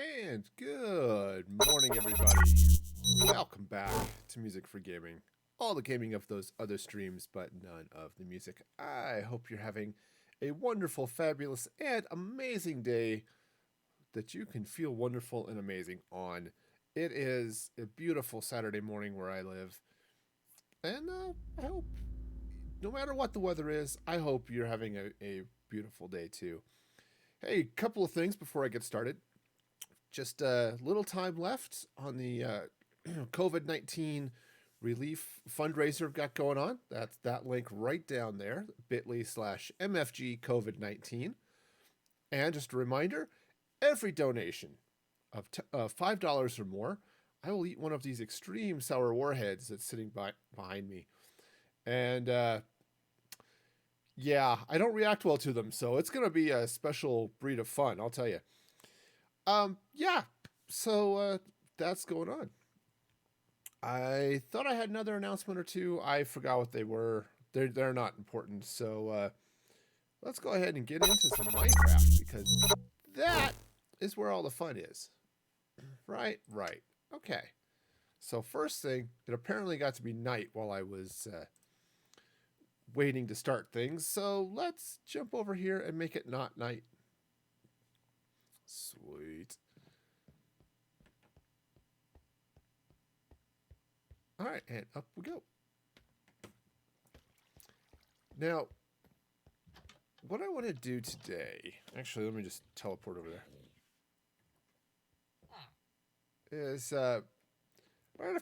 And good morning, everybody. Welcome back to Music for Gaming. All the gaming of those other streams, but none of the music. I hope you're having a wonderful, fabulous, and amazing day that you can feel wonderful and amazing on. It is a beautiful Saturday morning where I live. And I hope, no matter what the weather is, I hope you're having a beautiful day too. Hey, couple of things before I get started. Just a little time left on the COVID-19 relief fundraiser we've got going on. That's that link right down there, bit.ly/MFG COVID-19. And just a reminder, every donation of $5 or more, I will eat one of these extreme sour warheads that's sitting behind me. And yeah, I don't react well to them, so it's going to be a special breed of fun, I'll tell you. Yeah, so that's going on. I thought I had another announcement or two. I forgot what they were. They're not important. So let's go ahead and get into some Minecraft because that is where all the fun is. Right. Okay. So first thing, it apparently got to be night while I was waiting to start things. So let's jump over here and make it not night. Sweet. All right, and up we go. Now, what I want to do today, actually, let me just teleport over there, is I've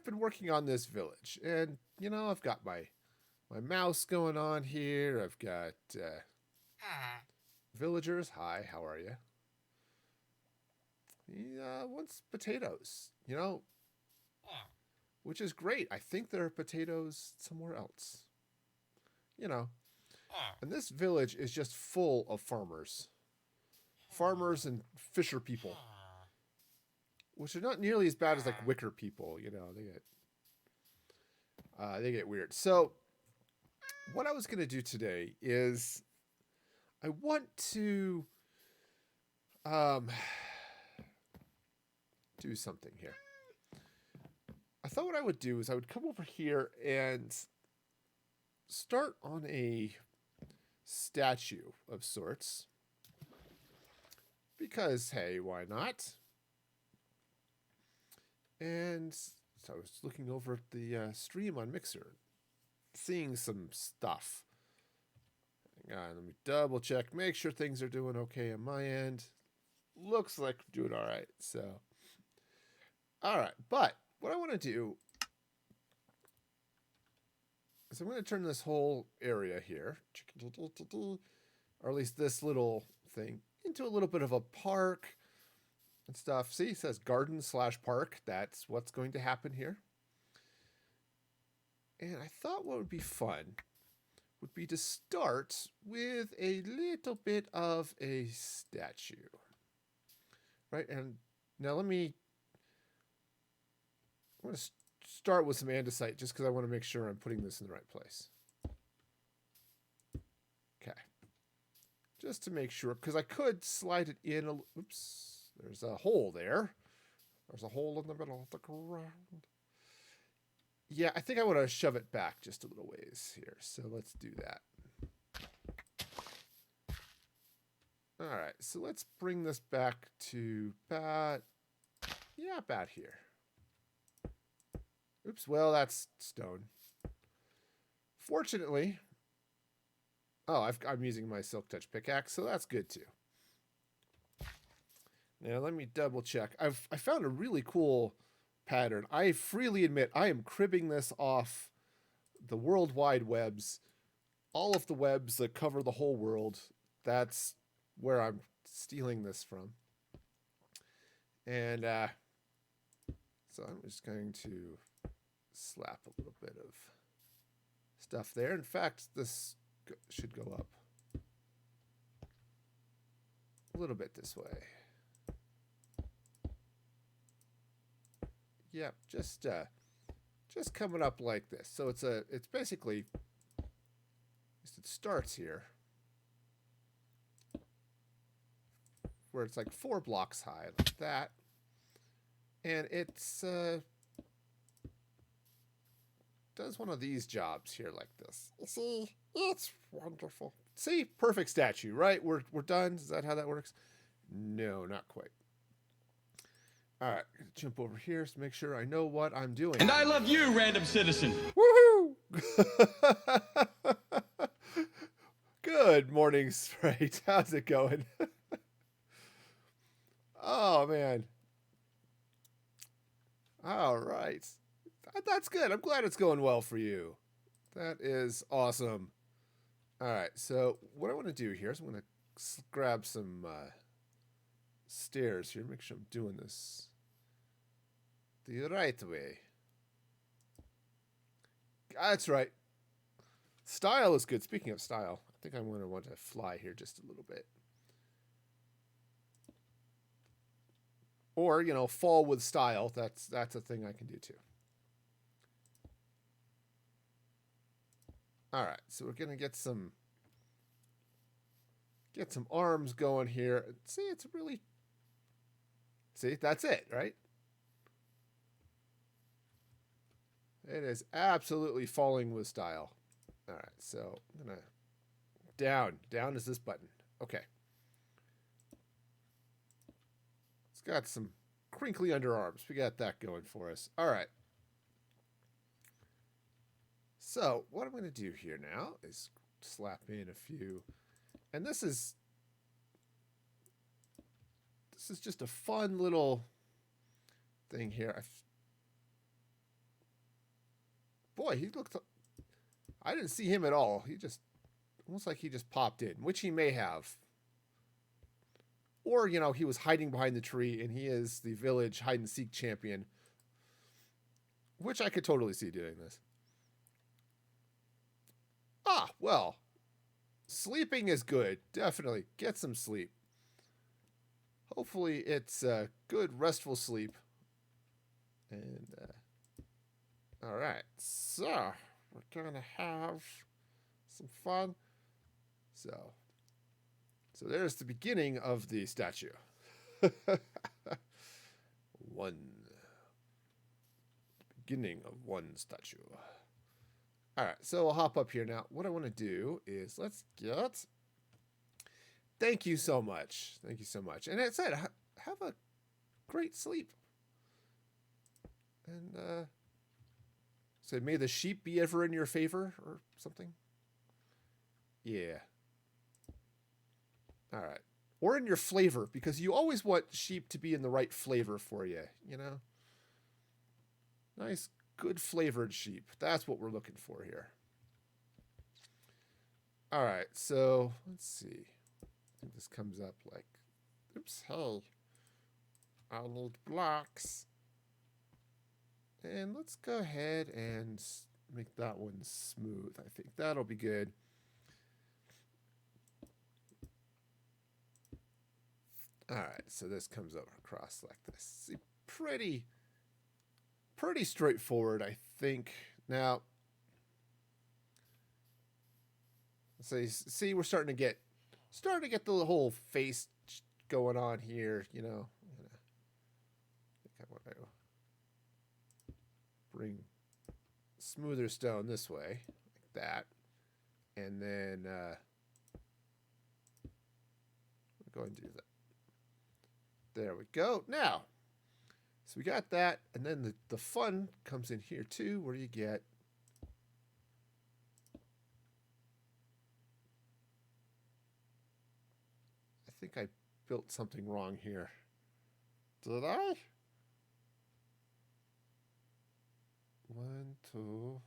been working on this village, and, you know, I've got my mouse going on here. I've got villagers. Hi, how are you? He wants potatoes, you know, which is great. I think there are potatoes somewhere else, you know. And this village is just full of farmers and fisher people, which are not nearly as bad as like wicker people. You know, they get weird. So what I was going to do today is I want to do something here. I thought what I would do is I would come over here and start on a statue of sorts. Because, hey, why not? And so I was looking over at the stream on Mixer, seeing some stuff. Hang on, let me double check, make sure things are doing okay on my end. Looks like we're doing all right, so. All right, but what I want to do is I'm going to turn this whole area here, or at least this little thing, into a little bit of a park and stuff. See, it says garden/park. That's what's going to happen here. And I thought what would be fun would be to start with a little bit of a statue. Right, and now I'm going to start with some andesite just because I want to make sure I'm putting this in the right place. Okay. Just to make sure, because I could slide it in a... Oops. There's a hole there. There's a hole in the middle of the ground. Yeah, I think I want to shove it back just a little ways here. So let's do that. All right, so let's bring this back to about here. Oops, well, that's stone. Fortunately, I'm using my Silk Touch pickaxe, so that's good too. Now let me double check. I found a really cool pattern. I freely admit I am cribbing this off the World Wide Webs. All of the webs that cover the whole world. That's where I'm stealing this from. And so I'm just going to slap a little bit of stuff there. In fact, this should go up a little bit this way. Yep, just coming up like this. So it's basically, it starts here where it's like 4 blocks high, like that. And it's does one of these jobs here like this. You see, it's wonderful. See, perfect statue, right? We're done. Is that how that works? No, not quite. All right, gonna jump over here to make sure I know what I'm doing. And I love you, random citizen. Woohoo! Good morning, Sprite. How's it going? Oh, man. All right. That's good. I'm glad it's going well for you. That is awesome. All right, so what I want to do here is I'm going to grab some stairs here. Make sure I'm doing this the right way. That's right. Style is good. Speaking of style, I think I'm going to want to fly here just a little bit. Or, you know, fall with style. That's a thing I can do too. All right, so we're gonna get some arms going here. See, it's really, see, that's it, right? It is absolutely falling with style. All right, so I'm gonna down is this button. Okay. It's got some crinkly underarms. We got that going for us. All right. So what I'm going to do here now is slap in a few, and this is just a fun little thing here. Boy, he looked. I didn't see him at all. He just almost like he just popped in, which he may have, or you know he was hiding behind the tree, and he is the village hide and seek champion, which I could totally see doing this. Ah, well, sleeping is good. Definitely get some sleep. Hopefully it's a good, restful sleep. And, all right. So, we're going to have some fun. So there's the beginning of the statue. Beginning of one statue. All right, so I'll hop up here now. What I want to do is let's get. Thank you so much. Thank you so much. And it said, have a great sleep. And so may the sheep be ever in your favor or something. Yeah. All right. Or in your flavor, because you always want sheep to be in the right flavor for you, you know? Nice, good flavored sheep. That's what we're looking for here. All right, so let's see. I think this comes up like, oops, hey, I need blocks. And let's go ahead and make that one smooth. I think that'll be good. All right, so this comes over across like this. See, pretty straightforward, I think. Now, so see, we're starting to get the whole face going on here. You know, I think I want to bring smoother stone this way, like that, and then go ahead and do that. There we go. Now, so we got that, and then the fun comes in here too, where you get I think I built something wrong here. Did I? 1, 2.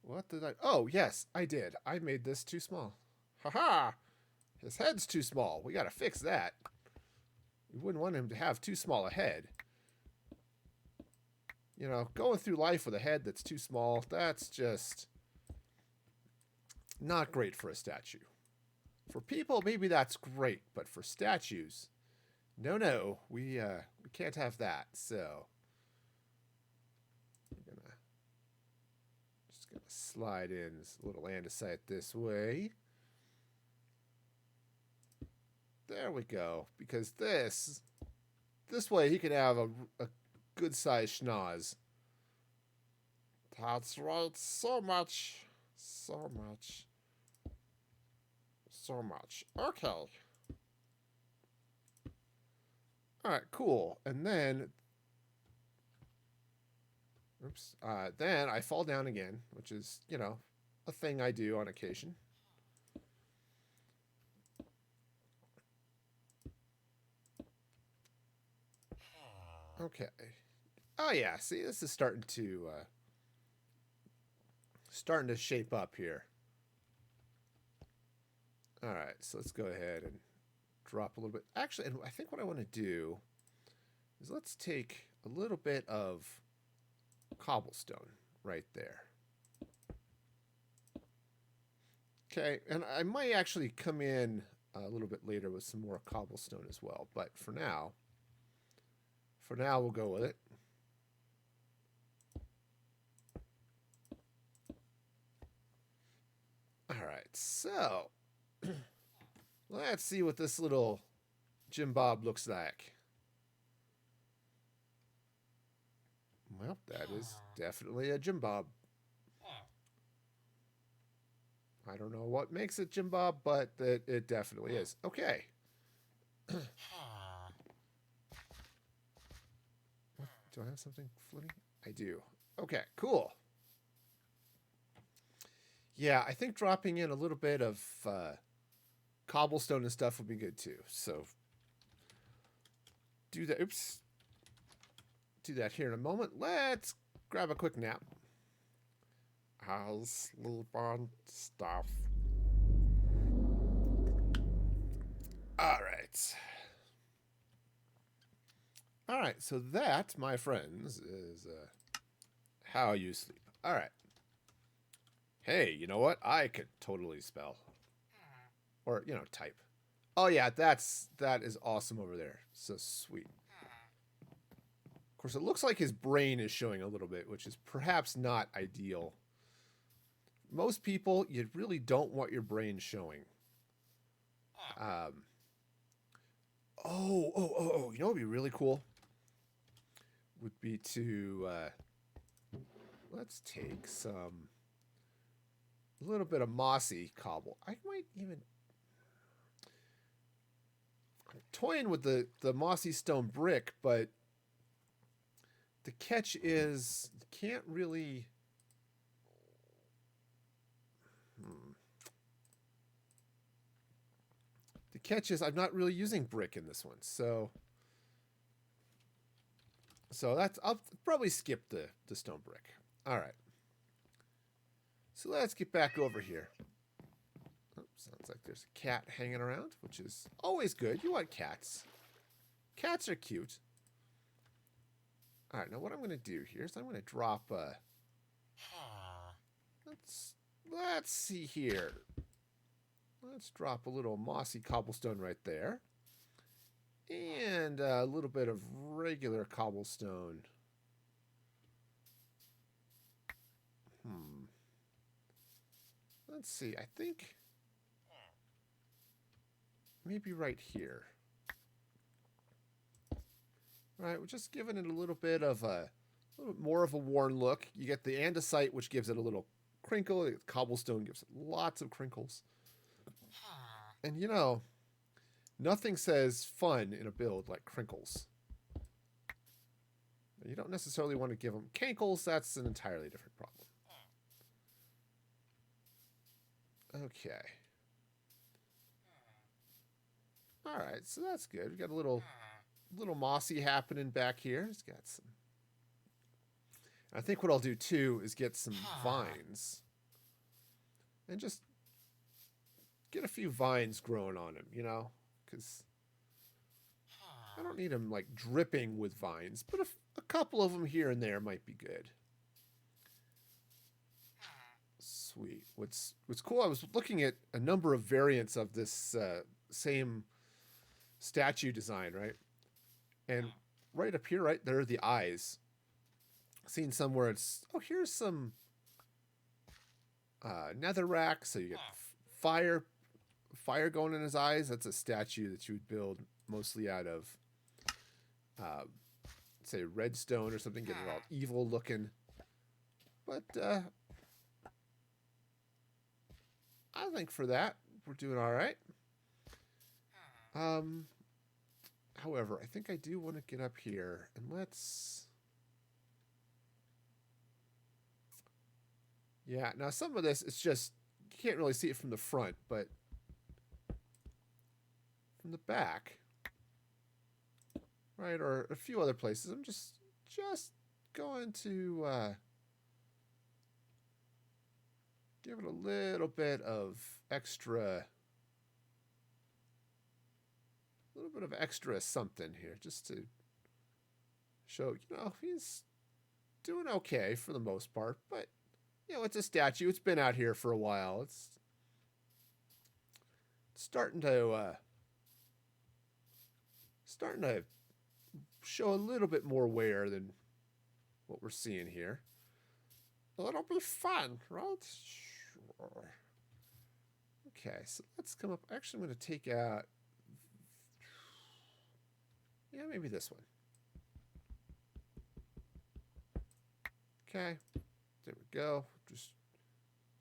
What did I? Oh, yes, I did. I made this too small. Haha! His head's too small. We gotta fix that. We wouldn't want him to have too small a head. You know, going through life with a head that's too small, that's just not great for a statue. For people, maybe that's great, but for statues, no, we can't have that. So we're just gonna slide in this little andesite this way. There we go. Because this way he can have a good-sized schnoz. That's right. So much. So much. So much. Okay. Alright, cool. And then... Oops. Then I fall down again, which is, you know, a thing I do on occasion. Okay. Oh yeah, see, this is starting to shape up here. All right, so let's go ahead and drop a little bit. Actually, and I think what I want to do is let's take a little bit of cobblestone right there. Okay, and I might actually come in a little bit later with some more cobblestone as well, but for now we'll go with it. All right, so let's see what this little Jim Bob looks like. Well, that is definitely a Jim Bob. I don't know what makes it Jim Bob, but it definitely is. Okay. Do I have something floating? I do. Okay, cool. Yeah, I think dropping in a little bit of cobblestone and stuff would be good too. So do that. Oops. Do that here in a moment. Let's grab a quick nap. I'll sleep on stuff. All right. All right, so that, my friends, is how you sleep. All right. Hey, you know what? I could totally spell. Or, you know, type. Oh, yeah, that is awesome over there. So sweet. Of course, it looks like his brain is showing a little bit, which is perhaps not ideal. Most people, you really don't want your brain showing. You know what would be really cool? Would be to, let's take a little bit of mossy cobble. I might even, I'm toying with the mossy stone brick, but the catch is you can't really, the catch is I'm not really using brick in this one, so that's, I'll probably skip the stone brick. All right. So let's get back over here. Oh, sounds like there's a cat hanging around, which is always good. You want cats. Cats are cute. All right, now what I'm going to do here is I'm going to drop let's see here. Let's drop a little mossy cobblestone right there. And a little bit of regular cobblestone. Let's see, I think maybe right here. All right, we're just giving it a little bit more of a worn look. You get the andesite, which gives it a little crinkle. The cobblestone gives it lots of crinkles. And you know, nothing says fun in a build like crinkles. You don't necessarily want to give them cankles. That's an entirely different problem. Okay. All right, so that's good. We got a little mossy happening back here. It's got some. I think what I'll do too is get some vines and just get a few vines growing on him, you know, because I don't need them like dripping with vines, but a couple of them here and there might be good. Sweet. What's cool, I was looking at a number of variants of this same statue design, right? And right up here, right, there are the eyes. Seen somewhere it's, oh, here's some netherrack, so you get fire going in his eyes. That's a statue that you would build mostly out of, say, redstone or something, get it all evil looking. But I think for that, we're doing all right. However, I think I do want to get up here and let's... Yeah, now some of this, it's just, you can't really see it from the front, but from the back, right, or a few other places, I'm just going to give it a little bit of extra... A little bit of extra something here, just to show, you know, he's doing okay for the most part, but, you know, it's a statue. It's been out here for a while. It's starting to show a little bit more wear than what we're seeing here. It'll be fun, right? Sure. Okay, so let's come up. Actually, I'm going to take out... Yeah, maybe this one. Okay, there we go. Just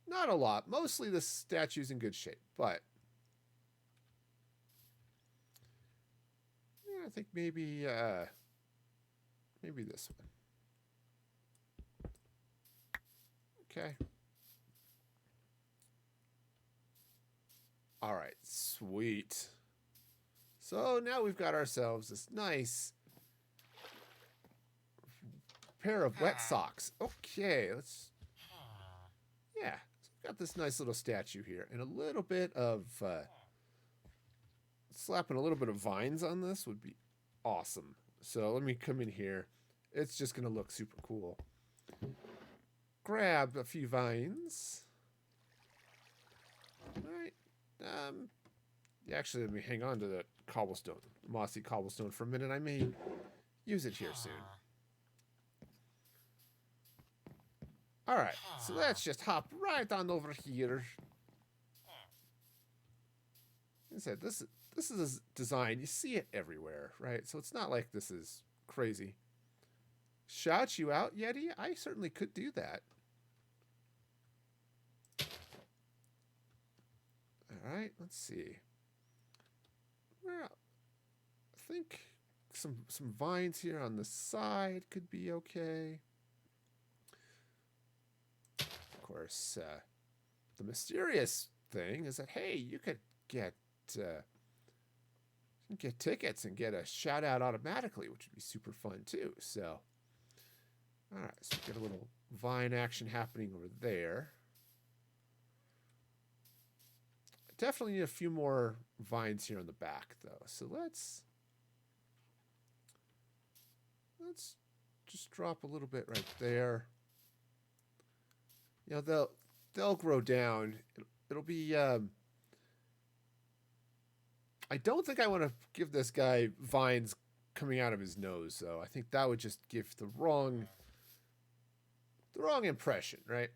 not a lot. Mostly the statue's in good shape, but yeah, I think maybe this one. Okay. All right, sweet. So now we've got ourselves this nice pair of wet socks. Okay, let's... Yeah, so we've got this nice little statue here. And a little bit of... slapping a little bit of vines on this would be awesome. So let me come in here. It's just going to look super cool. Grab a few vines. All right. Actually, let me hang on to that cobblestone, mossy cobblestone for a minute. I may use it here soon. All right, so let's just hop right on over here. Like I said, this is a design. You see it everywhere, right? So it's not like this is crazy. Shout you out, Yeti? I certainly could do that. All right, let's see. Well, I think some vines here on the side could be okay. Of course, the mysterious thing is that, hey, you could get tickets and get a shout out automatically, which would be super fun too. So, all right, so we get a little vine action happening over there. Definitely need a few more vines here on the back, though. So let's just drop a little bit right there. You know, they'll grow down. It'll be. I don't think I want to give this guy vines coming out of his nose, though. I think that would just give the wrong impression, right?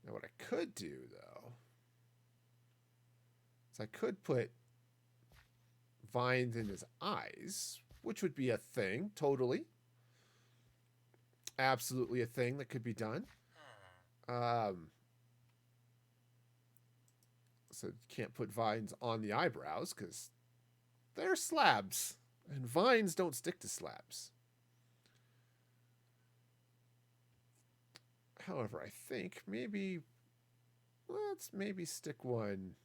Now, what I could do, though, is I could put vines in his eyes, which would be a thing, totally. Absolutely a thing that could be done. So you can't put vines on the eyebrows because they're slabs, and vines don't stick to slabs. However, I think let's maybe stick one.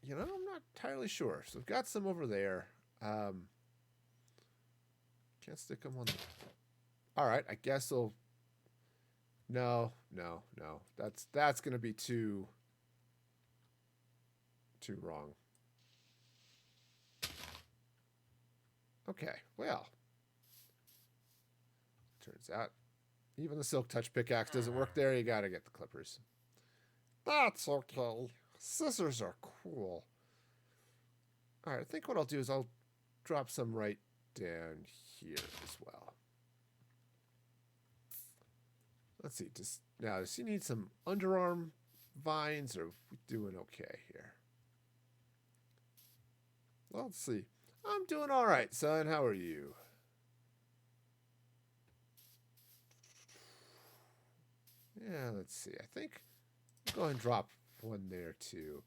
You know, I'm not entirely sure. So I've got some over there. Can't stick them on the... All right, I guess I'll... No. That's going to be too wrong. Okay, well. Turns out even the silk touch pickaxe doesn't work there. You got to get the clippers. That's okay. Scissors are cool. All right, I think what I'll do is I'll drop some right down here as well. let's see. Does he need some underarm vines, or are we doing okay here? Well, let's see. I'm doing all right, son. How are you? Yeah, let's see. I think I'll go ahead and drop one there too.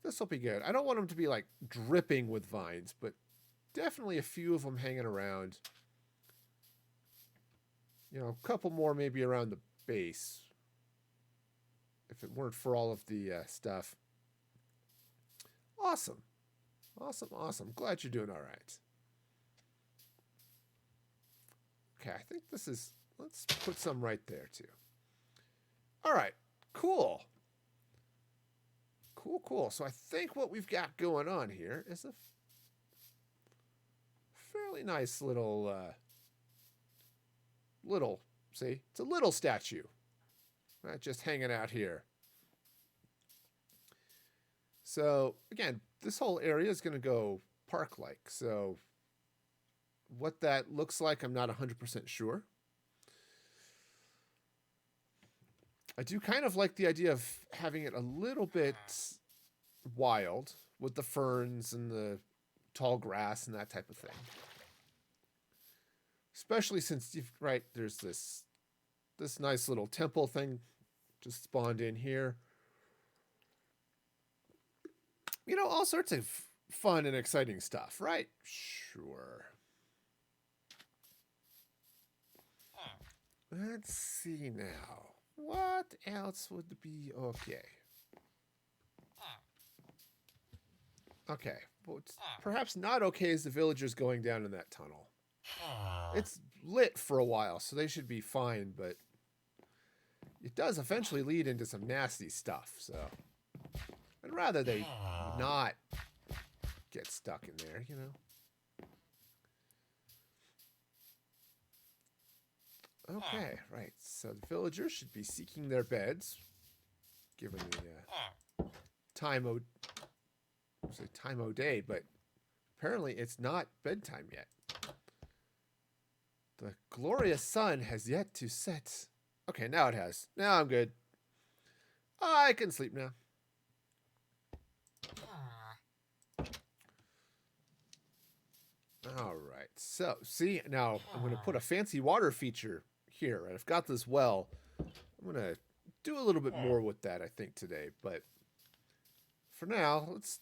This will be good. I don't want them to be like dripping with vines, but definitely a few of them hanging around. You know, a couple more maybe around the base. If it weren't for all of the stuff. Awesome. Awesome, awesome. Glad you're doing all right. Okay, I think this is... Let's put some right there, too. All right, cool. Cool, cool. So I think what we've got going on here is a fairly nice little... see? It's a little statue. Not just hanging out here. So, again, this whole area is going to go park-like. So, what that looks like, I'm not 100% sure. I do kind of like the idea of having it a little bit wild with the ferns and the tall grass and that type of thing. Especially since, there's this nice little temple thing just spawned in here. You know, all sorts of fun and exciting stuff, right? Sure. Let's see now. What else would be okay? Okay. What's perhaps not okay is the villagers going down in that tunnel. It's lit for a while, so they should be fine, but it does eventually lead into some nasty stuff, so I'd rather they not get stuck in there, you know? Okay, right. So the villagers should be seeking their beds, given the time o' day, but apparently it's not bedtime yet. The glorious sun has yet to set. Okay, now it has. Now I'm good. I can sleep now. All right. So, see, now I'm going to put a fancy water feature here. Right? I've got this well. I'm going to do a little bit more with that, I think, today. But for now, let's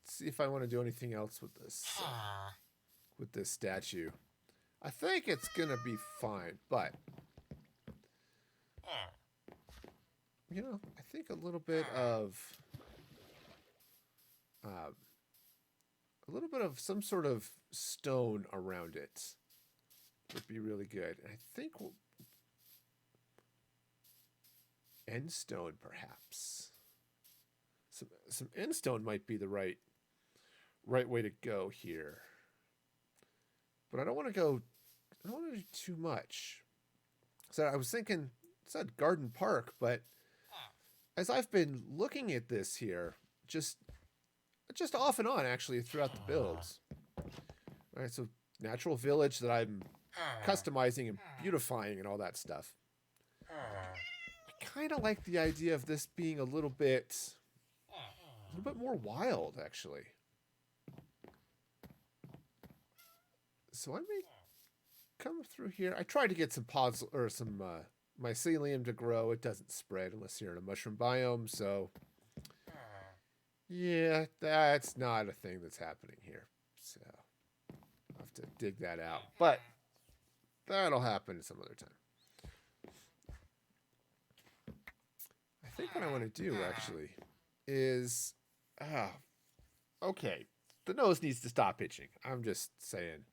see if I want to do anything else with this statue. I think it's going to be fine, but you know, I think a little bit of some sort of stone around it would be really good. And I think end stone, perhaps. Some end stone might be the right way to go here. But I don't want to do too much. So I was thinking, it said Garden Park, but as I've been looking at this here, just off and on, actually, throughout the builds. All right, so natural village that I'm customizing and beautifying and all that stuff. I kind of like the idea of this being a little bit more wild, actually. So I may come through here. I tried to get some pods or some mycelium to grow. It doesn't spread unless you're in a mushroom biome. So yeah, that's not a thing that's happening here. So I'll have to dig that out. But that'll happen some other time. I think what I want to do actually is okay. The nose needs to stop itching. I'm just saying.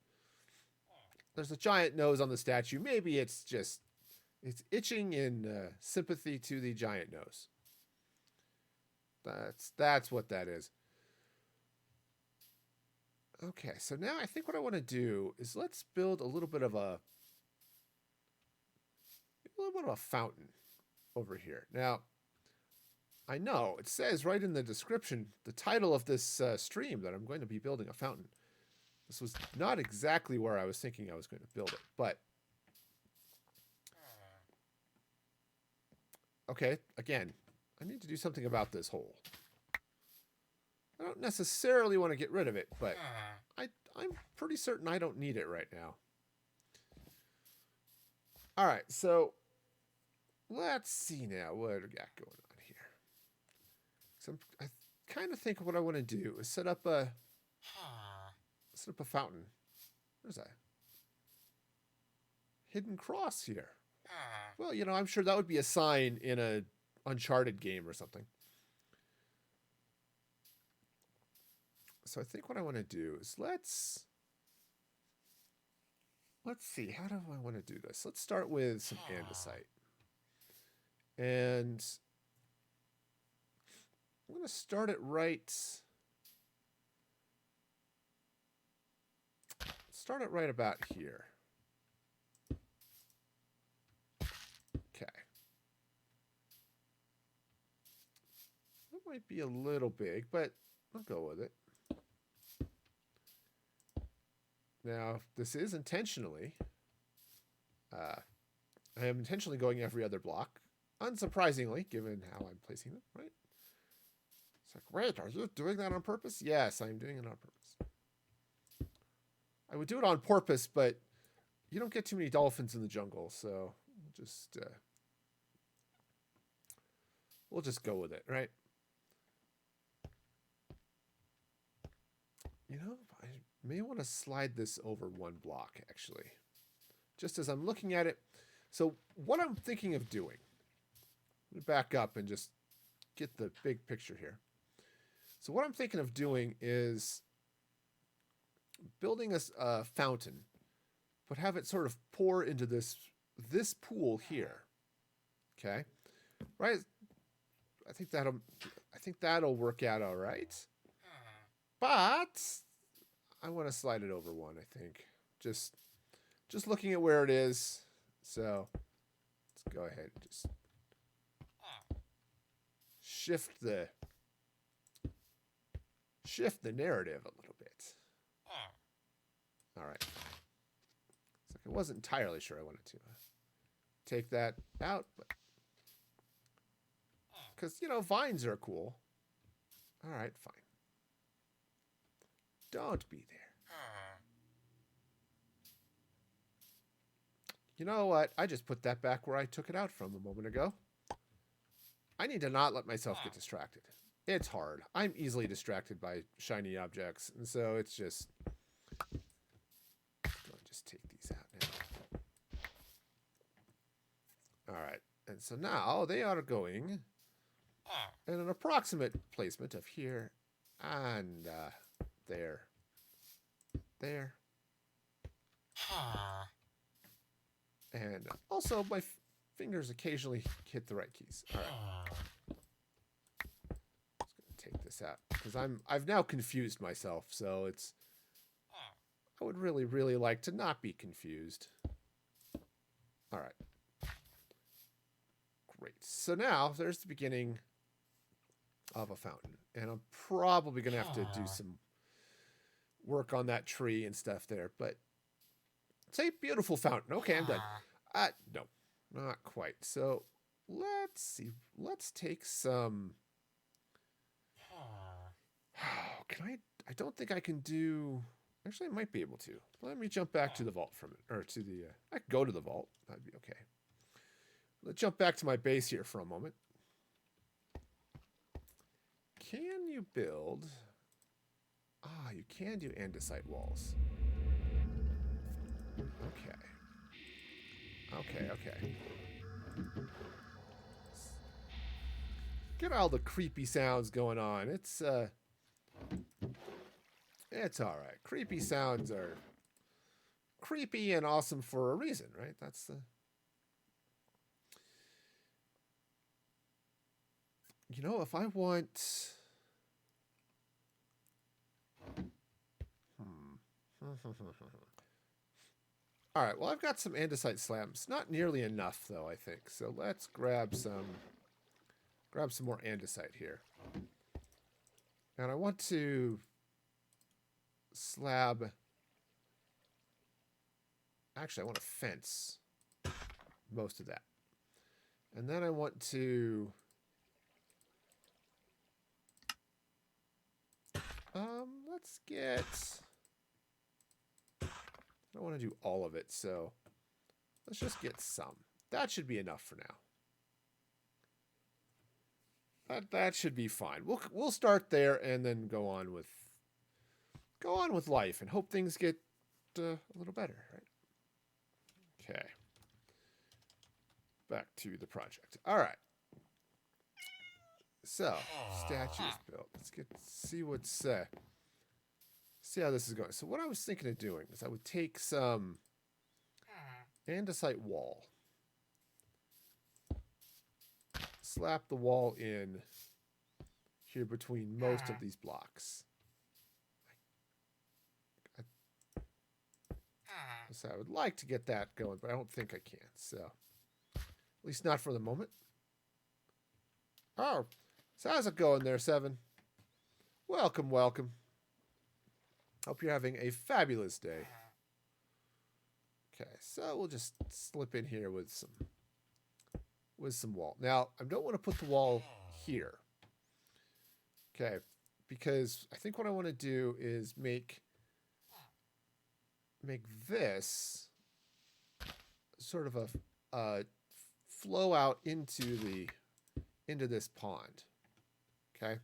There's a giant nose on the statue. Maybe it's itching in sympathy to the giant nose. That's what that is. Okay, so now I think what I want to do is let's build a little bit of a fountain over here. Now, I know it says right in the description, the title of this stream, that I'm going to be building a fountain. This was not exactly where I was thinking I was going to build it, but Okay, again, I need to do something about this hole. I don't necessarily want to get rid of it, but I'm pretty certain I don't need it right now. All right, so let's see now what we got going on here. So I kind of think what I want to do is set up a fountain. Where's that? Hidden cross here. Well, you know, I'm sure that would be a sign in a Uncharted game or something. So I think what I want to do is let's see, how do I want to do this? Let's start with some andesite. And I'm going to start it right. Start it right about here. Okay. That might be a little big, but I'll go with it. Now, this is intentionally. I am intentionally going every other block. Unsurprisingly, given how I'm placing them, right? It's like, wait, are you doing that on purpose? Yes, I'm doing it on purpose. I would do it on purpose, but you don't get too many dolphins in the jungle, so we'll just go with it, right? You know, I may want to slide this over one block, actually. Just as I'm looking at it. So what I'm thinking of doing, let me back up and just get the big picture here. So what I'm thinking of doing is building a fountain, but have it sort of pour into this pool here. Okay, right? I think that'll work out all right. But I want to slide it over one. I think just looking at where it is. So let's go ahead and just shift the narrative a little bit. All right. It's like I wasn't entirely sure I wanted to take that out, but because, you know, vines are cool. All right, fine. Don't be there. You know what? I just put that back where I took it out from a moment ago. I need to not let myself get distracted. It's hard. I'm easily distracted by shiny objects, and so it's just... I'll just take these out now. All right. And so now they are going in an approximate placement of here and there. There. And also my fingers occasionally hit the right keys. All right. Just gonna take this out because I've now confused myself, so it's... I would really, really like to not be confused. All right. Great. So now there's the beginning of a fountain. And I'm probably going to have to do some work on that tree and stuff there. But it's a beautiful fountain. Okay, I'm done. No, not quite. So let's see. Let's take some... I don't think I can do... Actually, I might be able to. Let me jump back to the vault from it. Or to the... I could go to the vault. That'd be okay. Let's jump back to my base here for a moment. Can you build... you can do andesite walls. Okay. Okay. Get all the creepy sounds going on. It's all right. Creepy sounds are creepy and awesome for a reason, right? That's the... You know, if I want... All right, well, I've got some andesite slabs. Not nearly enough, though, I think. So let's grab some more andesite here. And I want to slab... Actually, I want to fence most of that. And then I want to... let's get... I don't want to do all of it, so let's just get some. That should be enough for now. That should be fine. We'll start there and then go on with life and hope things get a little better, right? Okay. Back to the project. All right. So, statues built. Let's see how this is going. So what I was thinking of doing is I would take some andesite wall, slap the wall in here between most of these blocks. So I would like to get that going, but I don't think I can. So, at least not for the moment. Oh, so how's it going there, Seven? Welcome, welcome. Hope you're having a fabulous day. Okay, so we'll just slip in here with some wall. Now, I don't want to put the wall here. Okay, because I think what I want to do is make this sort of a flow out into this pond. Okay.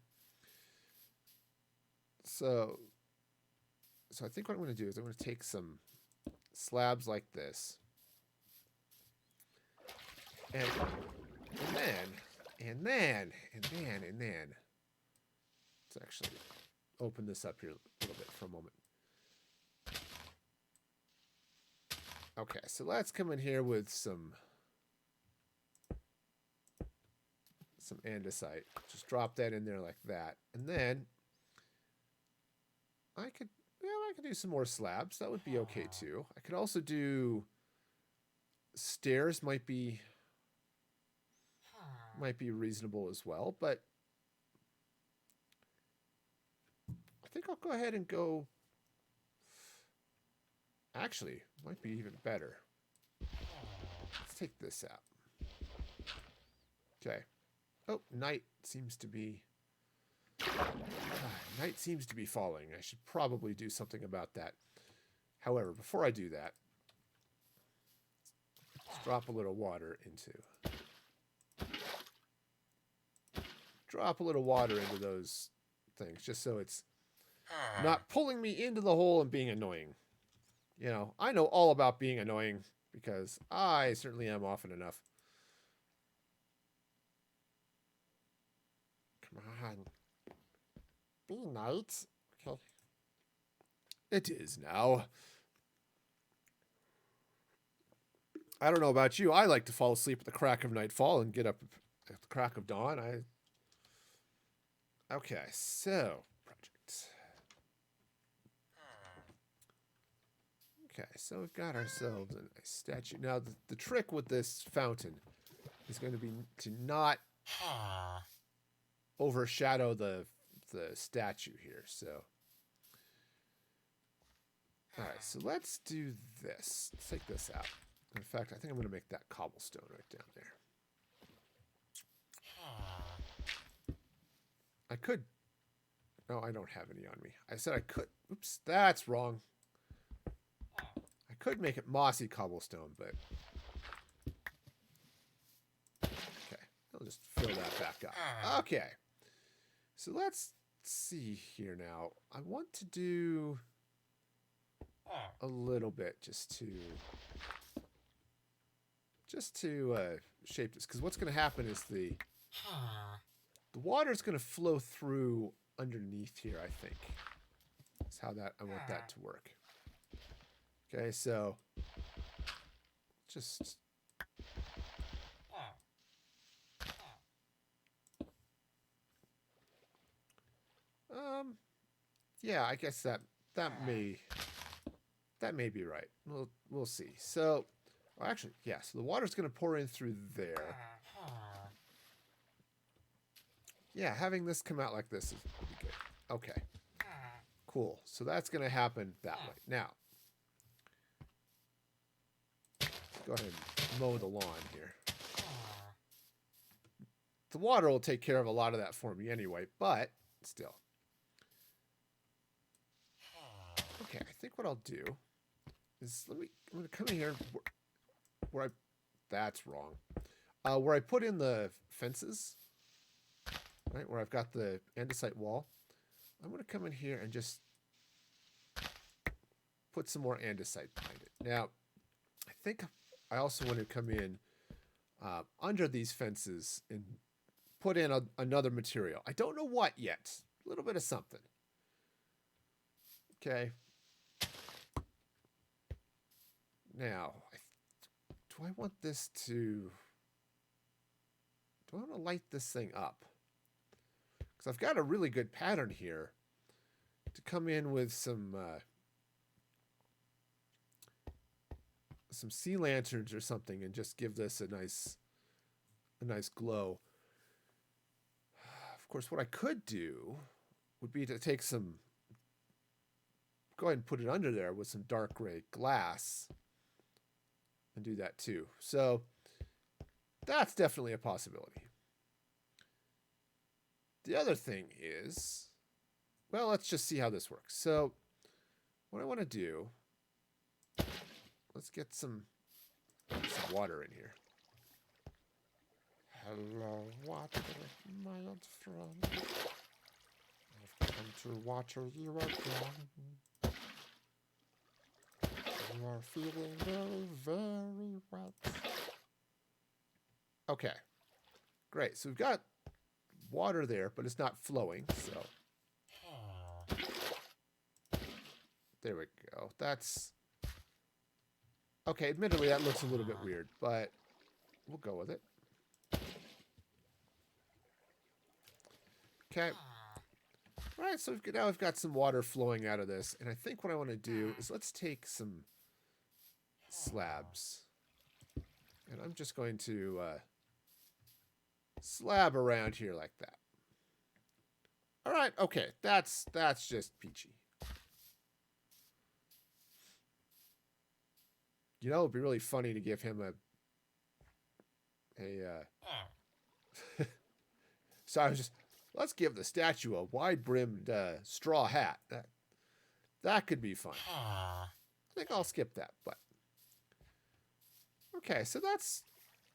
So I think what I'm going to do is I'm going to take some slabs like this, and then let's actually open this up here a little bit for a moment. Okay, so let's come in here with some andesite. Just drop that in there like that, and then I could do some more slabs. That would be okay too. I could also do stairs. Might be reasonable as well, but I think I'll go ahead and go. Actually, might be even better. Let's take this out. Okay. Oh, night seems to be falling. I should probably do something about that. However, before I do that, let's drop a little water into those things, just so it's not pulling me into the hole and being annoying. You know, I know all about being annoying because I certainly am often enough. Come on. Be night. Okay. It is now. I don't know about you. I like to fall asleep at the crack of nightfall and get up at the crack of dawn. Okay, so project. Okay, so we've got ourselves a statue. Now, the trick with this fountain is going to be to not overshadow the statue here. So, all right, so let's do this. Let's take this out. In fact, I think I'm going to make that cobblestone right down there. I could... No, I don't have any on me. I said I could... Oops, that's wrong. I could make it mossy cobblestone, but... Okay, I'll just fill that back up. Okay. So let's see here now. I want to do a little bit just to shape this, because what's going to happen is the water is going to flow through underneath here, I think. That's how I want that to work. Okay, so just yeah, I guess that may be right. We'll see. So, actually, yeah. So the water's going to pour in through there. Yeah, having this come out like this would be good. Okay. Cool. So that's going to happen that way. Now, let's go ahead and mow the lawn here. the water will take care of a lot of that for me anyway, but still. Okay, I think what I'll do is I'm going to come in here that's wrong. Where I put in the fences, right, where I've got the andesite wall, I'm going to come in here and just put some more andesite behind it. Now, I think I also want to come in under these fences and put in another material. I don't know what yet. A little bit of something. Okay. Now, do I want this to... Do I want to light this thing up? Because I've got a really good pattern here to come in with some sea lanterns or something and just give this a nice glow. Of course, what I could do would be to take some... Go ahead and put it under there with some dark gray glass and do that too. So that's definitely a possibility. The other thing is, well, let's just see how this works. So what I want to do, let's get some water in here. Hello, water, my old friend. I've come to water you again. You are feeling very, very wet. Okay, great. So we've got water there, but it's not flowing, so. There we go. That's... Okay, admittedly, that looks a little bit weird, but we'll go with it. Okay. All right, so now I've got some water flowing out of this, and I think what I want to do is let's take some slabs, and I'm just going to slab around here like that. All right, okay, that's just peachy. You know, it'd be really funny to give him so I was just, let's give the statue a wide-brimmed straw hat. That could be fun. I think I'll skip that, but okay. So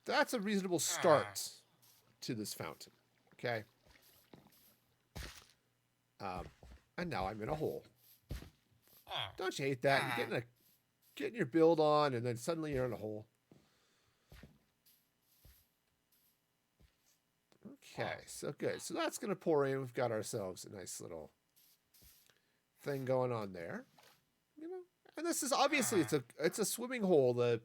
that's a reasonable start to this fountain. Okay. And now I'm in a hole. Don't you hate that? You're getting your build on, and then suddenly you're in a hole. Okay, so good. So that's going to pour in. We've got ourselves a nice little thing going on there. You know, and this is obviously it's a swimming hole. The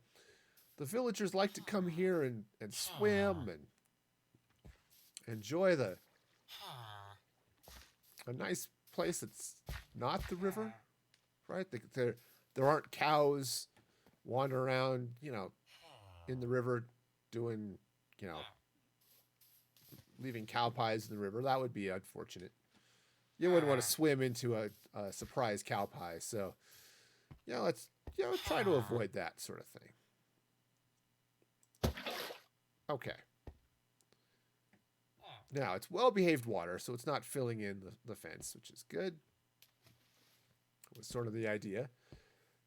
villagers like to come here and swim and enjoy a nice place that's not the river, right? There aren't cows wandering around, you know, in the river doing, you know, leaving cow pies in the river. That would be unfortunate. You wouldn't want to swim into a surprise cow pie. So, you know, let's try to avoid that sort of thing. Okay. Now, it's well-behaved water, so it's not filling in the fence, which is good. That was sort of the idea.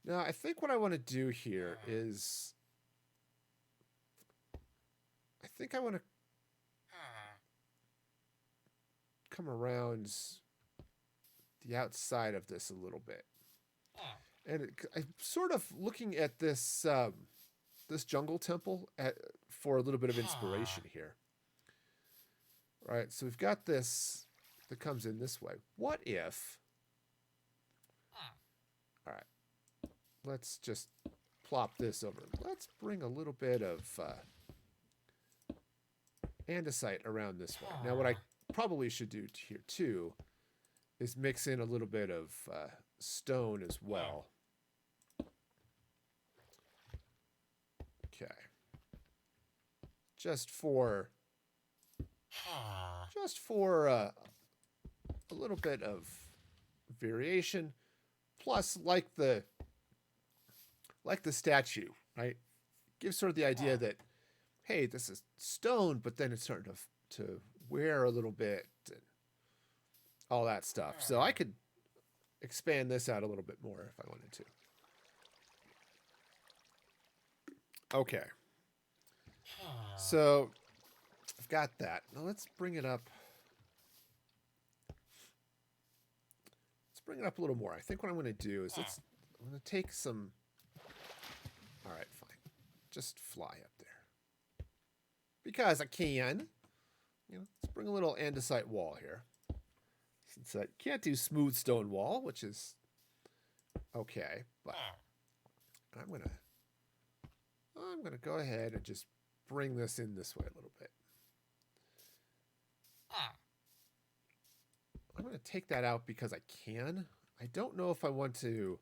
Now, I think what I want to do here is... I think I want to come around the outside of this a little bit. And I'm sort of looking at this this jungle temple for a little bit of inspiration here. Right, so we've got this that comes in this way. What if... All right, let's just plop this over. Let's bring a little bit of andesite around this way. Now, what I probably should do here too is mix in a little bit of stone as well. Okay. Just for a little bit of variation, plus like the statue, right? Gives sort of the idea that, hey, this is stone, but then it's starting to wear a little bit and all that stuff. So I could expand this out a little bit more if I wanted to. Okay. So I've got that. Now let's bring it up. Let's bring it up a little more. I think what I'm going to do is I'm going to take some. All right, fine. Just fly up there. Because I can. You know, let's bring a little andesite wall here. Since I can't do smooth stone wall, which is okay, but I'm gonna go ahead and just bring this in this way a little bit. I'm gonna take that out because I can. I don't know if I want to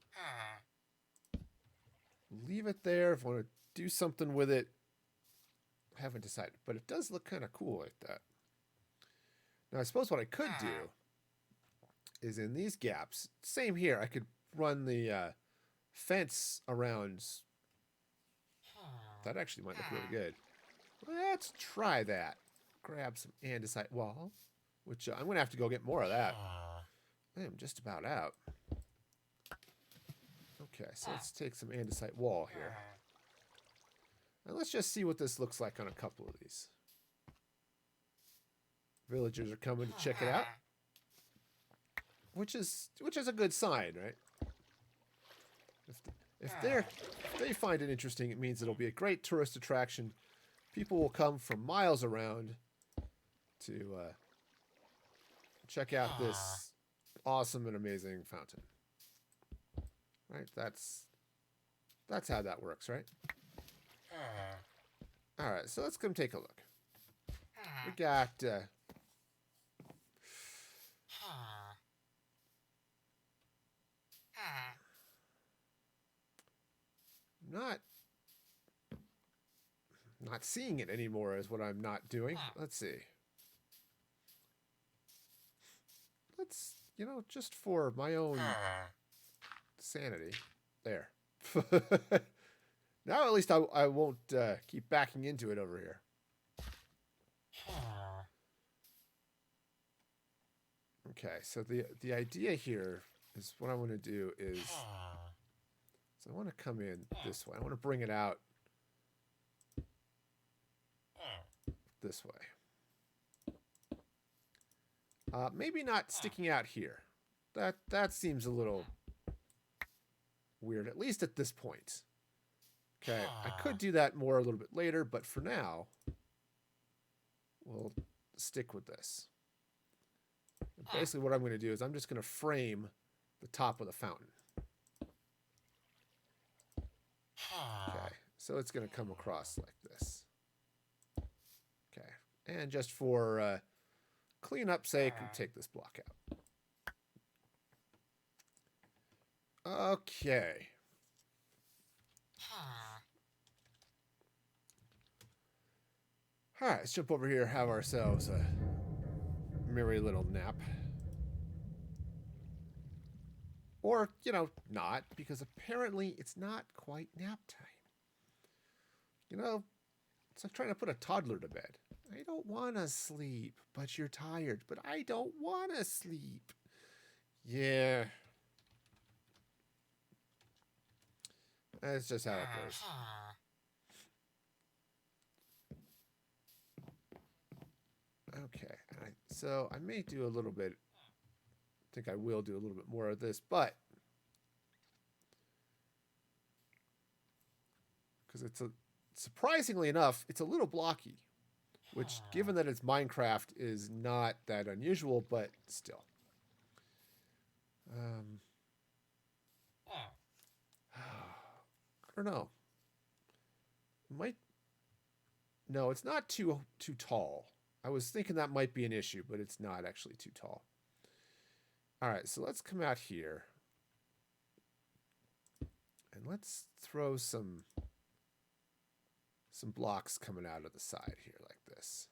leave it there, if I want to do something with it. I haven't decided, but it does look kind of cool like that. Now I suppose what I could do is in these gaps, same here, I could run the fence around. That actually might look really good. Let's try that. Grab some andesite wall, which I'm going to have to go get more of that. I am just about out. Okay, so let's take some andesite wall here. And let's just see what this looks like on a couple of these. Villagers are coming to check it out. Which is a good sign, right? If they find it interesting, it means it'll be a great tourist attraction. People will come from miles around to check out this awesome and amazing fountain. Right? That's how that works, right? All right, so let's come take a look. We got not seeing it anymore is what I'm not doing. Let's see. Let's, you know, just for my own sanity. There. Now at least I won't keep backing into it over here. Okay, so the idea here is what I want to do is, so I want to come in this way. I want to bring it out this way. Maybe not sticking out here. That seems a little weird, at least at this point. Okay, I could do that more a little bit later, but for now, we'll stick with this. And basically what I'm going to do is I'm just going to frame the top of the fountain. Okay, so it's going to come across like this. Okay, and just for cleanup sake, we'll take this block out. Okay. All right, let's jump over here, have ourselves a merry little nap. Or, you know, not, because apparently it's not quite nap time. You know, it's like trying to put a toddler to bed. I don't want to sleep, but you're tired. But I don't want to sleep. Yeah. That's just how it goes. Okay, so I may do a little bit, I think I will do a little bit more of this, but because surprisingly enough, it's a little blocky, which given that it's Minecraft is not that unusual, but still. I don't know. No, it's not too tall. I was thinking that might be an issue, but it's not actually too tall. All right, so let's come out here. And let's throw some blocks coming out of the side here like this.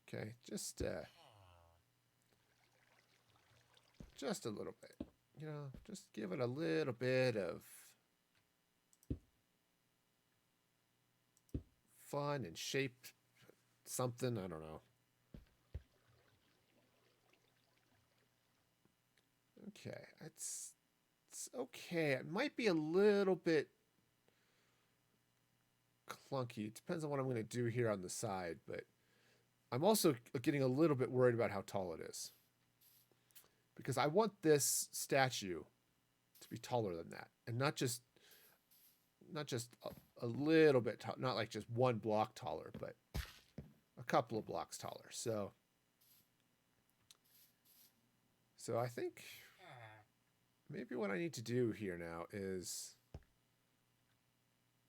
Okay, just a little bit. You know, just give it a little bit of fun and shape something. I don't know. Okay, it's okay. It might be a little bit clunky. It depends on what I'm going to do here on the side, but I'm also getting a little bit worried about how tall it is. Because I want this statue to be taller than that, and not just a little bit tall, not like just one block taller, but a couple of blocks taller. So I think maybe what I need to do here now is,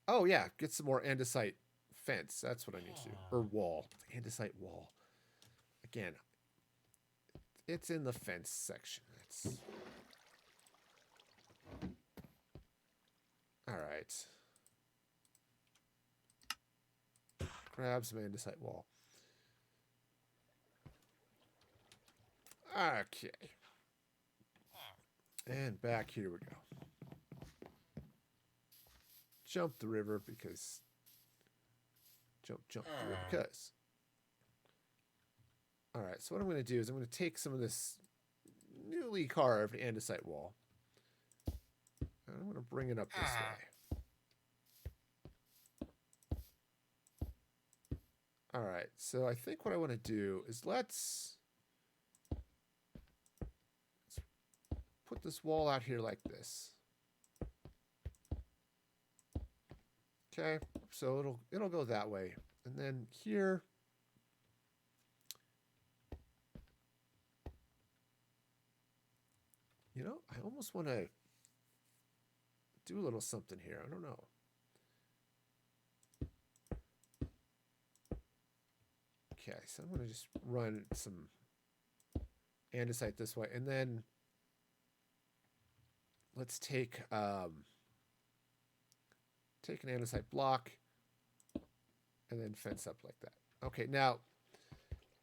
oh yeah, get some more andesite fence. That's what I need to do. Or wall. Andesite wall. Again, it's in the fence section. It's all right. Grab some andesite wall. Okay. And back here we go. Jump the river because... Jump the river because... Alright, so what I'm going to do is I'm going to take some of this newly carved andesite wall. And I'm going to bring it up this way. Alright, so I think what I want to do is let's put this wall out here like this. Okay, so it'll go that way. And then here, you know, I almost want to do a little something here. I don't know. Okay, so I'm going to just run some andesite this way. And then let's take an andesite block and then fence up like that. Okay, now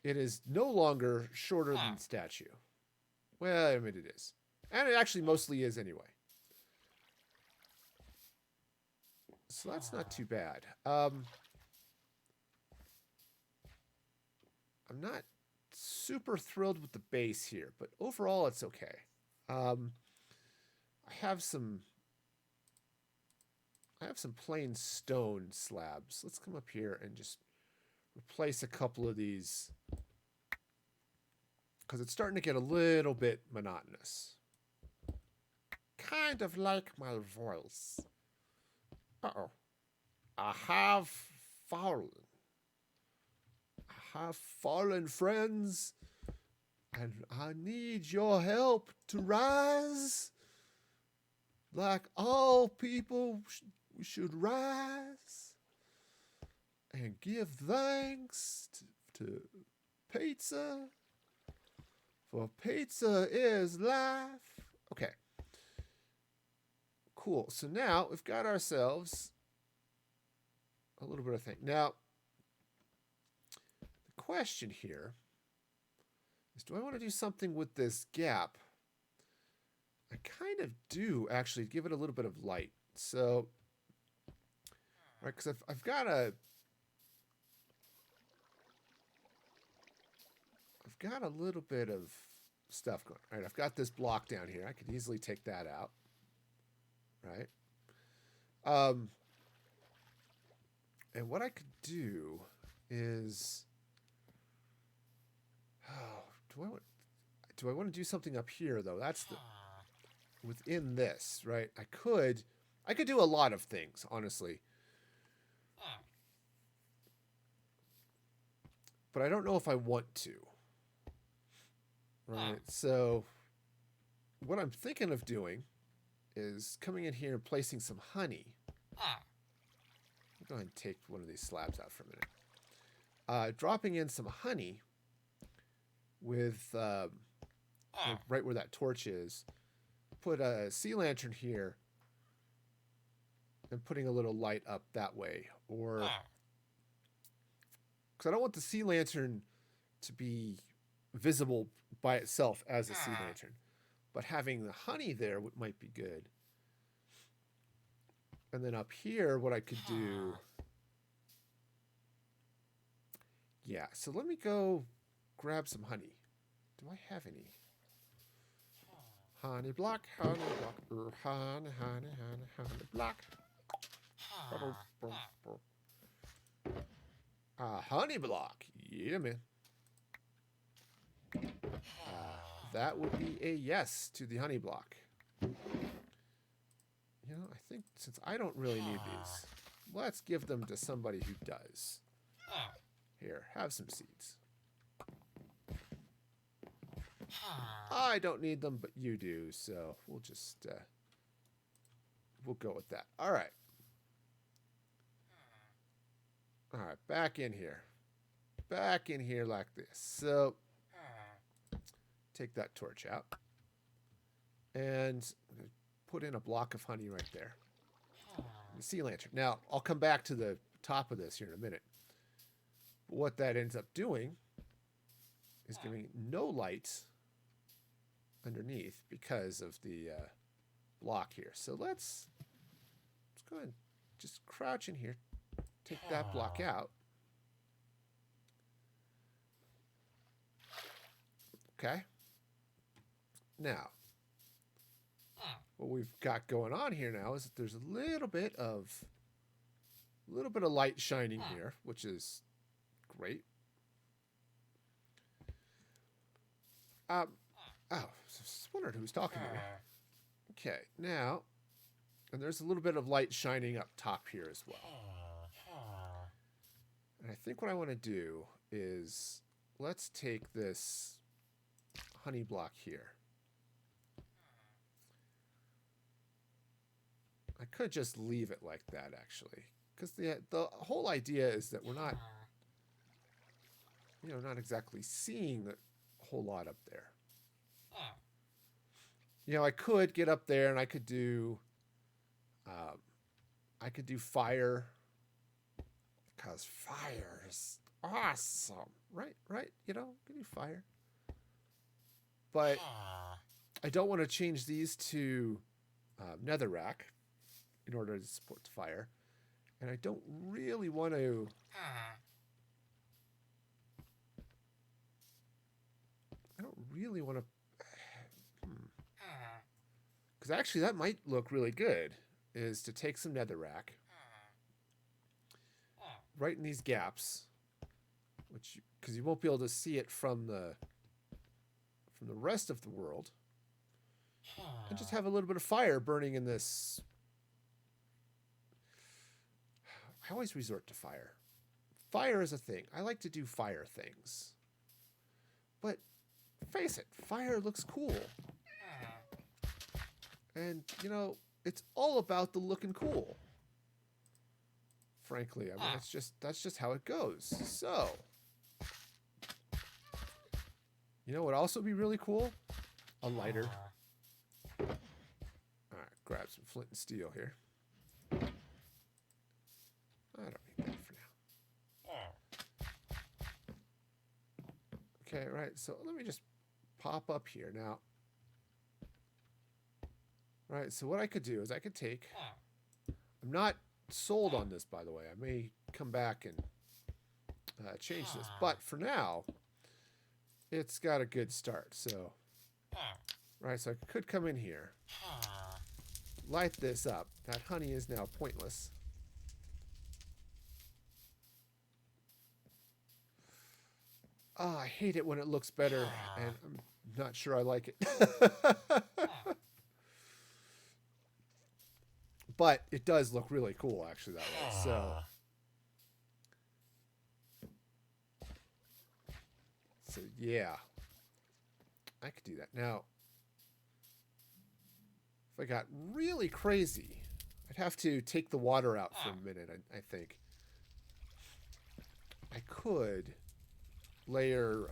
it is no longer shorter than the statue. Well, I mean, it is. And it actually mostly is anyway. So that's not too bad. I'm not super thrilled with the base here, but overall it's okay. I have some plain stone slabs. Let's come up here and just replace a couple of these because it's starting to get a little bit monotonous. Kind of like my voice. Uh-oh. I have fallen. I have fallen, friends, and I need your help to rise. Like all people, we should rise and give thanks to pizza, for pizza is life. Okay. Cool. So now we've got ourselves a little bit of thing. Now, the question here is, do I want to do something with this gap? I kind of do actually give it a little bit of light. So, right, because I've got a little bit of stuff going. All right, I've got this block down here. I could easily take that out. Right. And what I could do is, do I want to do something up here though? That's the within this, right? I could do a lot of things, honestly. But I don't know if I want to. Right? So what I'm thinking of doing is coming in here and placing some honey. I'll go ahead and take one of these slabs out for a minute. Dropping in some honey with right where that torch is. Put a sea lantern here and putting a little light up that way. Or because I don't want the sea lantern to be visible by itself as a sea lantern. But having the honey there might be good. And then up here, what I could do... Yeah, so let me go grab some honey. Do I have any? Honey block, honey block, honey, honey, honey, honey block. Honey block. Yeah, man. That would be a yes to the honey block. You know, I think since I don't really need these, let's give them to somebody who does. Here, have some seeds. I don't need them, but you do, so we'll just, we'll go with that. All right. All right, back in here. Back in here like this. So, take that torch out. And put in a block of honey right there. The sea lantern. Now, I'll come back to the top of this here in a minute. But what that ends up doing is giving no light underneath because of the block here. So let's go ahead and just crouch in here. Take that block out. Okay. Now, what we've got going on here now is that there's a little bit of light shining here, which is great. Oh, just wondered who was talking to me. Okay, now, and there's a little bit of light shining up top here as well. And I think what I want to do is let's take this honey block here. I could just leave it like that, actually, because the whole idea is that we're not, you know, not exactly seeing a whole lot up there. You know, I could get up there and I could do fire, because fire is awesome, right? You know, I can do fire, but I don't want to change these to netherrack in order to support the fire, and I don't really want to. I don't really want to. Because actually, that might look really good. Is to take some netherrack right in these gaps, which because you won't be able to see it from the rest of the world, and just have a little bit of fire burning in this. I always resort to fire. Fire is a thing. I like to do fire things. But face it, fire looks cool. And, you know, it's all about the looking cool. Frankly, I mean, that's just how it goes. So, you know what would also be really cool? A lighter. All right, grab some flint and steel here. I don't need that for now. Okay, right. So let me just pop up here now. All right. So what I could do is I could take. I'm not sold on this, by the way. I may come back and change this, but for now, it's got a good start. So, right. So I could come in here, light this up. That honey is now pointless. Oh, I hate it when it looks better, and I'm not sure I like it. But it does look really cool, actually, that way. So yeah. I could do that. Now, if I got really crazy, I'd have to take the water out for a minute, I think. I could layer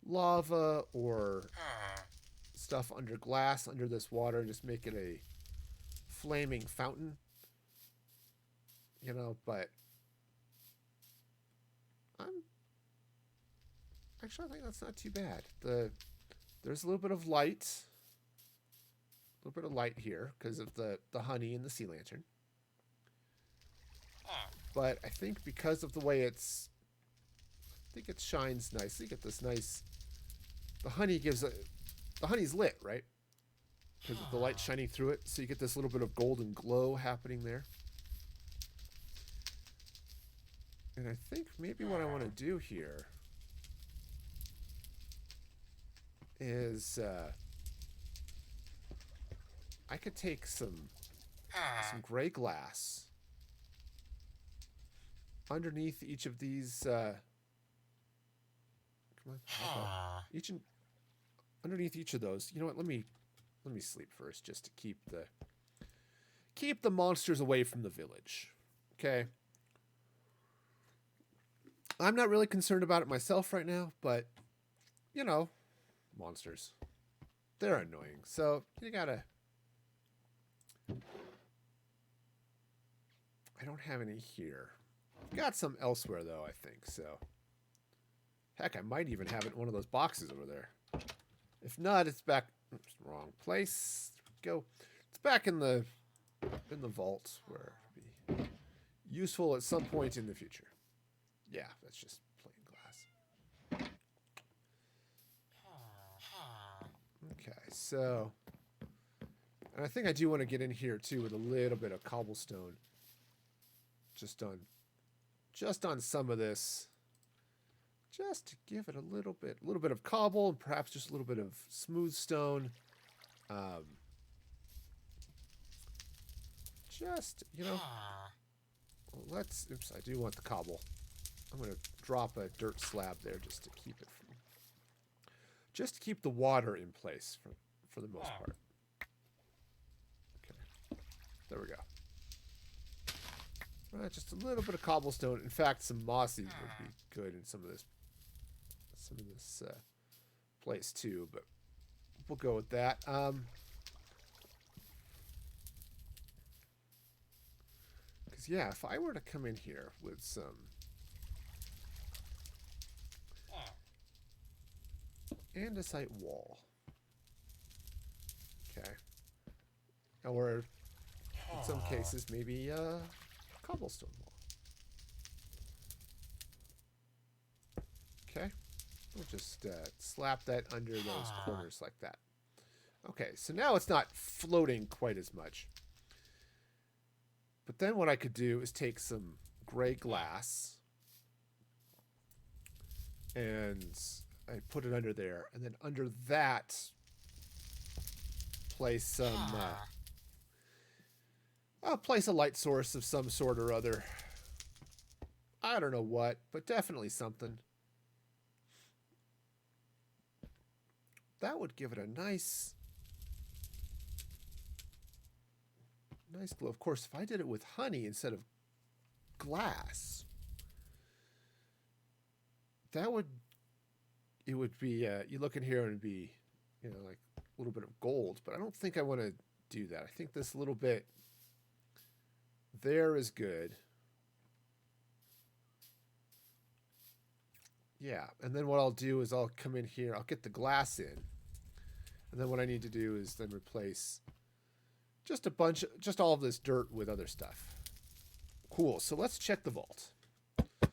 lava or stuff under glass under this water and just make it a flaming fountain, you know, but I think that's not too bad. There's a little bit of light here because of the honey and the sea lantern, but I think because of the way it's think it shines nicely. Get this nice. The honey gives a. The honey's lit, right? Because of the light shining through it, so you get this little bit of golden glow happening there. And I think maybe what I want to do here is I could take some gray glass underneath each of these. Come on, underneath each of those. You know what? Let me sleep first, just to keep the monsters away from the village. Okay. I'm not really concerned about it myself right now, but you know, monsters. They're annoying. So you gotta. I don't have any here. I've got some elsewhere though, I think. So heck, I might even have it in one of those boxes over there. If not, it's back. Oops, wrong place. There we go. It's back in the vault where it'll be useful at some point in the future. Yeah, that's just plain glass. Okay, so, and I think I do want to get in here too with a little bit of cobblestone, just on some of this, just to give it a little bit of cobble and perhaps just a little bit of smooth stone. Just, you know, let's. Oops, I do want the cobble. I'm going to drop a dirt slab there just to keep it from, just to keep the water in place for the most part. Okay, there we go. Just a little bit of cobblestone. In fact, some mossy would be good in some of this place too. But we'll go with that. Because yeah, if I were to come in here with some andesite wall, okay, or in some cases maybe cobblestone wall. Okay, we'll just slap that under those corners like that. Okay, so now it's not floating quite as much. But then what I could do is take some gray glass and I put it under there, and then under that place some I'll place a light source of some sort or other. I don't know what, but definitely something. That would give it a nice glow. Of course, if I did it with honey instead of glass, it would be, you look in here and it'd be, you know, like a little bit of gold, but I don't think I want to do that. I think this little bit there is good. Yeah, and then what I'll do is I'll come in here, I'll get the glass in, and then what I need to do is then replace just all of this dirt with other stuff. Cool, so let's check the vault. The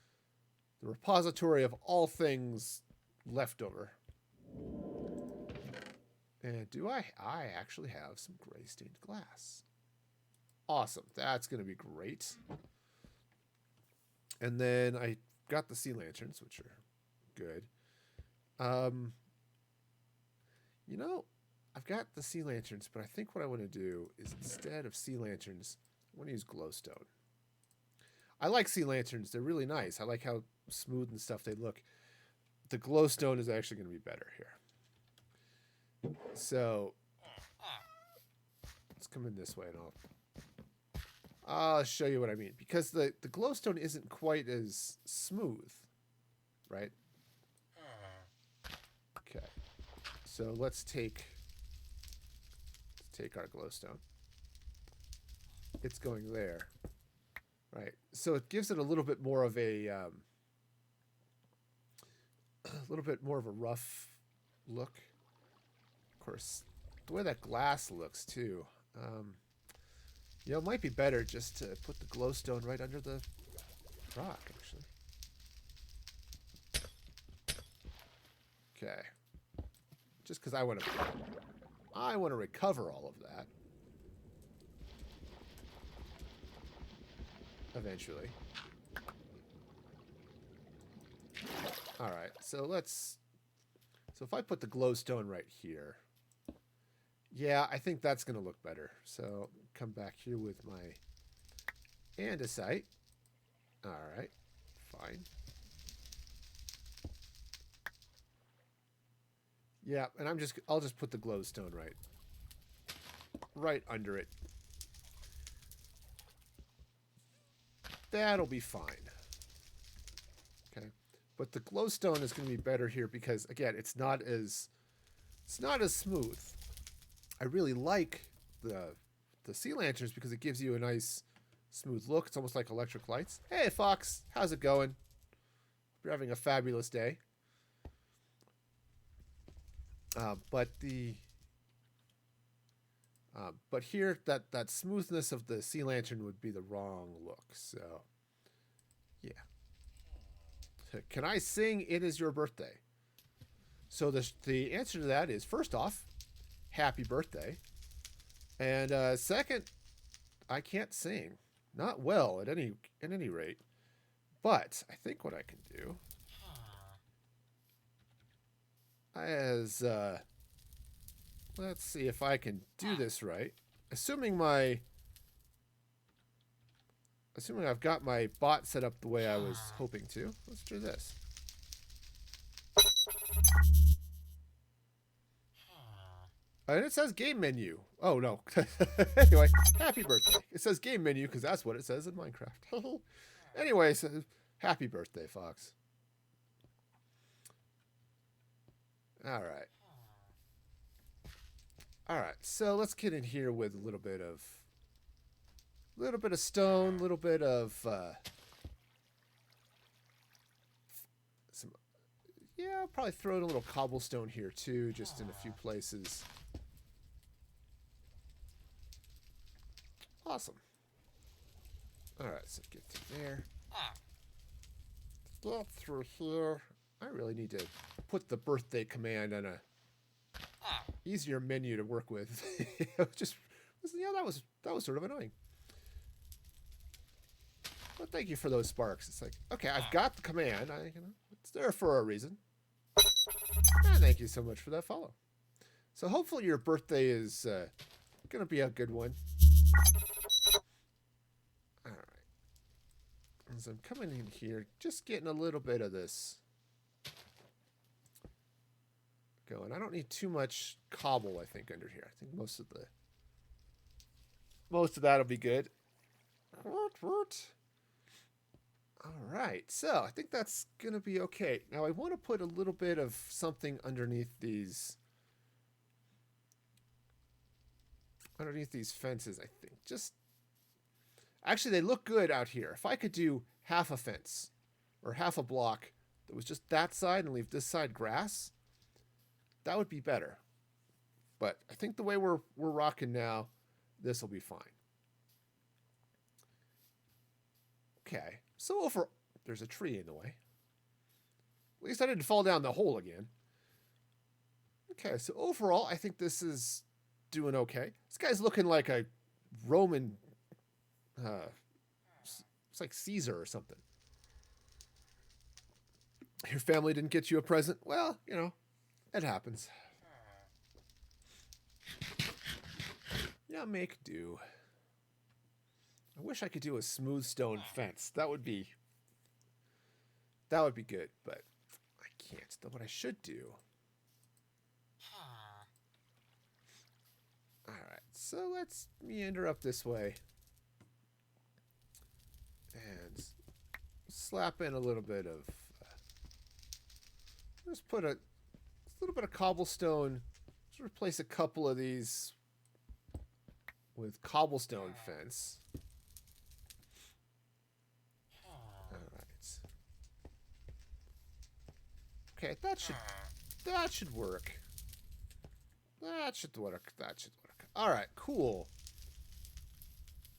repository of all things leftover. And do I actually have some gray stained glass. Awesome, that's going to be great. And then I got the sea lanterns, which are good. You know, I've got the sea lanterns, but I think what I want to do is instead of sea lanterns, I want to use glowstone. I like sea lanterns. They're really nice. I like how smooth and stuff they look. The glowstone is actually going to be better here. So let's come in this way and I'll show you what I mean. Because the glowstone isn't quite as smooth, right? Okay. So let's take our glowstone. It's going there. Right. So it gives it a little bit more of a rough look. Of course, the way that glass looks too. You know, it might be better just to put the glowstone right under the rock, actually. Okay. Just because I want to recover all of that. Eventually. Alright, so if I put the glowstone right here, yeah, I think that's going to look better. So come back here with my andesite. Alright, fine. Yeah, and I'll just put the glowstone right under it. That'll be fine. Okay. But the glowstone is going to be better here because again, it's not as smooth. I really like the sea lanterns because it gives you a nice smooth look. It's almost like electric lights. Hey Fox, how's it going? Hope you're having a fabulous day. But here, that smoothness of the sea lantern would be the wrong look. So, yeah. Can I sing "It Is Your Birthday"? So the answer to that is, first off, happy birthday, and second, I can't sing, not well at any rate. But I think what I can do is let's see if I can do this right. Assuming I've got my bot set up the way I was hoping to. Let's do this. And it says game menu. Oh, no. Anyway, happy birthday. It says game menu because that's what it says in Minecraft. Anyway, so happy birthday, Fox. All right. All right, so let's get in here with a little bit of stone, a little bit of some. Yeah, I'll probably throw in a little cobblestone here too, just in a few places. Awesome. All right, so get through there. Get through here. I really need to put the birthday command on a easier menu to work with. That was sort of annoying. But thank you for those sparks. It's like, okay, I've got the command. It's there for a reason. And thank you so much for that follow. So hopefully your birthday is gonna be a good one. All right. As I'm coming in here, just getting a little bit of this going. I don't need too much cobble, I think, under here. I think most of that'll be good. All right, so I think that's gonna be okay. Now I want to put a little bit of something underneath these fences. I think actually they look good out here. If I could do half a fence or half a block that was just that side and leave this side grass, that would be better. But I think the way we're rocking now, this will be fine. Okay, so there's a tree in the way. At least I didn't fall down the hole again. Okay, so overall, I think this is doing okay. This guy's looking like a Roman, it's like Caesar or something. Your family didn't get you a present? Well, it happens. Yeah, make do. I wish I could do a smooth stone fence. That would be good, but I can't. Though what I should do. All right, so let's meander up this way and slap in a little bit of. Just put a little bit of cobblestone. Just replace a couple of these with cobblestone fence. Okay, that should work. That should work. All right, cool.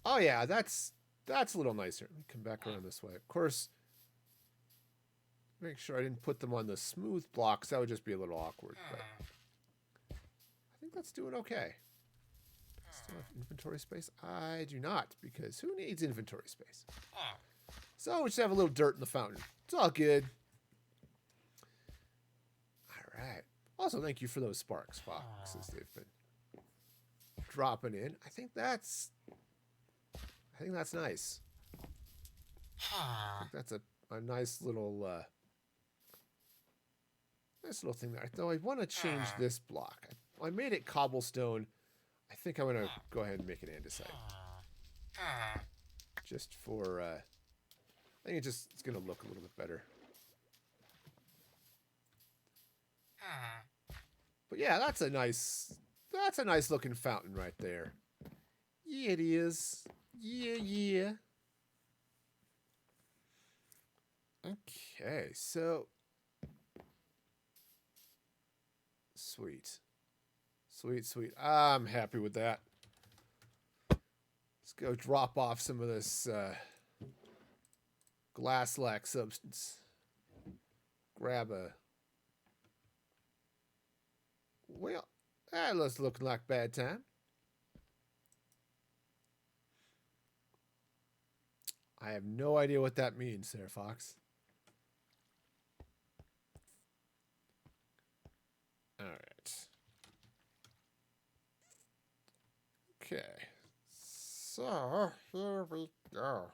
Oh yeah, that's a little nicer. Let me come back around this way. Of course, Make sure I didn't put them on the smooth blocks. That would just be a little awkward. But I think that's doing okay. Still have inventory space? I do not, because who needs inventory space? So we just have a little dirt in the fountain. It's all good. All right. Also, thank you for those sparks, Foxes. They've been dropping in. I think that's nice. I think that's a nice little thing there. Though I want to change this block. I made it cobblestone. I think I'm gonna go ahead and make it andesite. Just for I think it's gonna look a little bit better. But yeah, that's a nice looking fountain right there. Yeah, it is. Yeah. Okay, so sweet. I'm happy with that. Let's go drop off some of this glass-lack substance. Grab a... Well, that looks looking like bad time. I have no idea what that means there, Fox. All right. Okay. So, here we go.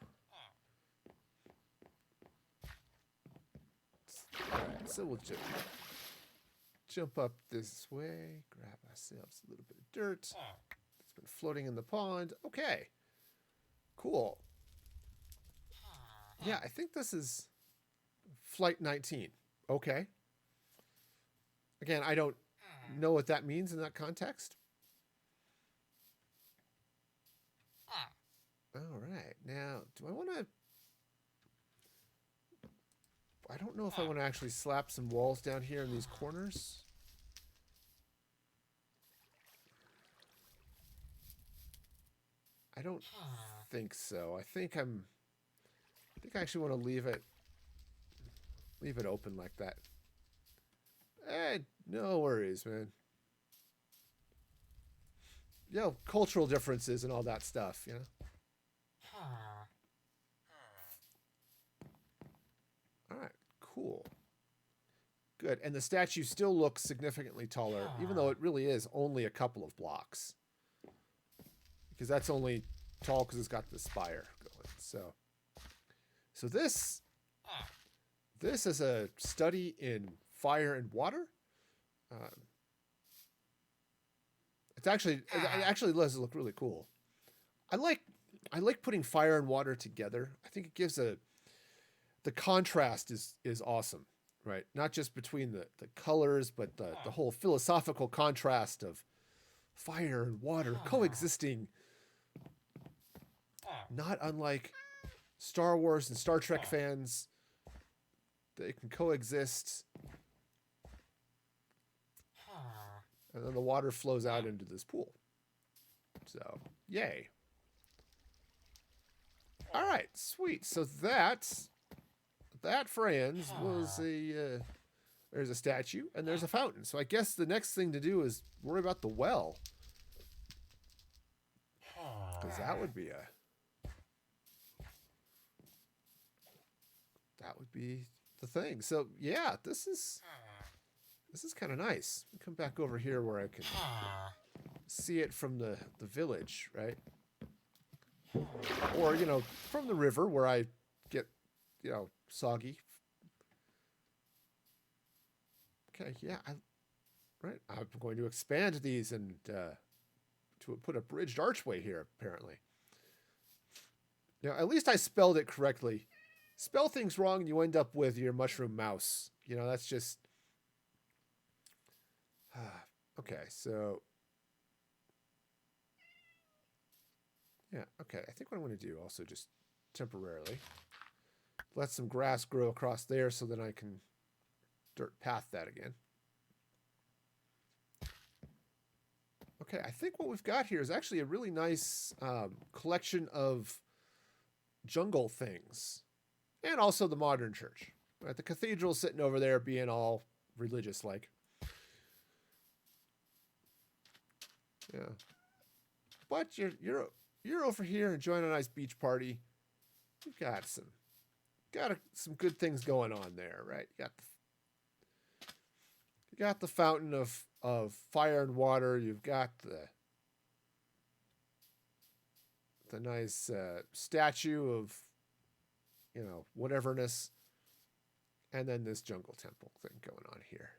Alright, so we'll jump up this way, grab ourselves a little bit of dirt. It's been floating in the pond. Okay. Cool. Yeah, I think this is Flight 19. Okay. Again, I don't know what that means in that context. All right. Now, do I want to... I don't know if I want to actually slap some walls down here in these corners. I don't think so. I think I actually want to leave it open like that. No worries, man. Yo, cultural differences and all that stuff, you know? All right, cool. Good. And the statue still looks significantly taller, even though it really is only a couple of blocks. Because that's only tall because it's got the spire going. So this is a study in fire and water. It actually does look really cool. I like putting fire and water together. I think it gives the contrast is awesome, right? Not just between the colors, but the whole philosophical contrast of fire and water coexisting. Not unlike Star Wars and Star Trek fans, they can coexist. And then the water flows out into this pool. So, yay. All right, sweet. So that, friends, was there's a statue and there's a fountain. So I guess the next thing to do is worry about the well. Because that would be the thing. So yeah, this is kind of nice. Come back over here where I can see it from the village, right? Or, from the river where I get, soggy. Okay, yeah. I'm going to expand these and to put a bridged archway here, apparently. At least I spelled it correctly. Spell things wrong and you end up with your mushroom mouse. That's just... okay, so... yeah, okay. I think what I'm going to do also just temporarily let some grass grow across there so that I can dirt path that again. Okay, I think what we've got here is actually a really nice collection of jungle things. And also the modern church. Right, the cathedral's sitting over there being all religious-like. Yeah. But you're over here enjoying a nice beach party. You've got some good things going on there, right? You got the fountain of fire and water. You've got the nice statue of, whateverness, and then this jungle temple thing going on here.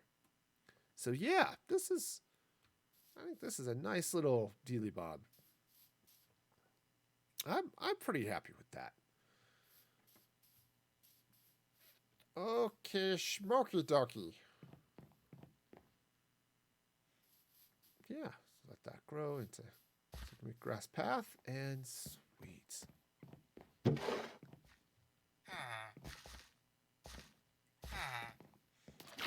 So yeah, I think this is a nice little dealy bob. I'm pretty happy with that. Okay, smoky dokie. Yeah, let that grow into a grass path, and sweet.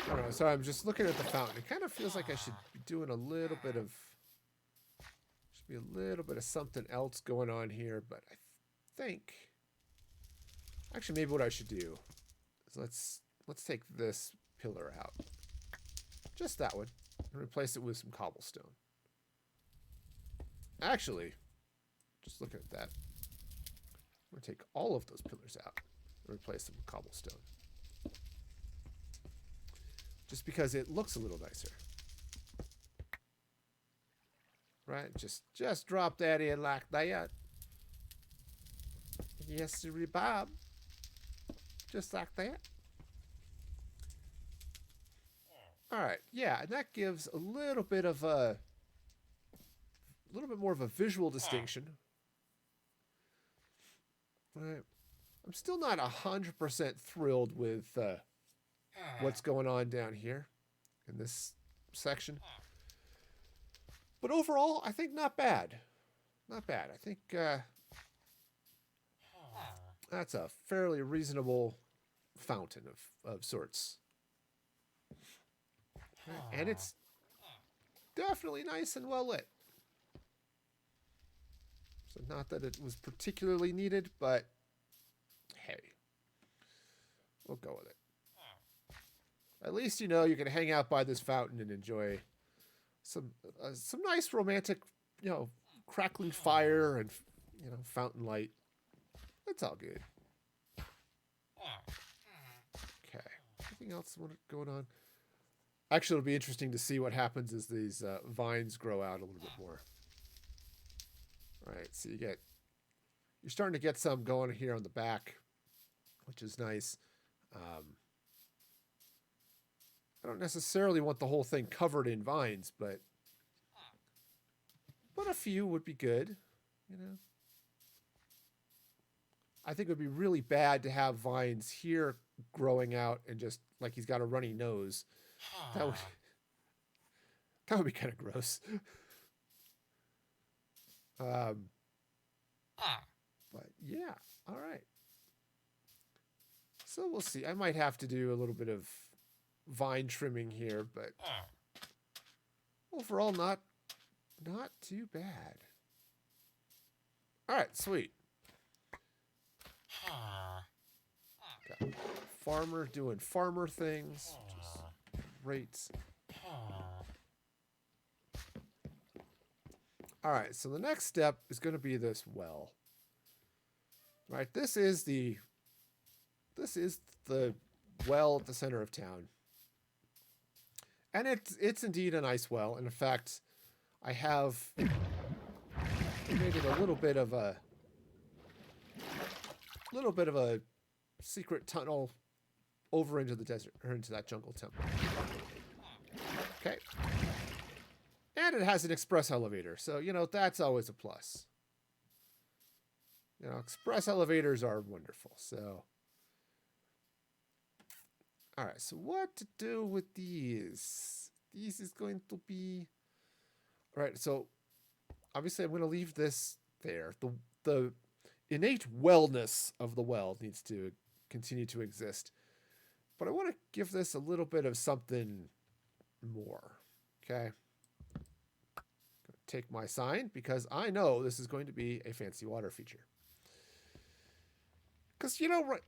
I don't know, so I'm just looking at the fountain. It kind of feels like I should be doing a little bit of something else going on here, but I think actually maybe what I should do is let's take this pillar out. Just that one. And replace it with some cobblestone. Actually, just looking at that, I'm going to take all of those pillars out and replace them with cobblestone. Just because it looks a little nicer. Right? Just drop that in like that. Yes, sir, Bob. Just like that. All right, yeah, and that gives a little bit more of a visual distinction. Right. I'm still not 100% thrilled with what's going on down here in this section, but overall, I think not bad. Not bad. I think that's a fairly reasonable fountain of sorts. And it's definitely nice and well lit. So not that it was particularly needed, but hey, we'll go with it. At least you can hang out by this fountain and enjoy some nice romantic, crackling fire and fountain light. It's all good. Okay. Anything else going on? Actually, it'll be interesting to see what happens as these vines grow out a little bit more. All right, so you're starting to get some going here on the back, which is nice. I don't necessarily want the whole thing covered in vines, but a few would be good, I think it would be really bad to have vines here growing out and just like he's got a runny nose. That would be kind of gross. But yeah, all right. So we'll see. I might have to do a little bit of vine trimming here, but overall not too bad. All right, sweet. Got farmer doing farmer things, which is great. All right, so the next step is going to be this well. Right, this is the well at the center of town, and it's indeed a nice well. And in fact, I have made it a little bit of a secret tunnel over into the desert or into that jungle temple. Okay. And it has an express elevator, so that's always a plus. Express elevators are wonderful. So, all right. So what to do with these? These is going to be all right. So obviously, I'm going to leave this there. The innate wellness of the well needs to continue to exist, but I want to give this a little bit of something more. Okay. Take my sign because I know this is going to be a fancy water feature. Because right,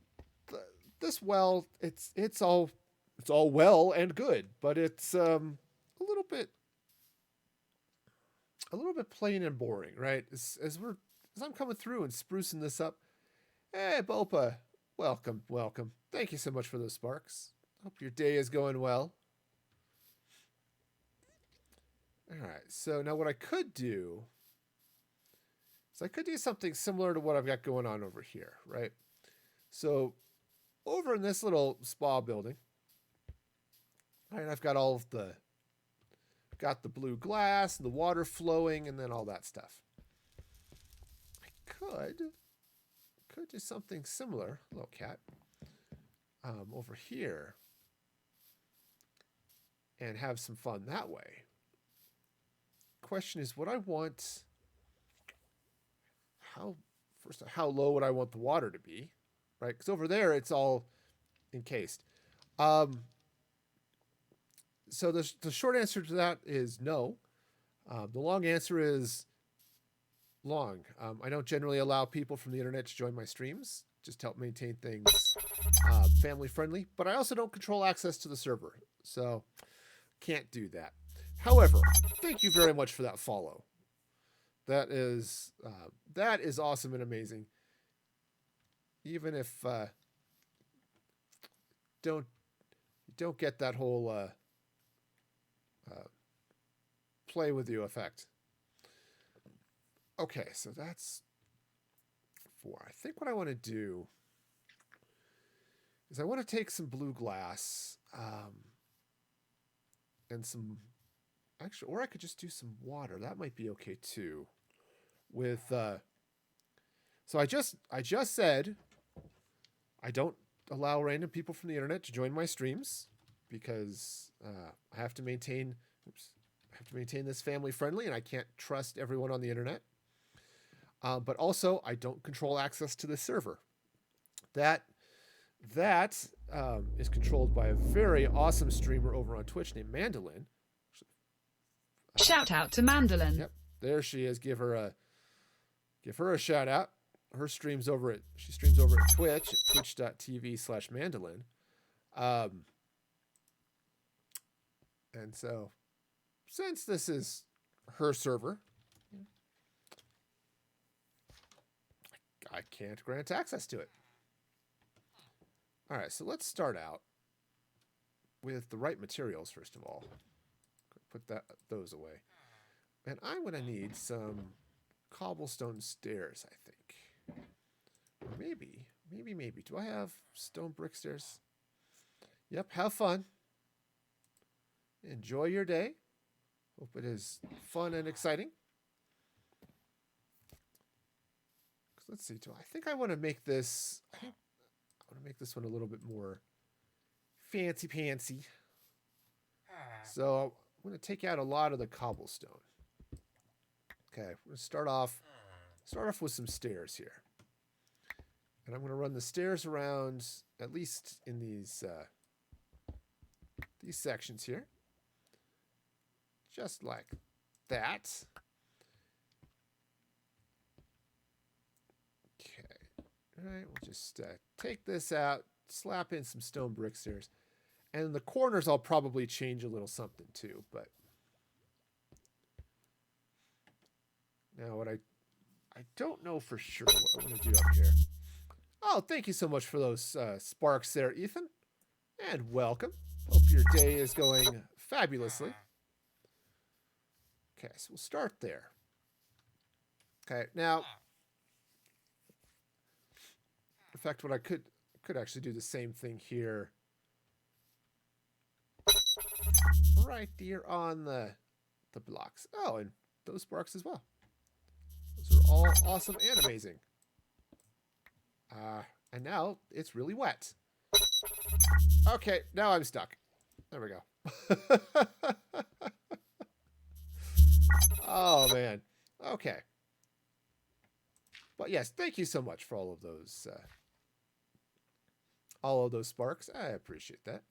this well, it's all well and good, but it's little bit a little bit plain and boring, right? As I'm coming through and sprucing this up. Hey, Bopa, welcome, welcome. Thank you so much for those sparks. Hope your day is going well. All right, so now what I could do is I could do something similar to what I've got going on over here, right? So over in this little spa building, right, I've got got the blue glass, the water flowing, and then all that stuff. I could do something similar, little cat, over here, and have some fun that way. Question is, what I want. How low would I want the water to be, right? Because over there it's all encased. So the short answer to that is no. The long answer is long. I don't generally allow people from the internet to join my streams. Just help maintain things family friendly. But I also don't control access to the server, so can't do that. However, thank you very much for that follow. That is awesome and amazing. Even if don't get that whole play with you effect. Okay, so that's 4. I think what I want to do is I want to take some blue glass and some, actually, or I could just do some water. That might be okay too. With so I just said I don't allow random people from the internet to join my streams because I have to maintain this family friendly, and I can't trust everyone on the internet. But also, I don't control access to the server. That is controlled by a very awesome streamer over on Twitch named Mandolin. Shout out to Mandolin. Yep, there she is. Give her a shout out. She streams over at Twitch at twitch.tv/mandolin. And so, since this is her server, I can't grant access to it. All right, so let's start out with the right materials first of all. Put those away. And I'm going to need some cobblestone stairs, I think. Or maybe. Do I have stone brick stairs? Yep, have fun. Enjoy your day. Hope it is fun and exciting. Let's see. I think I want to make this. I want to make this one a little bit more fancy pantsy. So I'm going to take out a lot of the cobblestone. Okay, we're going to start off with some stairs here, and I'm going to run the stairs around at least in these sections here, just like that. All right, we'll just take this out, slap in some stone brick stairs. And in the corners, I'll probably change a little something too. But now what I don't know for sure what I'm going to do up here. Oh, thank you so much for those sparks there, Ethan. And welcome. Hope your day is going fabulously. Okay, so we'll start there. Okay, now... In fact, what I could actually do the same thing here. Right here on the blocks. Oh, and those sparks as well. Those are all awesome and amazing. And now it's really wet. Okay, now I'm stuck. There we go. Oh, man. Okay. But yes, thank you so much for all of those sparks. I appreciate that.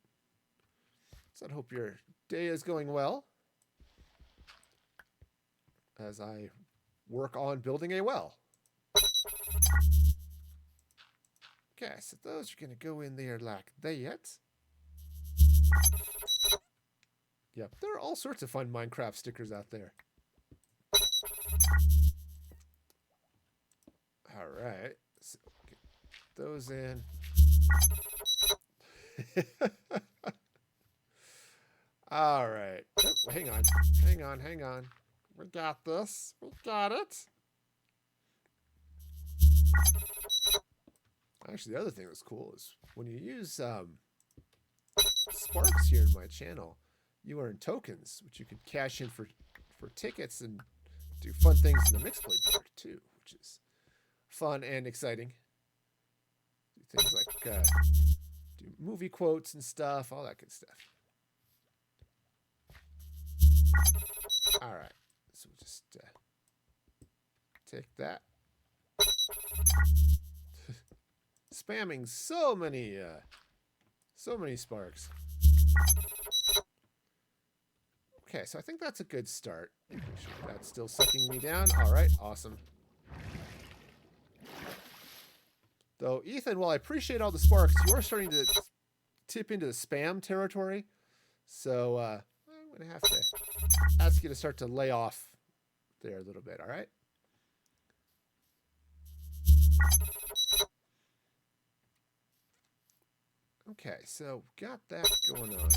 So I hope your day is going well as I work on building a well. Okay, so those are going to go in there like that. Yep, there are all sorts of fun Minecraft stickers out there. All right, so get those in. All right. Oh, hang on. Hang on. Hang on. We got this. We got it. Actually, the other thing that's cool is when you use sparks here in my channel, you earn tokens, which you can cash in for tickets and do fun things in the mixplay board too, which is fun and exciting. Do things like do movie quotes and stuff, all that good stuff. All right, so we'll just take that. Spamming so many sparks. Okay, so I think that's a good start. Make sure that's still sucking me down. All right, awesome. Though, Ethan, while I appreciate all the sparks, you are starting to tip into the spam territory. So I'm going to have to ask you to start to lay off there a little bit, all right? Okay, so got that going on.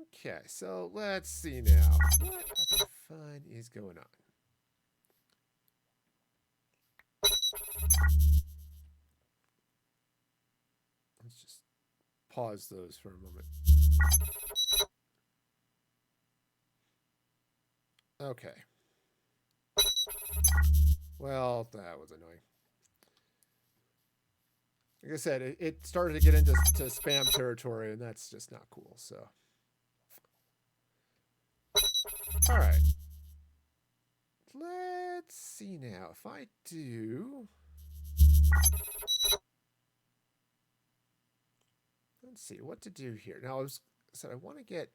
Okay, so let's see now. What other fun is going on? Let's just pause those for a moment. Okay. Well, that was annoying. Like I said, it started to get into spam territory, and that's just not cool, so. All right. Let's see now. If I do... Let's see what to do here. Now, I said I want to get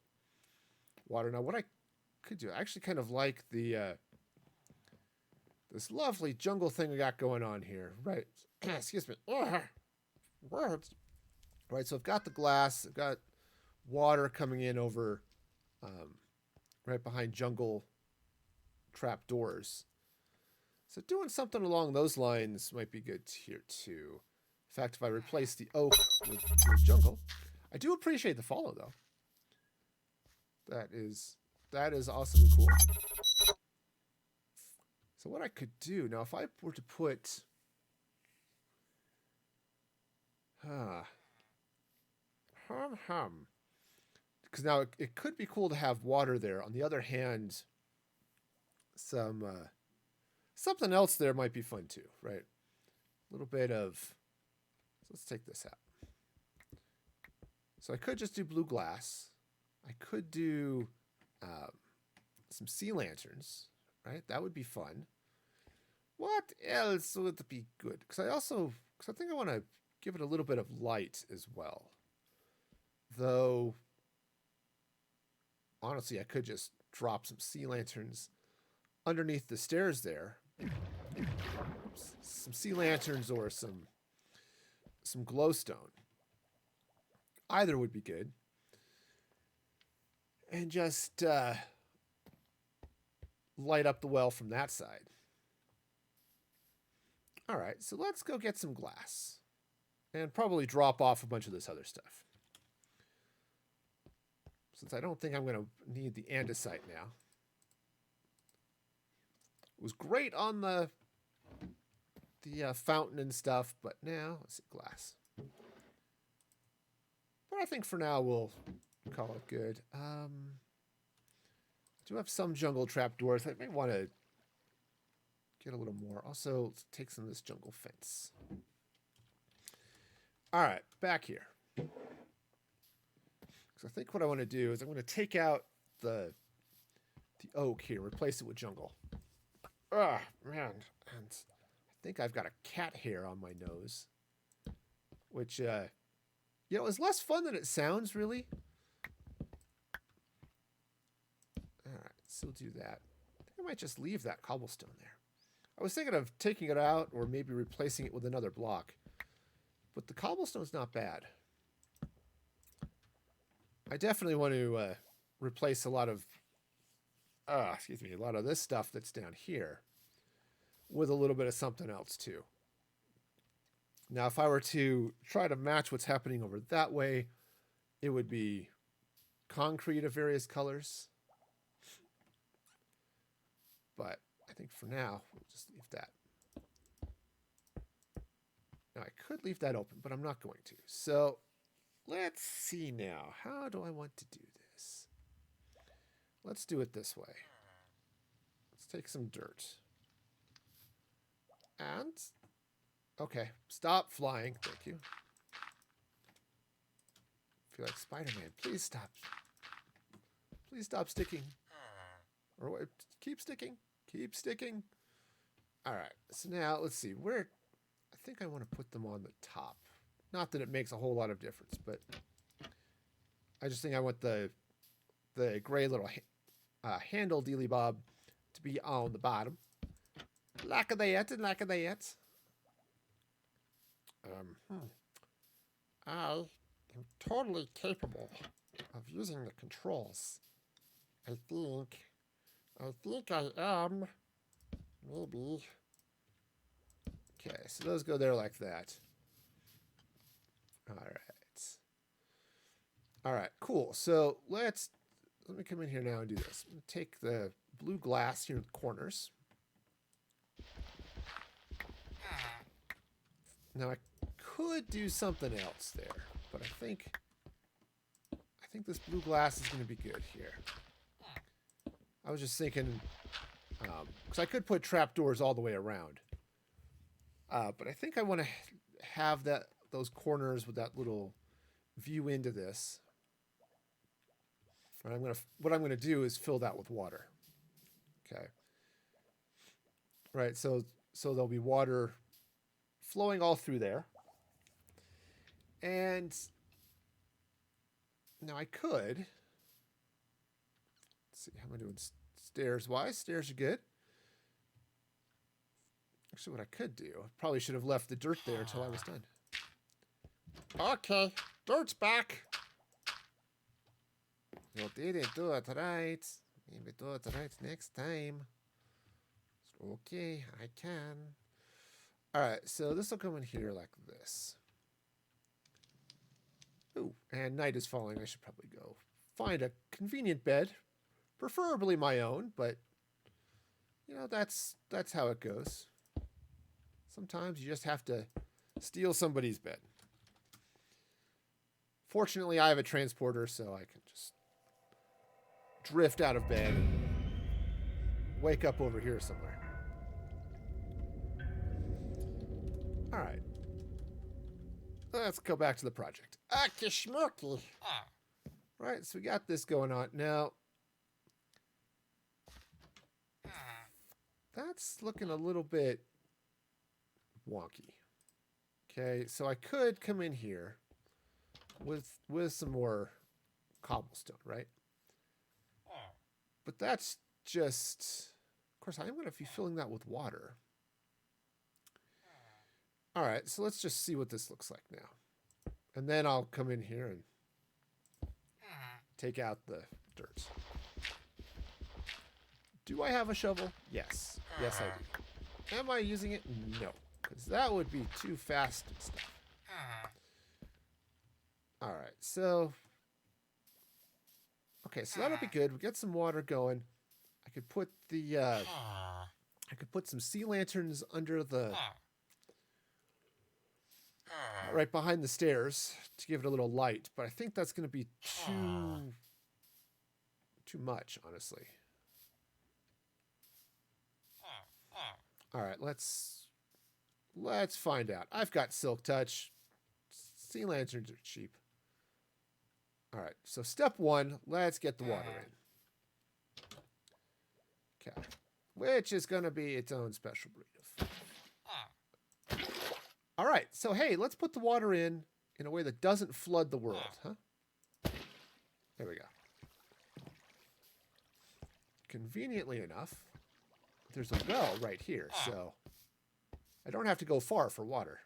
water. Now, what I could do, I actually kind of like the this lovely jungle thing we got going on here. Right. Excuse me. Words. Right, so I've got the glass. I've got water coming in over right behind jungle trap doors. So doing something along those lines might be good here too. In fact, if I replace the oak with jungle, I do appreciate the follow though. That is awesome and cool. So what I could do now, if I were to put, because now it could be cool to have water there. On the other hand, something else there might be fun too, right? A little bit of. Let's take this out. So I could just do blue glass. I could do some sea lanterns, right? That would be fun. What else would be good? Because I think I want to give it a little bit of light as well. Though, honestly, I could just drop some sea lanterns underneath the stairs there. Some sea lanterns or some glowstone. Either would be good. And just light up the well from that side. All right, so let's go get some glass. And probably drop off a bunch of this other stuff. Since I don't think I'm going to need the andesite now. It was great on the fountain and stuff, but now, let's see, glass. But I think for now we'll call it good. I do have some jungle trapdoors. I may want to get a little more. Also, let's take some of this jungle fence. All right, back here. So I think what I want to do is I'm going to take out the oak here, replace it with jungle. Ah, man. And I think I've got a cat hair on my nose, which, is less fun than it sounds, really. All right, so we'll do that. I think I might just leave that cobblestone there. I was thinking of taking it out or maybe replacing it with another block. But the cobblestone's not bad. I definitely want to replace a lot of, a lot of this stuff that's down here with a little bit of something else too. Now, if I were to try to match what's happening over that way, it would be concrete of various colors. But I think for now, we'll just leave that. Now, I could leave that open, but I'm not going to. So let's see now. How do I want to do this? Let's do it this way. Let's take some dirt. And, okay, stop flying. Thank you. I feel like Spider-Man. Please stop. Please stop sticking. Or what? Keep sticking. Keep sticking. All right. So now let's see where. I think I want to put them on the top. Not that it makes a whole lot of difference, but I just think I want the gray little handle dealy bob to be on the bottom. Lack of that and lack of that. I am totally capable of using the controls. I think I am. Maybe. Okay, so those go there like that. All right. All right, cool. So let me come in here now and do this. I'm going to take the blue glass here in the corners. Now I could do something else there, but I think this blue glass is going to be good here. I was just thinking, because I could put trapdoors all the way around, but I think I want to have those corners with that little view into this. And what I'm gonna do is fill that with water. Okay. Right. So there'll be water flowing all through there. And now I could. Let's see, how am I doing stairs wise? Stairs are good. Actually, what I could do, I probably should have left the dirt there until I was done. Okay, dirt's back. You didn't do it right. Maybe do it right next time. Okay, I can. All right, so this will come in here like this. Ooh, and night is falling. I should probably go find a convenient bed, preferably my own, but you know, that's how it goes. Sometimes you just have to steal somebody's bed. Fortunately, I have a transporter, so I can just drift out of bed and wake up over here somewhere. All right. Let's go back to the project. Akishmurky. Right, so we got this going on. Now, that's looking a little bit wonky. Okay, so I could come in here with some more cobblestone, right? But that's just, of course, I'm going to be filling that with water. All right, so let's just see what this looks like now. And then I'll come in here and take out the dirt. Do I have a shovel? Yes. Yes, I do. Am I using it? No, because that would be too fast and stuff. All right, so... Okay, so that'll be good. We get some water going. I could put the... I could put some sea lanterns under the... right behind the stairs to give it a little light, but I think that's going to be too much, honestly. All right, let's find out. I've got Silk Touch. Sea lanterns are cheap. All right, so step one, let's get the water in. Okay, which is going to be its own special breed of... All right, so hey, let's put the water in a way that doesn't flood the world, huh? There we go. Conveniently enough, there's a well right here, so I don't have to go far for water,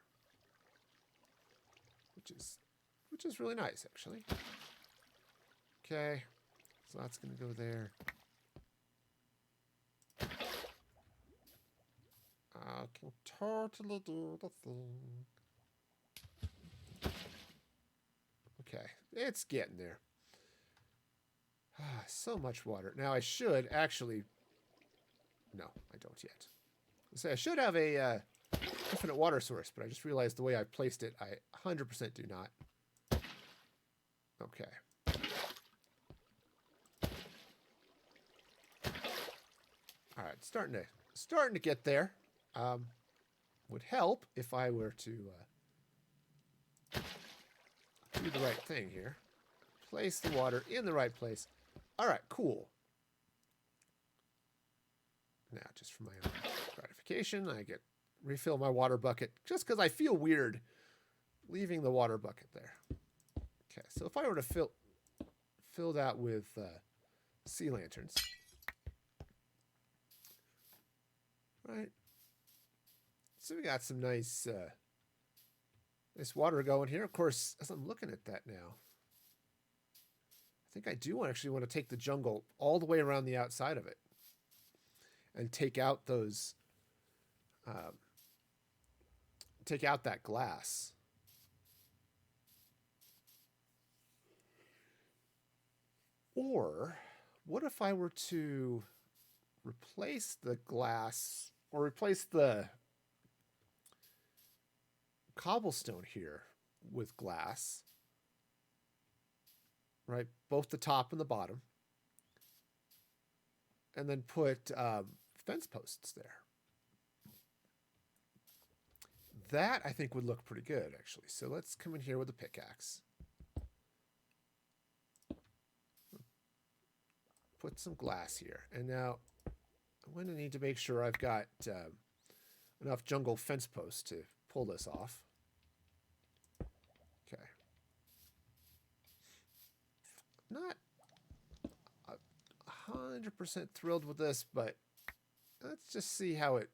which is really nice, actually. Okay, so that's going to go there. I can totally do the thing. Okay, it's getting there. So much water. Now I should actually... No, I don't yet. I should have a infinite water source, but I just realized the way I placed it, I 100% do not. Okay. All right, starting to get there. Would help if I were to do the right thing here. Place the water in the right place. All right, cool. Now, just for my own gratification, I get refill my water bucket just because I feel weird leaving the water bucket there. Okay, so if I were to fill that with sea lanterns, right? So we got some nice water going here. Of course, as I'm looking at that now, I think I do actually want to take the jungle all the way around the outside of it and take out those, take out that glass. Or what if I were to replace the glass or replace the cobblestone here with glass, right? Both the top and the bottom. And then put fence posts there. That, I think, would look pretty good, actually. So let's come in here with a pickaxe. Put some glass here. And now I'm going to need to make sure I've got enough jungle fence posts to pull this off. Okay. Not 100% thrilled with this, but let's just see how it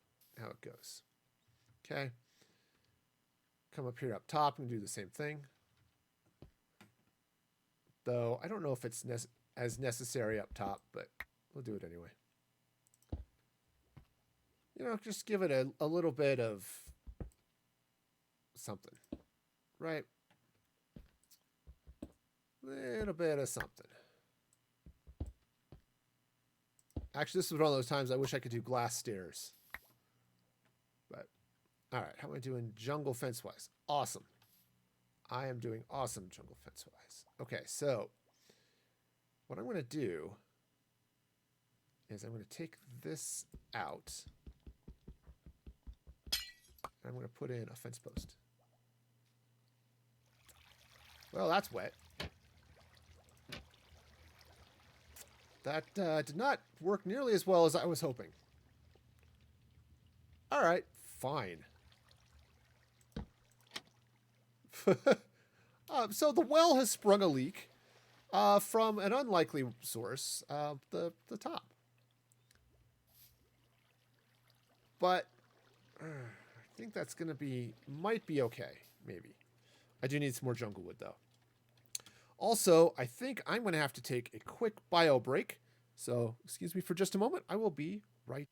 goes. Okay. Come up here up top and do the same thing. Though I don't know if it's as necessary up top, but we'll do it anyway. You know, just give it a little bit of something, right? Little bit of something. Actually, this is one of those times I wish I could do glass stairs. But, all right, how am I doing jungle fence-wise? Awesome. I am doing awesome jungle fence-wise. Okay, so what I'm going to do is I'm going to take this out. And I'm going to put in a fence post. Well, that's wet. That did not work nearly as well as I was hoping. All right, fine. So the well has sprung a leak from an unlikely source, the top. But I think that's going to might be okay, maybe. I do need some more jungle wood, though. Also, I think I'm going to have to take a quick bio break. So, excuse me for just a moment. I will be right.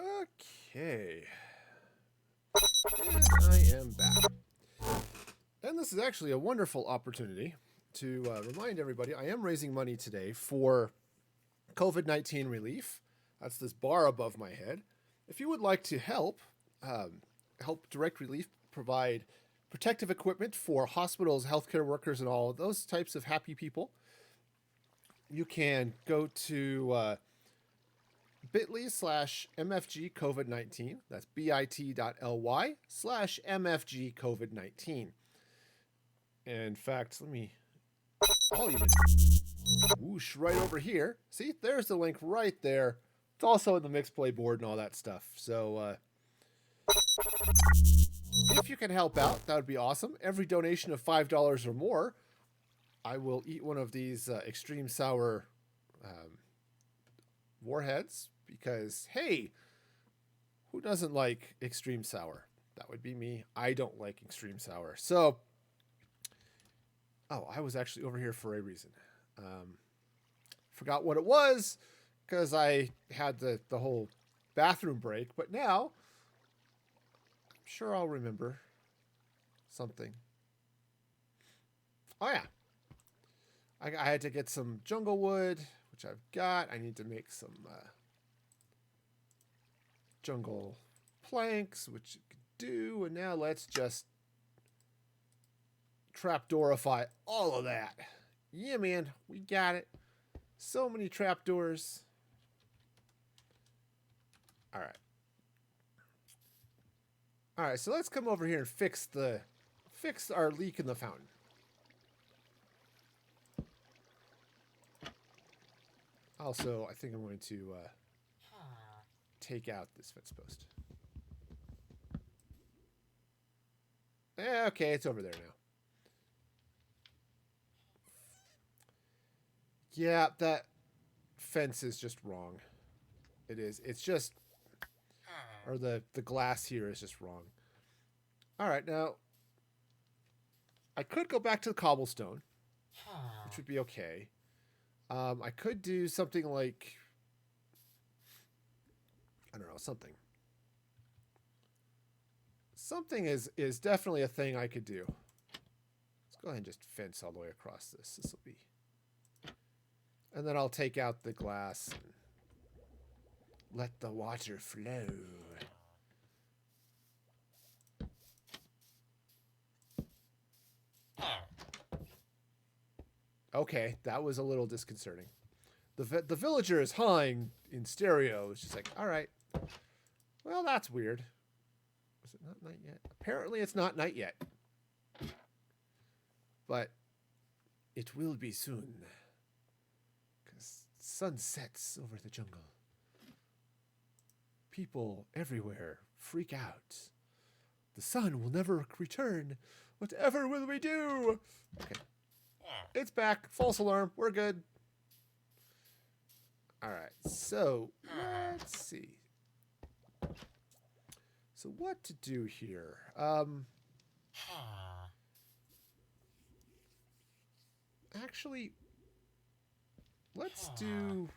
Okay. And I am back. And this is actually a wonderful opportunity to remind everybody I am raising money today for COVID-19 relief. That's this bar above my head. If you would like to help direct relief, provide protective equipment for hospitals, healthcare workers, and all of those types of happy people, you can go to bit.ly/MFG COVID-19. That's bit.ly/MFG COVID-19. In fact, I'll even whoosh right over here. See, there's the link right there. It's also in the Mixplay board and all that stuff. So if you can help out, that would be awesome. Every donation of $5 or more, I will eat one of these extreme sour warheads because, hey, who doesn't like extreme sour? That would be me. I don't like extreme sour. So, I was actually over here for a reason. Forgot what it was because I had the whole bathroom break, but now I'm sure I'll remember something. Oh, yeah. I had to get some jungle wood, which I've got. I need to make some jungle planks, which you can do. And now let's just trapdoorify all of that. Yeah, man, we got it. So many trapdoors. All right. All right, so let's come over here and fix our leak in the fountain. Also, I think I'm going to take out this fence post. Okay, it's over there now. Yeah, that fence is just wrong. It is. It's just... Or the glass here is just wrong. All right, now... I could go back to the cobblestone, which would be okay. I could do something like... I don't know, something. Something is definitely a thing I could do. Let's go ahead and just fence all the way across this. This will be... And then I'll take out the glass and let the water flow. Okay, that was a little disconcerting. The villager is hawing in stereo. It's just like, all right. Well, that's weird. Is it not night yet? Apparently it's not night yet. But it will be soon. Because sun sets over the jungle. People everywhere freak out. The sun will never return. Whatever will we do? Okay. It's back. False alarm. We're good. All right. So, let's see. So, what to do here? Actually, let's do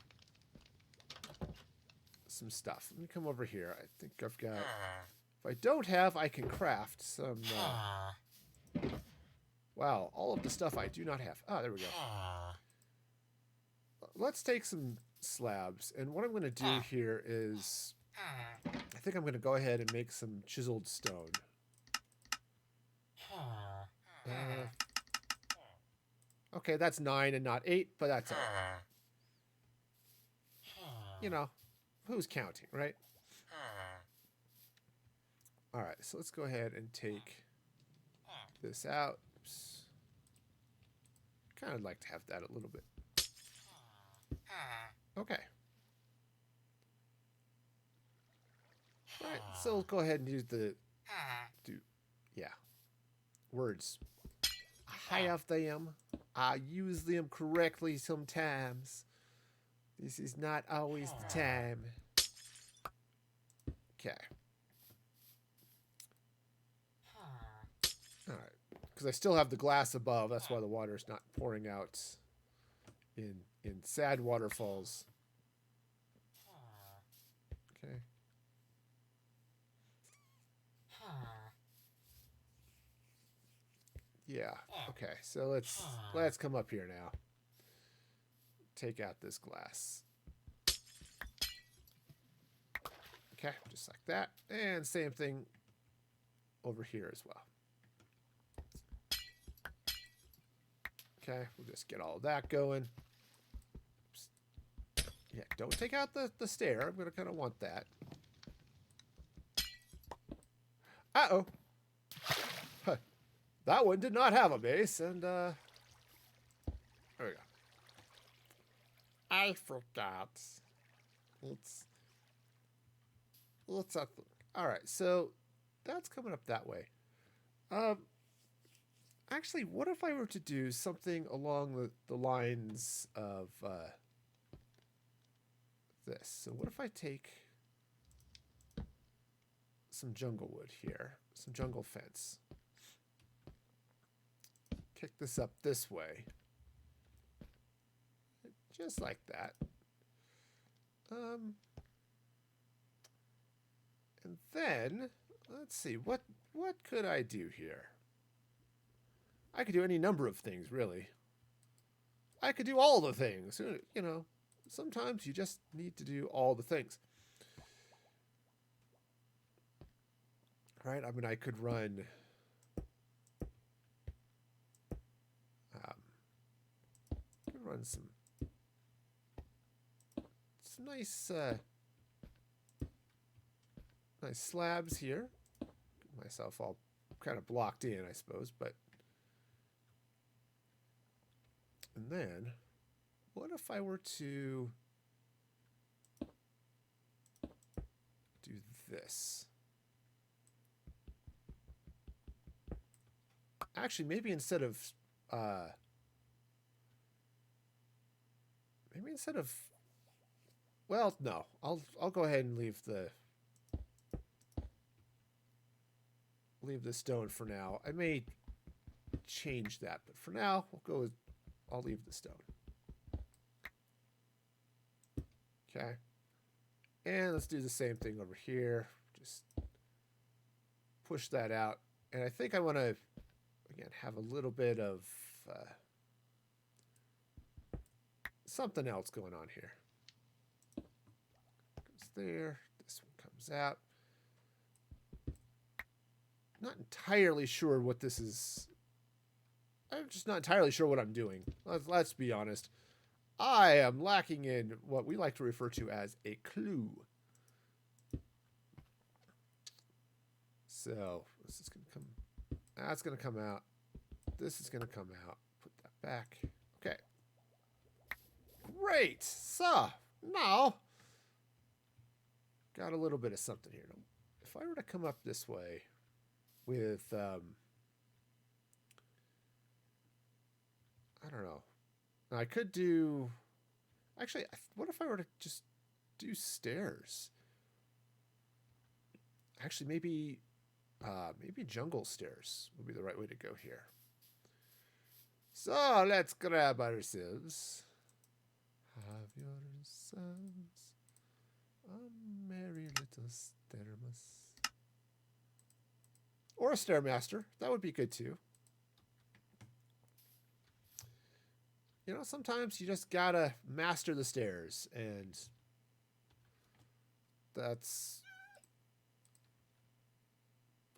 some stuff. Let me come over here. I think I've got... If I don't have, I can craft some... Wow, all of the stuff I do not have. Ah, there we go. Let's take some slabs. And what I'm going to do here is... I think I'm going to go ahead and make some chiseled stone. Okay, that's 9 and not 8, but that's all right. You know, who's counting, right? All right, so let's go ahead and take this out. Oops. Kind of like to have that a little bit. Okay. All right, so we'll go ahead and use words. I have them. I use them correctly sometimes. This is not always the time. Okay. All right. Because I still have the glass above. That's why the water's not pouring out in sad waterfalls. Okay. Yeah. Okay. So let's come up here now. Take out this glass. Okay, just like that. And same thing over here as well. Okay, we'll just get all of that going. Yeah, don't take out the stair. I'm going to kind of want that. Uh-oh. Huh. That one did not have a base, and, there we go. I forgot. It's a... Alright, so that's coming up that way. Actually, what if I were to do something along the lines of, this? So what if I take some jungle wood here, some jungle fence, kick this up this way, just like that. And then let's see, what could I do here? I could do any number of things, really. I could do all the things. You know, sometimes you just need to do all the things. Right? I mean, I could run... some nice nice slabs here. Get myself all kind of blocked in, I suppose, but... And then, what if I were to do this? Actually, maybe instead of well, no. I'll go ahead and leave the stone for now. I may change that, but for now, I'll leave the stone. Okay. And let's do the same thing over here. Just push that out. And I think I want to, again, have a little bit of something else going on here. Goes there. This one comes out. Not entirely sure what this is. I'm just not entirely sure what I'm doing. Let's be honest. I am lacking in what we like to refer to as a clue. So this is going to come. That's going to come out. This is going to come out. Put that back. Okay. Great. So now got a little bit of something here. If I were to come up this way with I don't know. Now I could do... Actually, what if I were to just do stairs? Actually, maybe jungle stairs would be the right way to go here. So let's grab ourselves. Have yourselves a merry little stairmas. Or a stairmaster. That would be good too. You know, sometimes you just gotta master the stairs, and that's...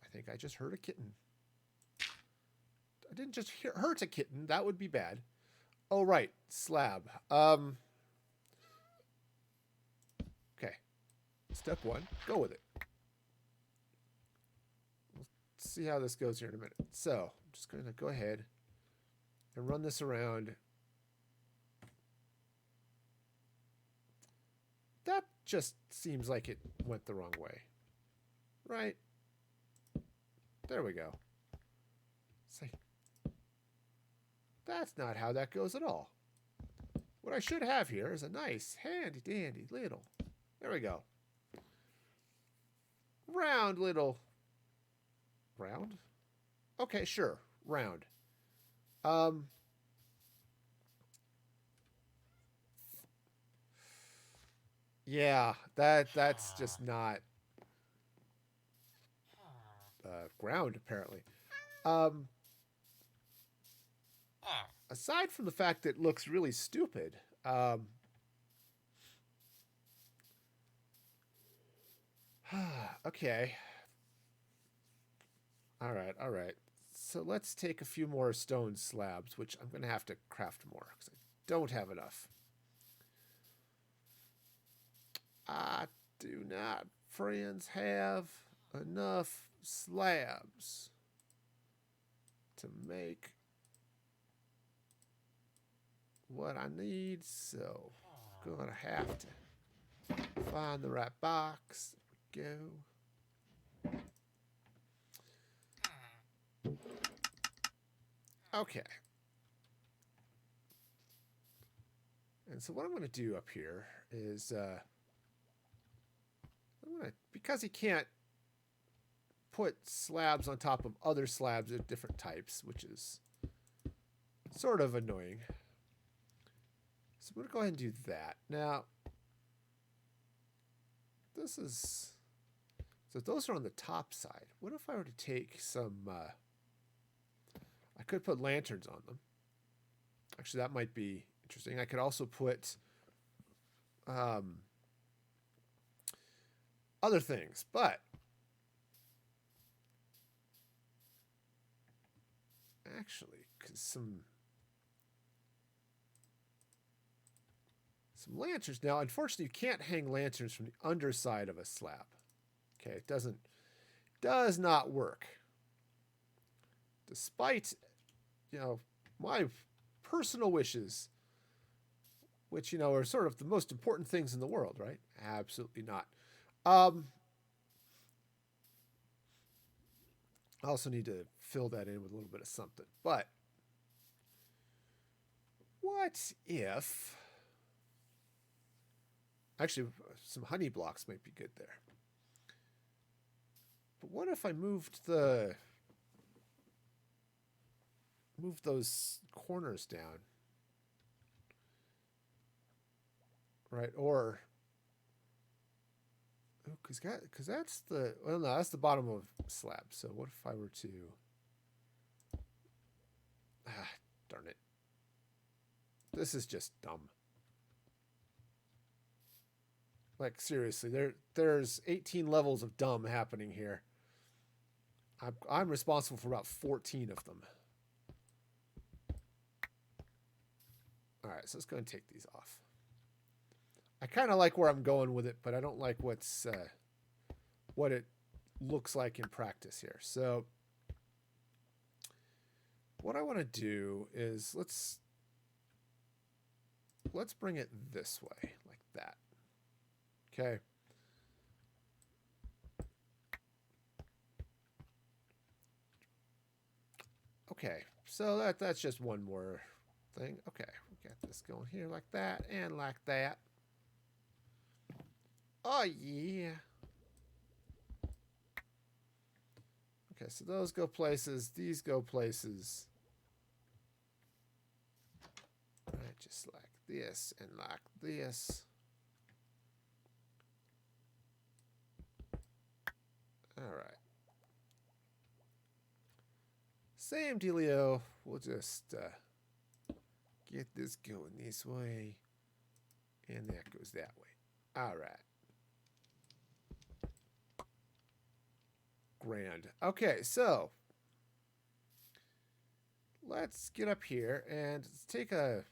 I think I just hurt a kitten. I didn't just hurt a kitten. That would be bad. Oh, right. Slab. Okay. Step one. Go with it. We'll see how this goes here in a minute. So, I'm just going to go ahead and run this around. That just seems like it went the wrong way. Right? There we go. Say, that's not how that goes at all. What I should have here is a nice, handy dandy little... There we go. Round little... Round? Okay, sure. Round. Yeah, that's just not ground, apparently. aside from the fact that it looks really stupid, okay. All right, all right. So let's take a few more stone slabs, which I'm going to have to craft more because I don't have enough. I do not, friends, have enough slabs to make what I need, so I'm going to have to find the right box. There we go. Okay. And so what I'm going to do up here is, because he can't put slabs on top of other slabs of different types, which is sort of annoying. So I'm going to go ahead and do that. Now, this is... So those are on the top side. What if I were to take some... I could put lanterns on them. Actually, that might be interesting. I could also put other things, but actually, because some lanterns. Now, unfortunately, you can't hang lanterns from the underside of a slab. Okay, it does not work. Despite, my personal wishes, which, are sort of the most important things in the world, right? Absolutely not. I also need to fill that in with a little bit of something. But what if... Actually, some honey blocks might be good there. But what if I moved those corners down? Right, or... Because that's the... Well, no, that's the bottom of the slab. So what if I were to... darn it. This is just dumb. Like, seriously, there's 18 levels of dumb happening here. I'm responsible for about 14 of them. All right, so let's go and take these off. I kind of like where I'm going with it, but I don't like what it looks like in practice here. So what I want to do is let's bring it this way, like that. Okay. Okay, so that's just one more thing. Okay, we got this going here like that and like that. Oh, yeah. Okay, so those go places. These go places. All right, just like this and like this. All right. Same dealio. We'll just get this going this way. And that goes that way. All right. Grand. Okay, so let's get up here and take a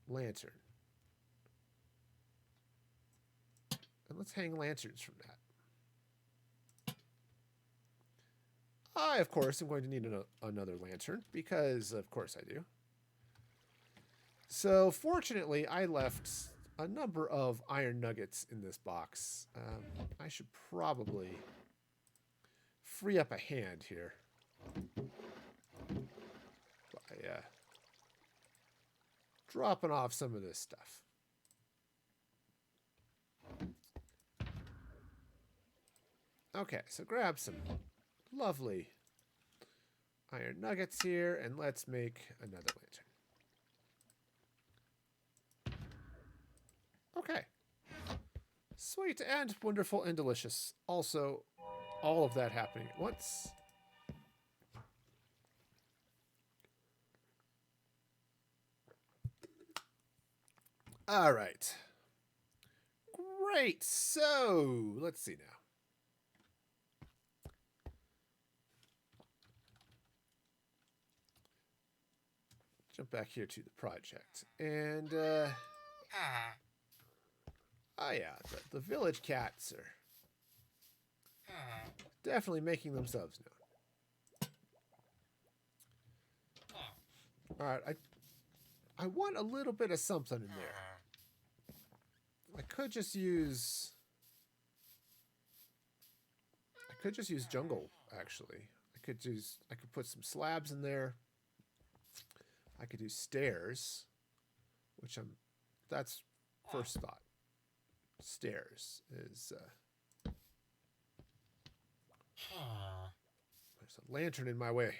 lantern. And let's hang lanterns from that. I, of course, am going to need another lantern because, of course, I do. So, fortunately, I left a number of iron nuggets in this box. I should probably free up a hand here by dropping off some of this stuff. Okay, so grab some lovely iron nuggets here, and let's make another lantern. Okay. Sweet and wonderful and delicious. Also, all of that happening at once. All right. Great. So let's see now. Jump back here to the project. And, oh yeah, the village cats are definitely making themselves known. All right, I want a little bit of something in there. I could just use jungle, actually. I could put some slabs in there. I could do stairs, which that's first thought. Stairs is, there's a lantern in my way.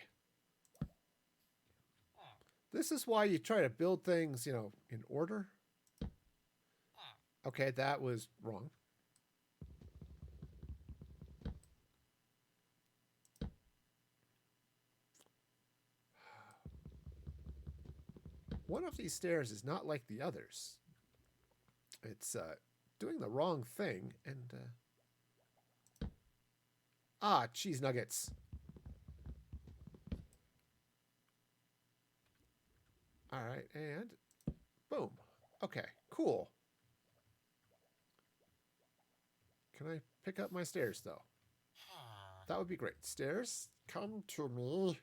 This is why you try to build things, you know, in order. Okay, that was wrong. One of these stairs is not like the others. It's doing the wrong thing, and cheese nuggets. All right, and boom. Okay, cool. Can I pick up my stairs, though? That would be great. Stairs, come to me.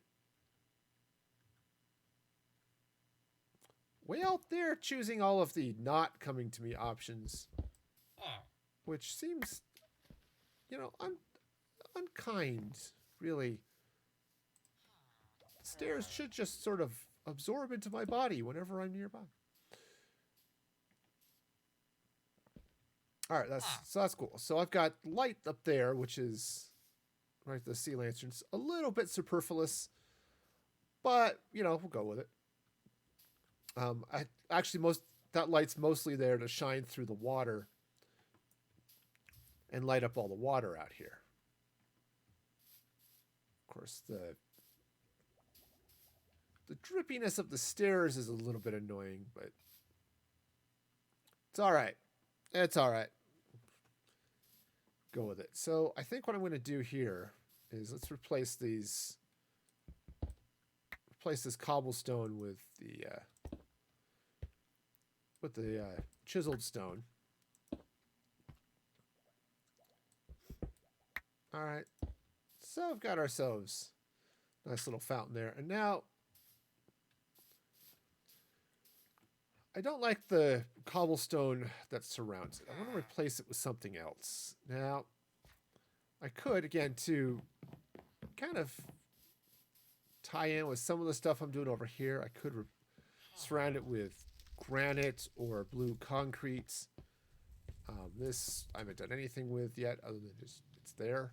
Well, they're choosing all of the not coming to me options, which seems, you know, unkind, really. Stairs should just sort of absorb into my body whenever I'm nearby. All right, that's cool. So I've got light up there, which is right, the sea lanterns, a little bit superfluous, but you know, we'll go with it. I actually that light's mostly there to shine through the water and light up all the water out here. Of course, the drippiness of the stairs is a little bit annoying, but it's all right. It's all right. Go with it. So I think what I'm going to do here is let's replace this cobblestone with the chiseled stone. All right. So we've got ourselves a nice little fountain there. And now I don't like the cobblestone that surrounds it. I want to replace it with something else. Now, I could, again, to kind of tie in with some of the stuff I'm doing over here, I could surround it with granite or blue concrete. This I haven't done anything with yet other than just it's there.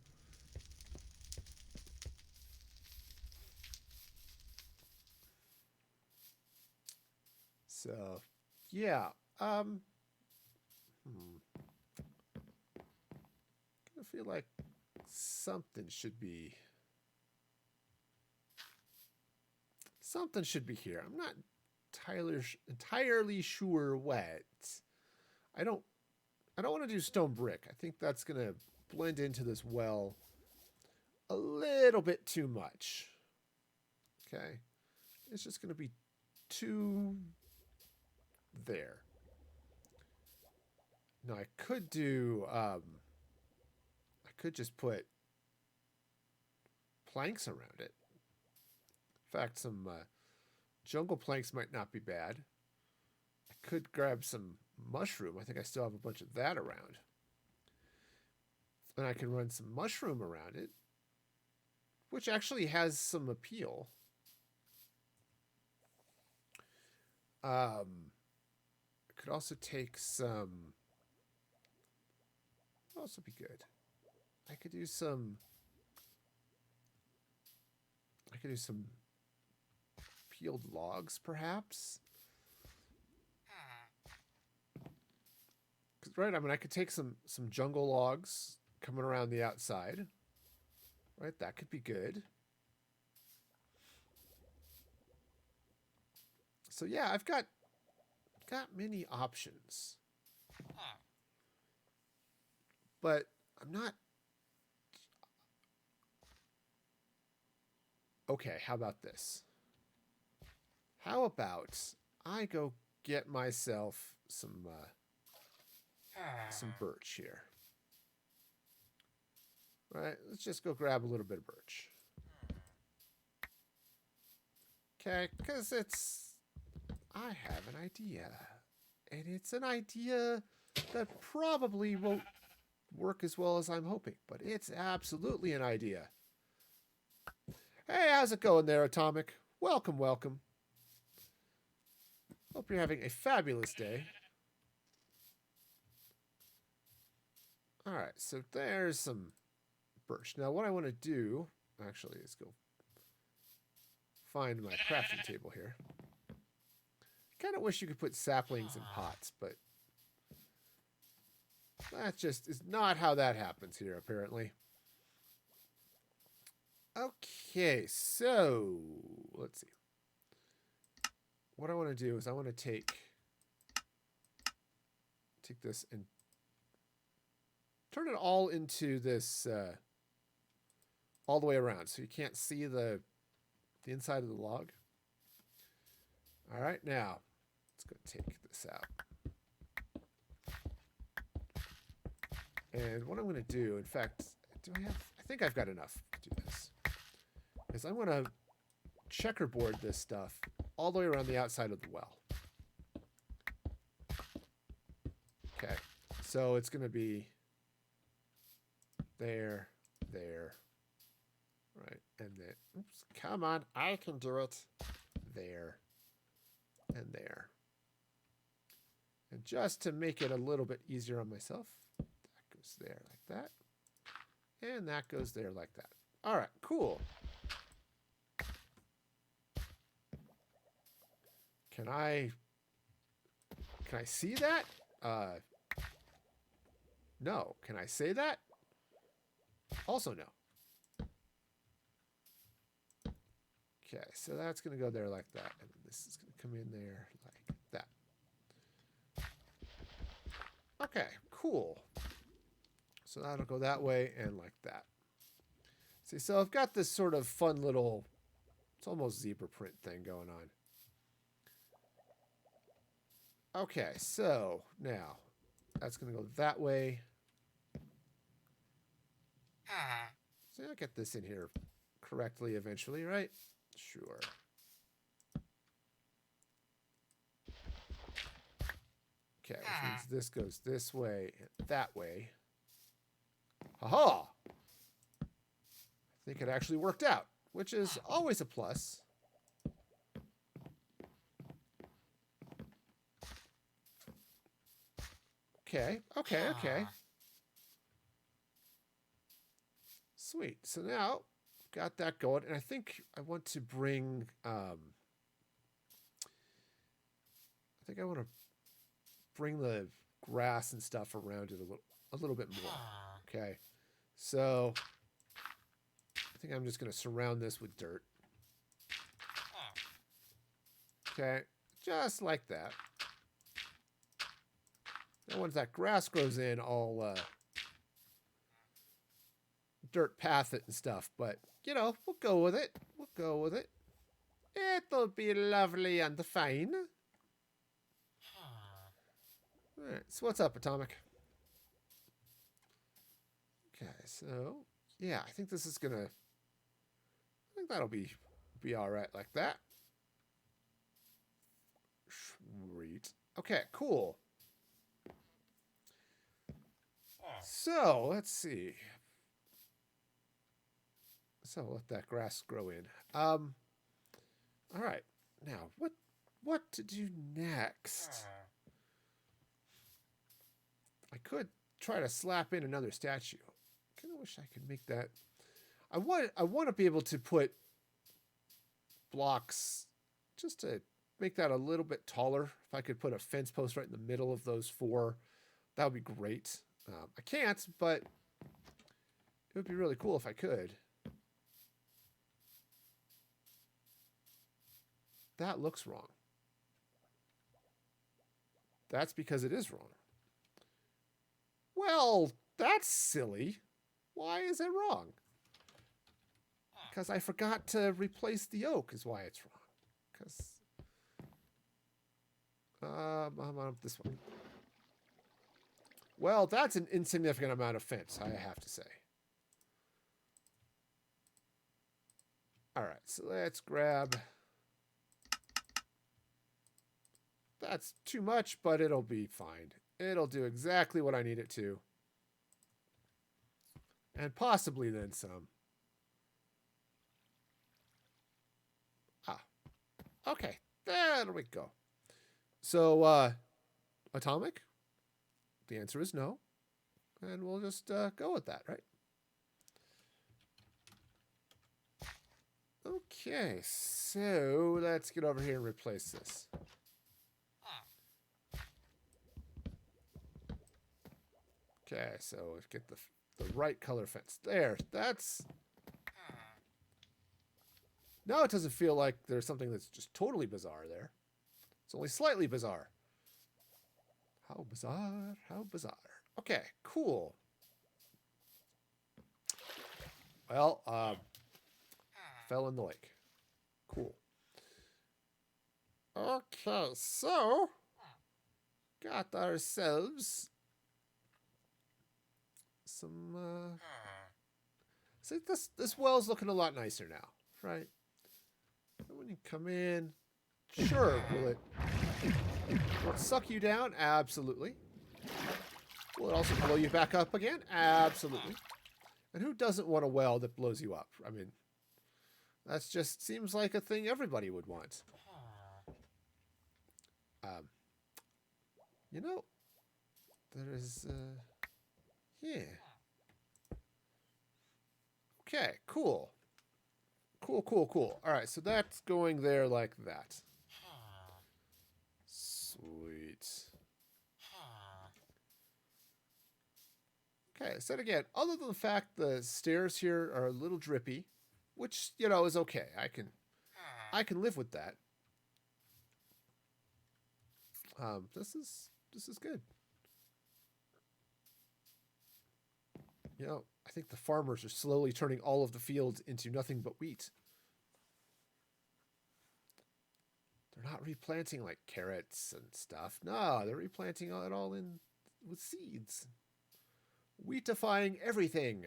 So, yeah. I feel like something should be here. I'm not entirely sure what. I don't want to do stone brick. I think that's going to blend into this well a little bit too much. Okay. It's just going to be too there. Now I could do I could just put planks around it. In fact, some jungle planks might not be bad. I could grab some mushroom. I think I still have a bunch of that around. And I can run some mushroom around it, which actually has some appeal. I could also take some. Also be good. I could do some peeled logs, perhaps. Right, I mean, I could take some jungle logs coming around the outside. Right, that could be good. So yeah, I've got got many options. But I'm not... Okay, how about this? How about I go get myself some birch here. Right, let's just go grab a little bit of birch. Okay, because I have an idea. And it's an idea that probably won't work as well as I'm hoping, but it's absolutely an idea. Hey, how's it going there, Atomic? Welcome, welcome. Hope you're having a fabulous day. Alright, so there's some birch. Now, what I want to do, actually, is go find my crafting table here. Kind of wish you could put saplings in pots, but that just is not how that happens here, apparently. Okay, so let's see. What I want to do is I want to take this and turn it all into this all the way around, so you can't see the inside of the log. All right, now let's go take this out. And what I'm going to do, in fact, I think I've got enough to do this, is I'm going to checkerboard this stuff all the way around the outside of the well. Okay, so it's going to be there, right, and then, oops, come on, I can do it. There, and there. And just to make it a little bit easier on myself, that goes there like that, and that goes there like that. All right, cool. Can I see that? No. Can I say that? Also no. Okay, so that's going to go there like that, and this is going to come in there like that. Okay, cool. So that'll go that way and like that. See, so I've got this sort of fun little, it's almost zebra print thing going on. Okay, so now that's going to go that way. So I'll get this in here correctly eventually, right? Sure. Okay, which means this goes this way and that way. Haha! I think it actually worked out, which is always a plus. Okay. Sweet. So now, got that going, and I think I want to bring, I think I want to bring the grass and stuff around it a little bit more. Okay. So, I think I'm just going to surround this with dirt. Okay. Just like that. Now, once that grass grows in, I'll dirt path it and stuff. But, you know, we'll go with it. We'll go with it. It'll be lovely and fine. All right. So what's up, Atomic? Okay. So, yeah, I think this is going to... I think that'll be all right like that. Sweet. Okay, cool. So, let's see. So, let that grass grow in. All right. Now, what to do next? I could try to slap in another statue. I kind of wish I could make that. I want to be able to put blocks just to make that a little bit taller. If I could put a fence post right in the middle of those four, that would be great. I can't, but it would be really cool if I could. That looks wrong. That's because it is wrong. Well, that's silly. Why is it wrong? Because I forgot to replace the oak is why it's wrong. Because... I'm on this one. Well, that's an insignificant amount of fence, I have to say. Alright, so let's grab... That's too much, but it'll be fine. It'll do exactly what I need it to. And possibly then some. Ah. Okay, there we go. So, atomic? The answer is no. And we'll just go with that, right? Okay, so let's get over here and replace this. Okay, so let's get the right color fence. There, that's... Now it doesn't feel like there's something that's just totally bizarre there. It's only slightly bizarre. How bizarre, how bizarre. Okay, cool. Well, fell in the lake. Cool. Okay, so got ourselves some see, this well's looking a lot nicer now, right? When you come in, sure, will it suck you down? Absolutely. Will it also blow you back up again? Absolutely. And who doesn't want a well that blows you up? I mean, that's just seems like a thing everybody would want. You know, there is, yeah. Okay, cool. Cool, cool, cool. All right, so that's going there like that. Sweet. Okay, so again, other than the fact the stairs here are a little drippy, which, you know, is okay. I can live with that. This is good. You know, I think the farmers are slowly turning all of the fields into nothing but wheat. They're not replanting like carrots and stuff. No, they're replanting it all in with seeds. Wheatifying everything.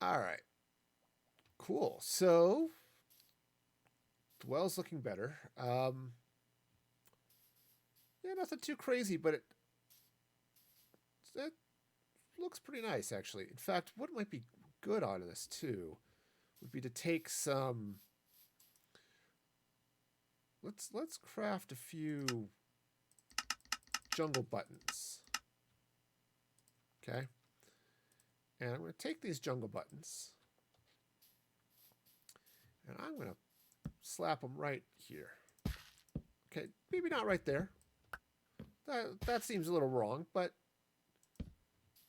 All right. Cool. So, the well's looking better. Yeah, nothing too crazy, but it looks pretty nice, actually. In fact, what might be good on this, too, would be to take some... Let's craft a few jungle buttons. Okay? And I'm going to take these jungle buttons, and I'm going to slap them right here. Okay, maybe not right there. That seems a little wrong, but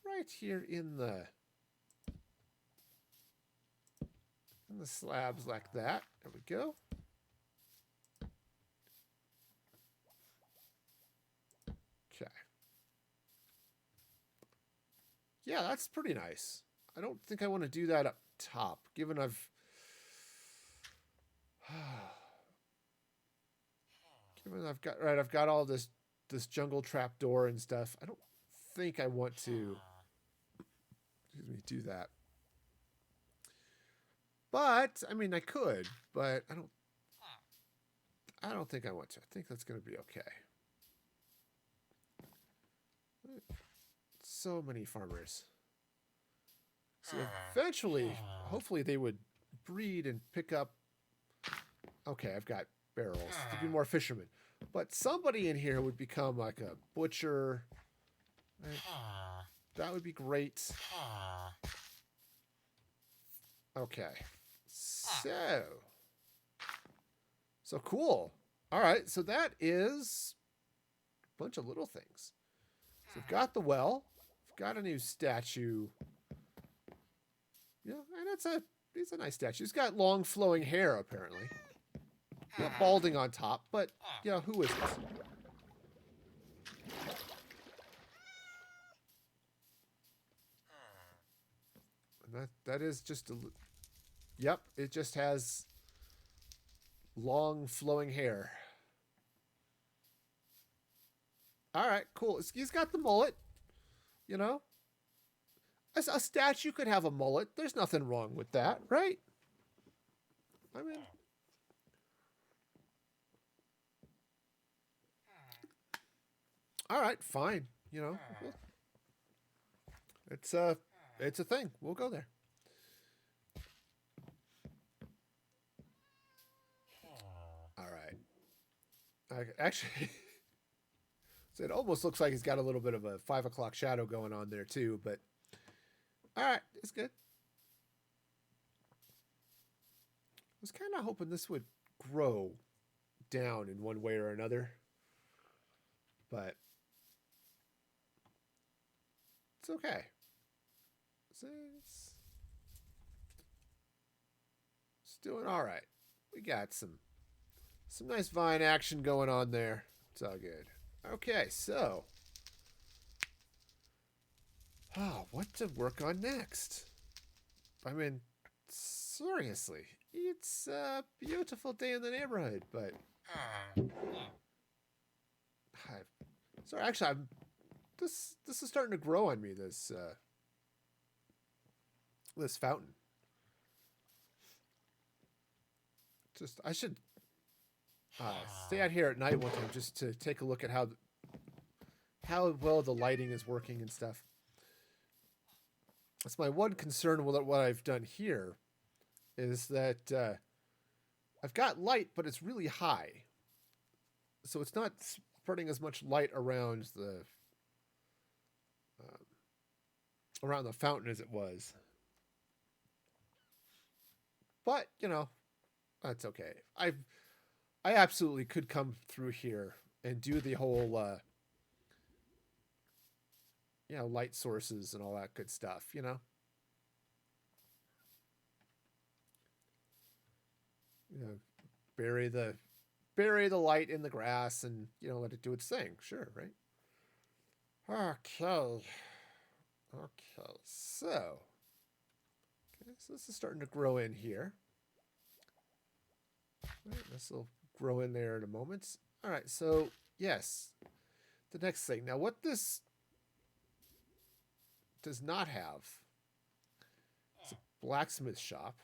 right here in the slabs like that. There we go. Okay. Yeah, that's pretty nice. I don't think I want to do that up top, given I've I've got all this jungle trap door and stuff. I don't think I want to do that. But I mean, I could, but I don't think I want to. I think that's going to be okay. So many farmers. So eventually, hopefully they would breed and pick up. Okay, I've got barrels to be more fishermen. But somebody in here would become like a butcher. Right? That would be great. Okay. So cool. All right. So that is a bunch of little things. So we've got the well. We've got a new statue. Yeah, and it's a nice statue. He's got long flowing hair, apparently. balding on top, but, you know, who isn't? And that is just a... Yep, it just has long flowing hair. All right, cool. He's got the mullet, you know. A statue could have a mullet. There's nothing wrong with that, right? I mean, all right, fine. You know, it's a thing. We'll go there. All right. Actually, so it almost looks like he's got a little bit of a 5 o'clock shadow going on there too, but all right, it's good. I was kind of hoping this would grow down in one way or another, but it's okay. It's doing all right. We got some nice vine action going on there. It's all good. Okay, so what to work on next? I mean, seriously, it's a beautiful day in the neighborhood, but sorry, actually, this is starting to grow on me. This fountain. I should stay out here at night one time just to take a look at how well the lighting is working and stuff. That's my one concern with what I've done here, is that I've got light, but it's really high, so it's not spreading as much light around the fountain as it was. But you know, that's okay. I absolutely could come through here and do the whole light sources and all that good stuff, you know. Bury the light in the grass and, you know, let it do its thing. Sure, right? Okay. So this is starting to grow in here. Right, this will grow in there in a moment. All right, so yes, the next thing. Now, what this does not have is a blacksmith shop,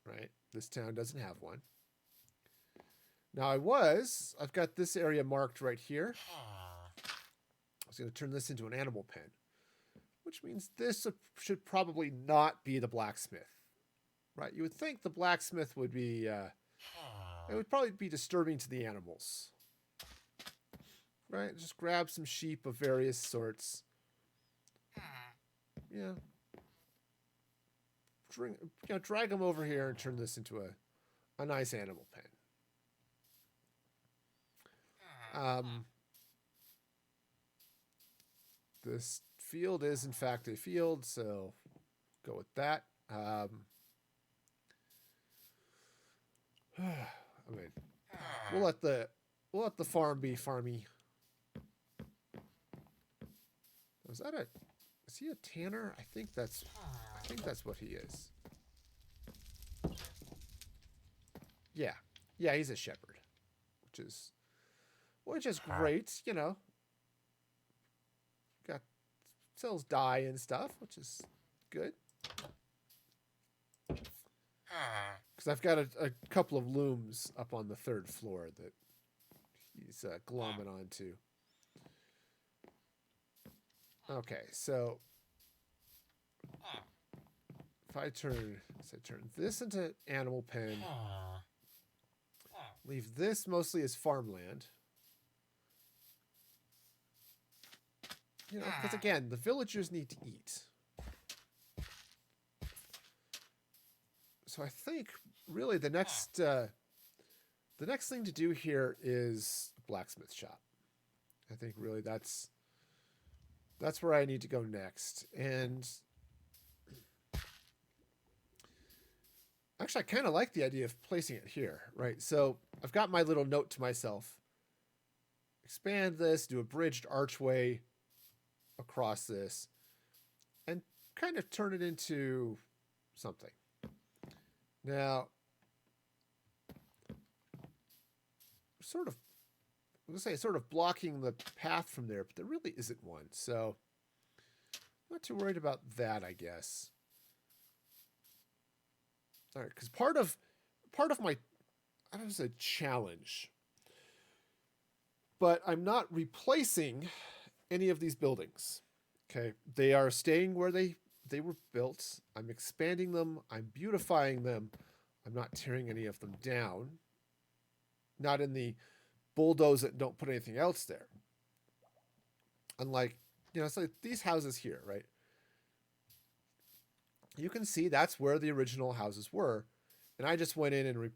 right? This town doesn't have one. Now, I've got this area marked right here. I was going to turn this into an animal pen, which means this should probably not be the blacksmith, right? You would think the blacksmith would be, it would probably be disturbing to the animals, right? Just grab some sheep of various sorts. Yeah. Drag them over here and turn this into a nice animal pen. This field is in fact a field, so go with that. I mean, we'll let the farm be farmy. Is he a tanner? I think that's what he is. Yeah, he's a shepherd, which is great, you know. Sells dye and stuff, which is good. Because I've got a couple of looms up on the 3rd floor that he's glomming onto. Okay, so if I turn this into animal pen, leave this mostly as farmland. You know, because again, the villagers need to eat. So I think really the next thing to do here is blacksmith shop. I think really that's where I need to go next. And Actually, I kind of like the idea of placing it here, right? So I've got my little note to myself. Expand this, do a bridged archway across this, and kind of turn it into something. Now, sort of blocking the path from there, but there really isn't one. So I'm not too worried about that, I guess. All right, because part of my, I don't want to say challenge, but I'm not replacing any of these buildings. Okay, they are staying where they were built. I'm expanding them. I'm beautifying them. I'm not tearing any of them down. Not in the bulldoze it, don't put anything else there. Unlike, it's like these houses here, right? You can see that's where the original houses were, and I just went in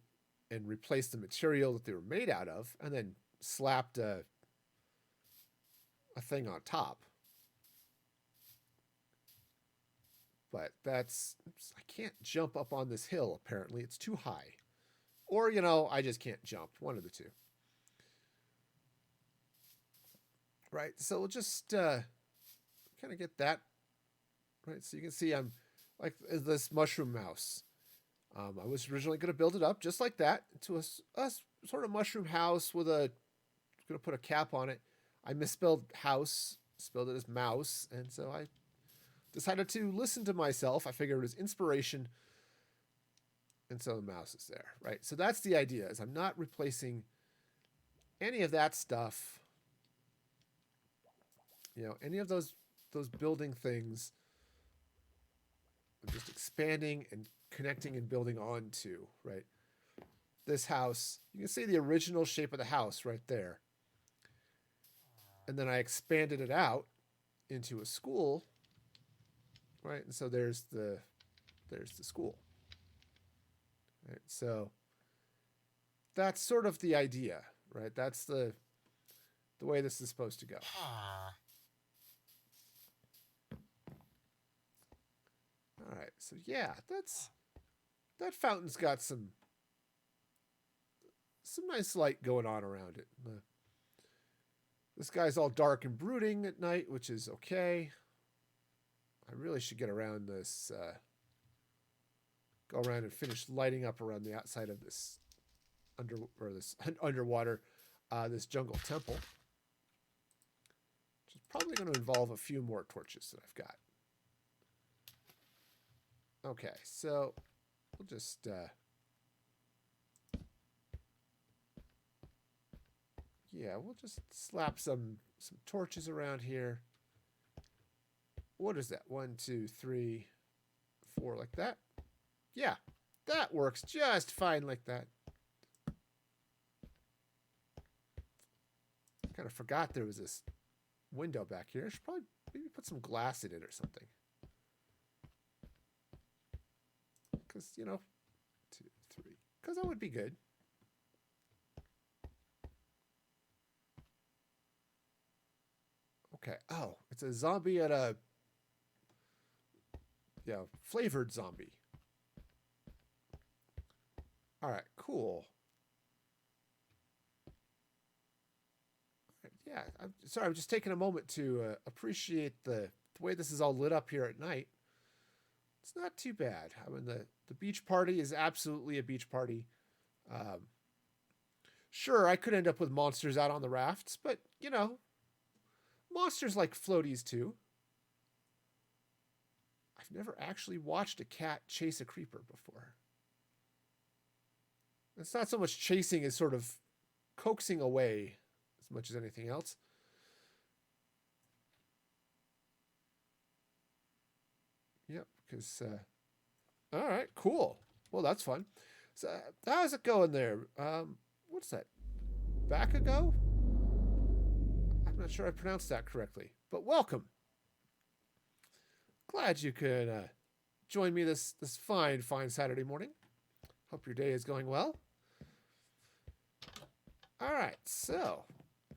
and replaced the material that they were made out of, and then slapped a thing on top. But I can't jump up on this hill, apparently. It's too high. Or, I just can't jump. One of the two. Right, so we'll just kind of get that. Right, so you can see I'm like this mushroom house. I was originally going to build it up just like that into a sort of mushroom house with going to put a cap on it. I misspelled house, spelled it as mouse, and so I decided to listen to myself. I figured it was inspiration, and so the mouse is there, right? So that's the idea, is I'm not replacing any of that stuff. Any of those building things. I'm just expanding and connecting and building onto, right? This house, you can see the original shape of the house right there. And then I expanded it out into a school, right? And so there's the school. Right? So that's sort of the idea, right? That's the way this is supposed to go. All right, so yeah, that fountain's got some nice light going on around it. This guy's all dark and brooding at night, which is okay. I really should get around this, go around and finish lighting up around the outside of this underwater, this jungle temple, which is probably going to involve a few more torches that I've got. Okay, so we'll just we'll just slap some torches around here. What is that? 1, 2, 3, 4, like that. Yeah, that works just fine like that. Kind of forgot there was this window back here. I should probably maybe put some glass in it or something. Because, 2, 3. Because that would be good. Okay. Oh, it's a zombie at a... Yeah, flavored zombie. All right, cool. Yeah, I'm just taking a moment to appreciate the way this is all lit up here at night. It's not too bad. I mean, the beach party is absolutely a beach party. Sure, I could end up with monsters out on the rafts, but, monsters like floaties too. I've never actually watched a cat chase a creeper before. It's not so much chasing as sort of coaxing away as much as anything else. Yep, because... all right, cool. Well, that's fun. So, how's it going there? What's that? Back-ago? I'm not sure I pronounced that correctly, but welcome. Glad you could join me this fine Saturday morning. Hope your day is going well. All right, so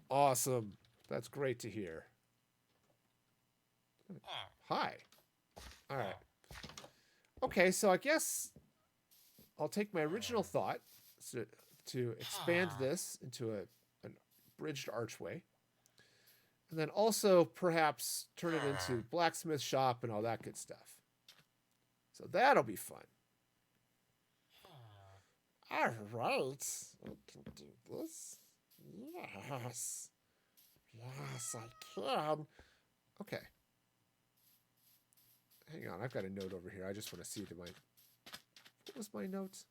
awesome. That's great to hear. Hi. All right. Okay, so I guess I'll take my original thought to expand this into a bridged archway. And then also perhaps turn it into blacksmith shop and all that good stuff. So that'll be fun. All right. I can do this. Yes. Yes, I can. Okay. Hang on. I've got a note over here. I just want to see what was my note?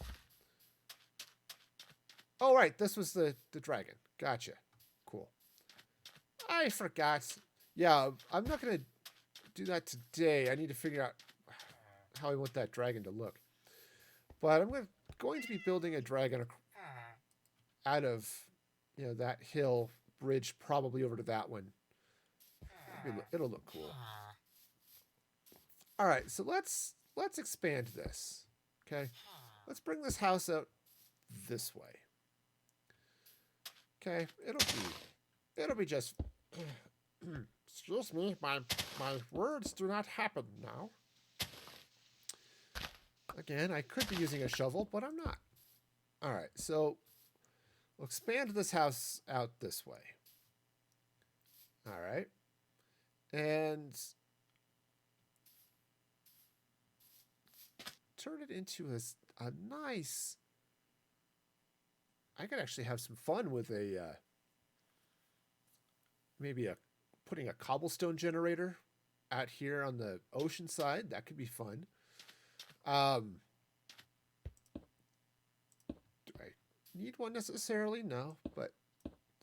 Oh, right. This was the dragon. Gotcha. Cool. I forgot. Yeah, I'm not going to do that today. I need to figure out how I want that dragon to look. But I'm going to be building a dragon out of, that hill bridge, probably over to that one. It'll look cool. All right, so let's expand this. Okay, let's bring this house out this way. Okay, it'll be just. Excuse me, my words do not happen now. Again, I could be using a shovel, but I'm not. All right, so we'll expand this house out this way. All right, and turn it into a nice. I could actually have some fun with maybe putting a cobblestone generator out here on the ocean side. That could be fun. Do I need one necessarily? No, but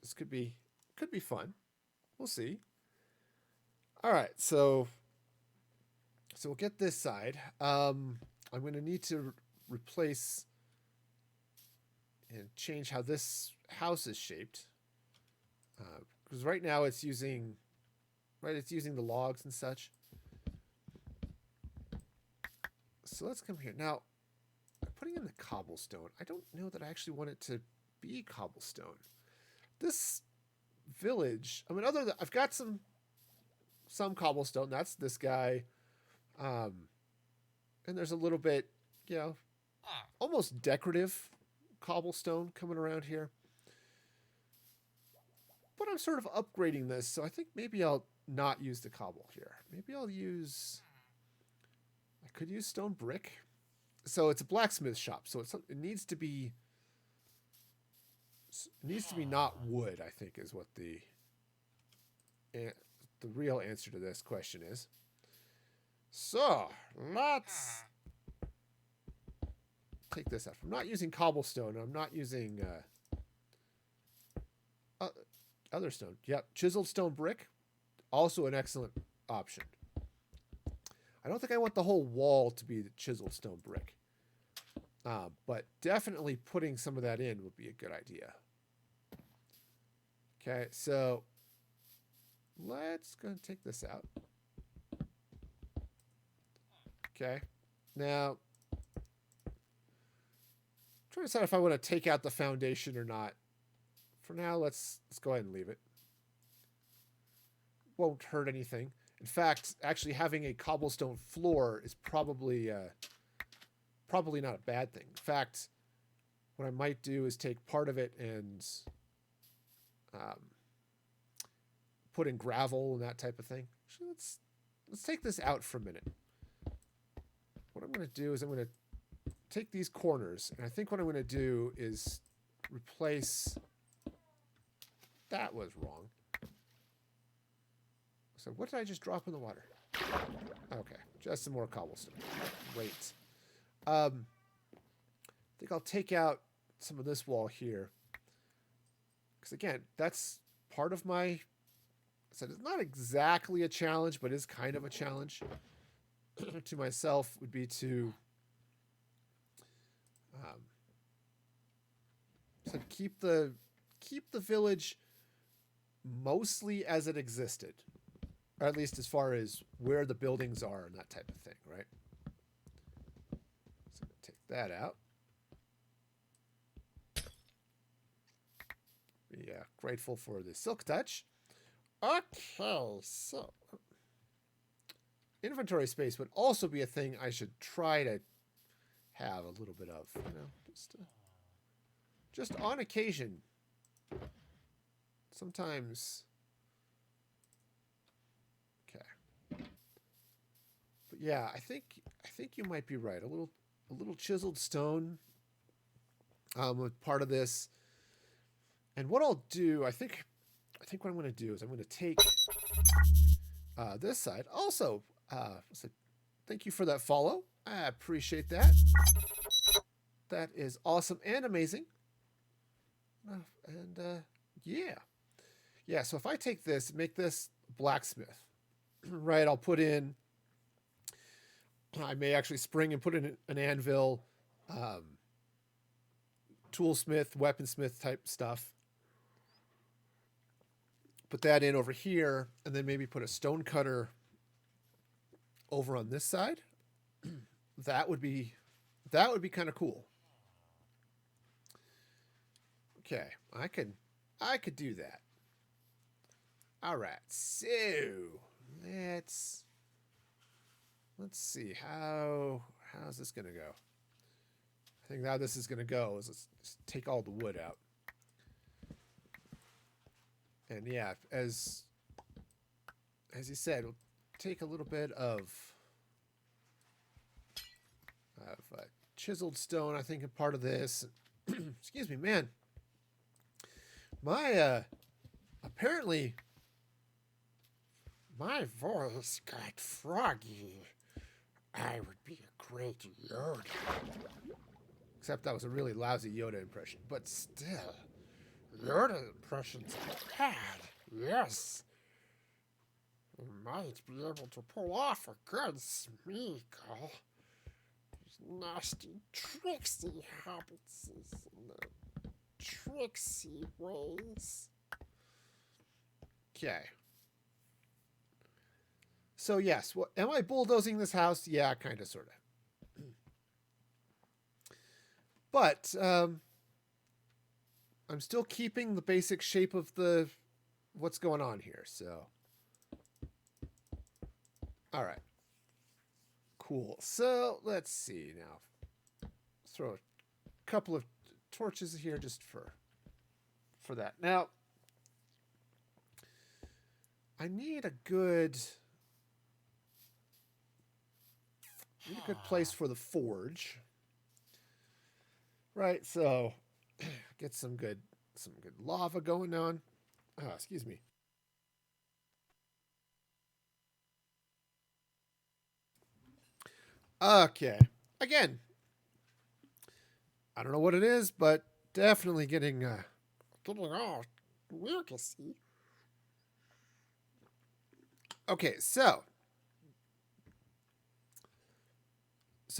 this could be fun. We'll see. All right, so we'll get this side. I'm going to need to replace and change how this house is shaped. Because right now it's using the logs and such. So let's come here. Now, putting in the cobblestone, I don't know that I actually want it to be cobblestone. This village, I mean, I've got some cobblestone. That's this guy. And there's a little bit, almost decorative cobblestone coming around here. But I'm sort of upgrading this, so I think maybe I'll not use the cobble here. Maybe I could use stone brick. So it's a blacksmith shop, so it needs to be not wood, I think, is what the real answer to this question is. So let's take this out. I'm not using cobblestone. I'm not using other stone. Yep, chiseled stone brick, also an excellent option. I don't think I want the whole wall to be the chiseled stone brick, but definitely putting some of that in would be a good idea. Okay, so let's go and take this out. Okay, now trying to decide if I want to take out the foundation or not. For now, let's go ahead and leave it. Won't hurt anything. In fact, actually having a cobblestone floor is probably not a bad thing. In fact, what I might do is take part of it and put in gravel and that type of thing. Actually, let's take this out for a minute. What I'm going to do is I'm going to take these corners, and I think what I'm going to do is replace. That was wrong. So what did I just drop in the water? Okay, just some more cobblestone. Great. I think I'll take out some of this wall here. Because again, that's part of my... So it's not exactly a challenge, but it's kind of a challenge to myself would be to keep the village mostly as it existed, or at least as far as where the buildings are and that type of thing, right? So take that out. Be grateful for the silk touch. Okay, so inventory space would also be a thing I should try to have a little bit of, just on occasion. Sometimes. Okay. But yeah, I think you might be right. A little chiseled stone with part of this. And what I'll do, I think what I'm going to do is I'm going to take this side. Also, thank you for that follow. I appreciate that. That is awesome and amazing. And yeah. Yeah, so if I take this, make this blacksmith, right? I'll put in, I may actually spring and put in an anvil, toolsmith, weaponsmith type stuff. Put that in over here, and then maybe put a stone cutter over on this side. That would be kind of cool. Okay, I could do that. All right, so let's see how's this gonna go. I think how this is gonna go is let's just take all the wood out. And yeah, as you said, we'll take a little bit of chiseled stone, I think, a part of this. Excuse me, man. My apparently my voice got froggy. I would be a great Yoda. Except that was a really lousy Yoda impression, but still. Yoda impressions are bad, yes. You might be able to pull off a good Smeagol. These nasty, tricksy habits and the tricksy ways. Okay. So yes, am I bulldozing this house? Yeah, kind of, sort of. But, I'm still keeping the basic shape of what's going on here, so. All right. Cool. So let's see now. Throw a couple of torches here just for that. Now, I need a good place for the forge. Right, so get some good lava going on. Oh, excuse me. Okay. Again, I don't know what it is, but definitely getting all weird to see. Okay, so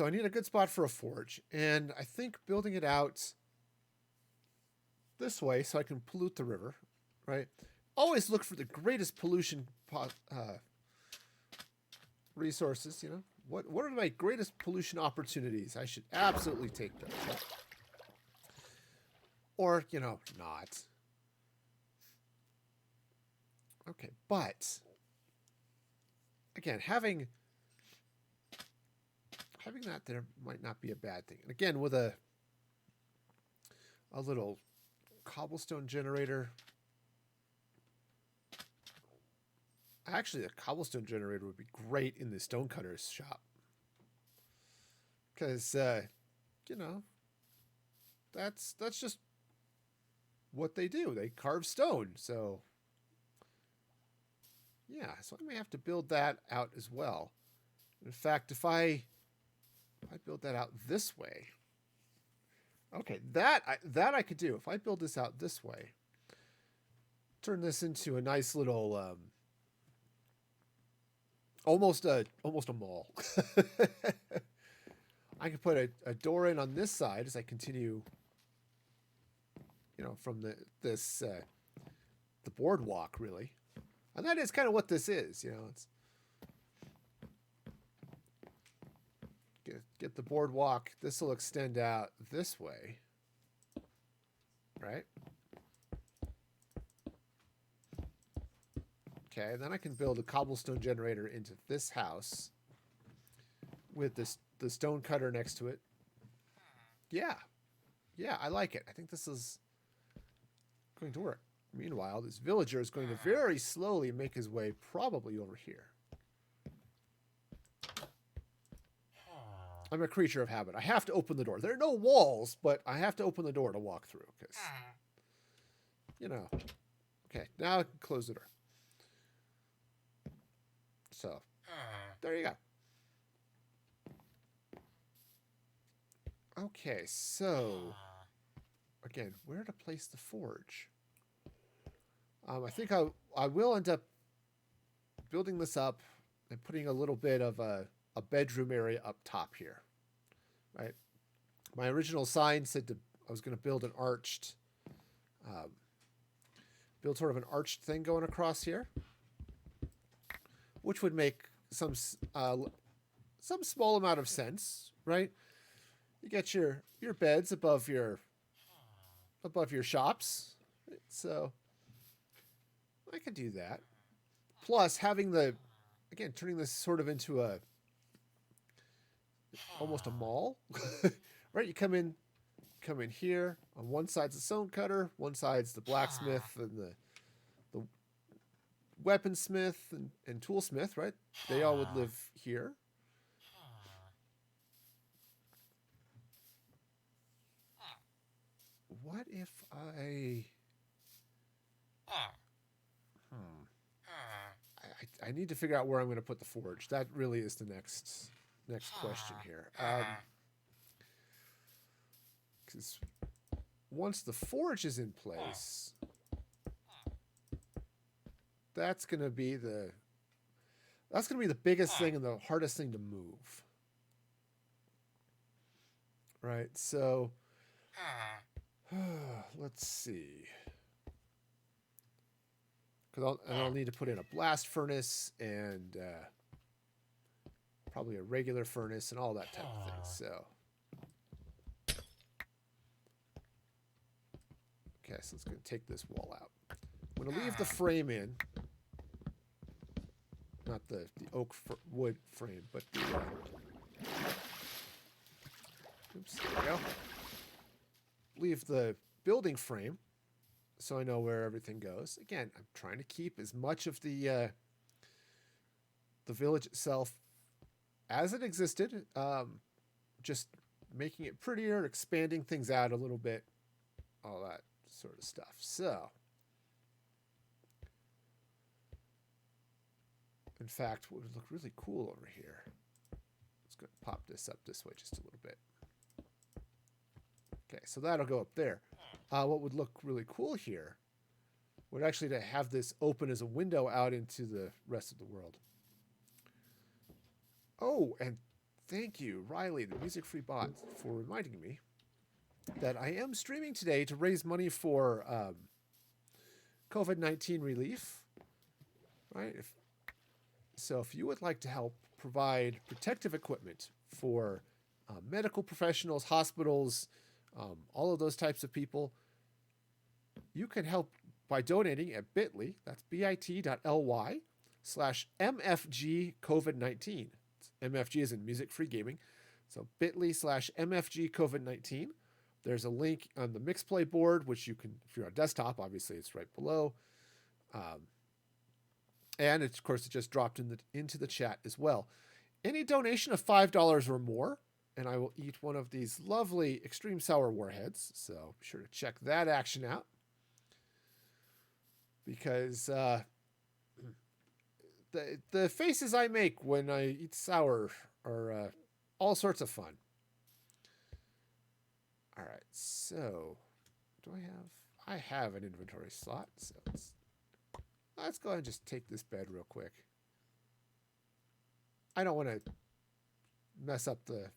I need a good spot for a forge, and I think building it out this way so I can pollute the river, right? Always look for the greatest pollution resources, What are my greatest pollution opportunities? I should absolutely take those. Right? Or, not. Okay, but again, having that there might not be a bad thing. And again, with a little cobblestone generator. Actually, a cobblestone generator would be great in the stonecutter's shop. Because, that's just what they do. They carve stone. So, yeah, so I may have to build that out as well. In fact, if I build that out this way, okay, that I could do. If I build this out this way, turn this into a nice little, almost a mall. I could put a door in on this side as I continue, from the boardwalk, really. And that is kind of what this is, it's get the boardwalk. This will extend out this way, right? Okay, then I can build a cobblestone generator into this house with the stone cutter next to it. Yeah. Yeah, I like it. I think this is going to work. Meanwhile, this villager is going to very slowly make his way probably over here. I'm a creature of habit. I have to open the door. There are no walls, but I have to open the door to walk through because, you know. Okay, now I can close the door. So, there you go. Okay, so, again, where to place the forge? I think I will end up building this up and putting a little bit of a bedroom area up top here, right? My original sign said I was going to build an arched, build sort of an arched thing going across here, which would make some small amount of sense, right? You get your beds above your shops, right? So I could do that. Plus, having turning this sort of into almost a mall, right? You come in here. On one side's the stone cutter, one side's the blacksmith and the weaponsmith and toolsmith, right? They all would live here. What if I need to figure out where I'm going to put the forge. That really is the next question here. Because once the forge is in place, that's going to be the biggest thing and the hardest thing to move. Right? So let's see. Because I'll need to put in a blast furnace and probably a regular furnace and all that type of thing. So, okay, so it's going to take this wall out. I'm going to leave the frame in, not the oak wood frame, but the. Oops, there we go. Leave the building frame. So I know where everything goes. Again, I'm trying to keep as much of the village itself as it existed, just making it prettier, expanding things out a little bit, all that sort of stuff. So, in fact, what would look really cool over here, let's go pop this up this way just a little bit. Okay, so that'll go up there. What would look really cool here would actually to have this open as a window out into the rest of the world. Oh, and thank you, Riley, the Music Free Bot, for reminding me that I am streaming today to raise money for COVID-19 relief. Right? If you would like to help provide protective equipment for medical professionals, hospitals, all of those types of people, you can help by donating at bit.ly, that's bit.ly/MFG COVID-19. MFG is in Music Free Gaming. So bit.ly/MFG COVID-19. There's a link on the Mixplay board, which you can, if you're on desktop, obviously it's right below. And of course, it just dropped into the chat as well. Any donation of $5 or more, and I will eat one of these lovely Extreme Sour Warheads. So be sure to check that action out. Because the faces I make when I eat sour are all sorts of fun. All right, so do I have an inventory slot? So let's go ahead and just take this bed real quick. I don't want to mess up the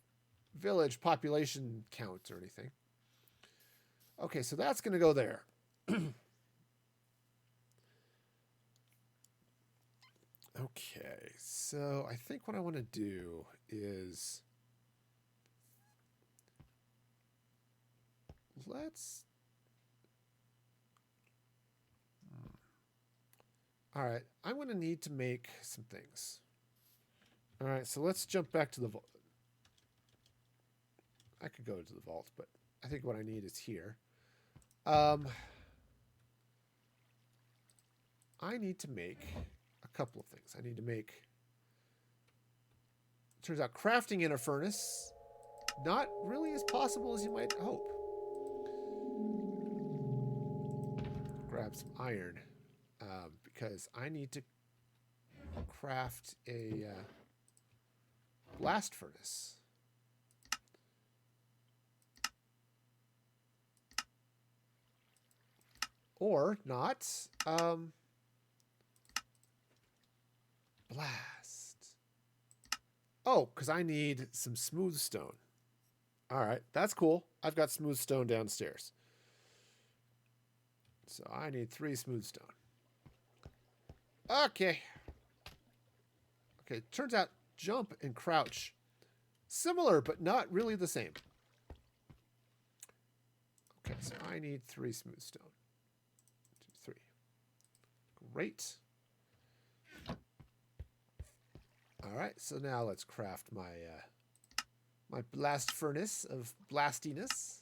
village population count or anything. Okay, so that's going to go there. Okay, so I think what I want to do is all right, I'm going to need to make some things. All right, so let's jump back to the I could go to the vault, but I think what I need is here. I need to make a couple of things. I need to make... Turns out crafting in a furnace, not really as possible as you might hope. Grab some iron, because I need to craft a blast furnace. Or not. Blast. Oh, because I need some smooth stone. All right, that's cool. I've got smooth stone downstairs. So I need 3 smooth stone. Okay. Okay, turns out jump and crouch. Similar, but not really the same. Okay, so I need 3 smooth stone. 2, 3. Great. All right, so now let's craft my my blast furnace of blastiness.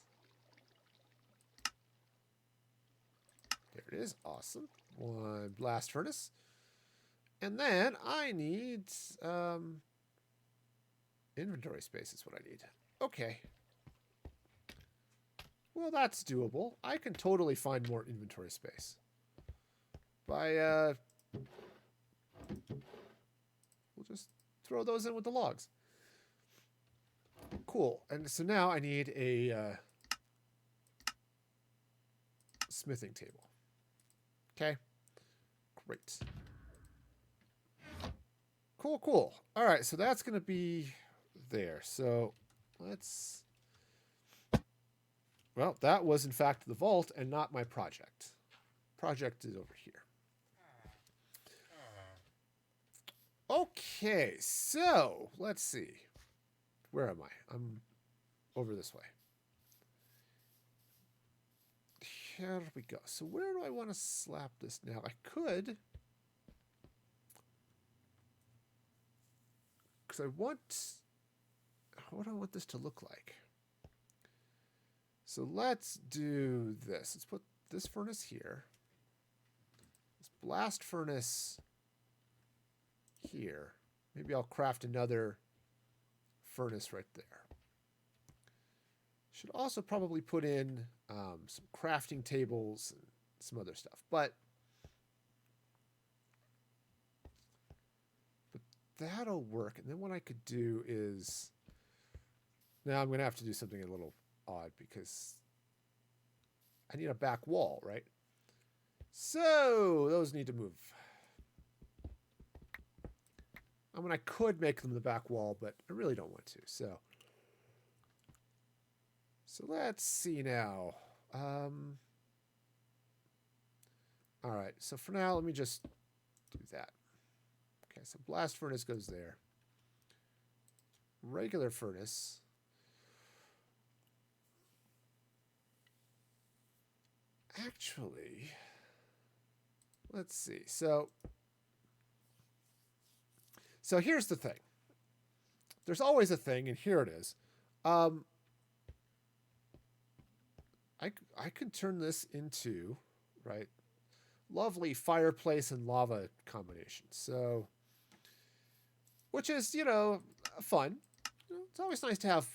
There it is. Awesome. 1 blast furnace. And then I need inventory space is what I need. Okay. Well, that's doable. I can totally find more inventory space. By, we'll just throw those in with the logs. Cool. And so now I need a smithing table. Okay. Great. Cool, cool. All right, so that's going to be there. So let's... Well, that was in fact the vault and not my project. Project is over here. Okay, so let's see. Where am I? I'm over this way. Here we go. So where do I want to slap this now? I could... Because I want... What do I want this to look like? So let's do this. Let's put this furnace here. This blast furnace here. Maybe I'll craft another furnace right there. Should also probably put in some crafting tables and some other stuff. But that'll work. And then what I could do is... Now I'm going to have to do something a little odd because I need a back wall, right? So those need to move. I mean, I could make them the back wall, but I really don't want to. So let's see now. All right. So for now, let me just do that. Okay. So blast furnace goes there. Regular furnace. Actually, let's see. So here's the thing. There's always a thing, and here it is. I could turn this into, right, lovely fireplace and lava combination. So, which is, you know, fun. You know, it's always nice to have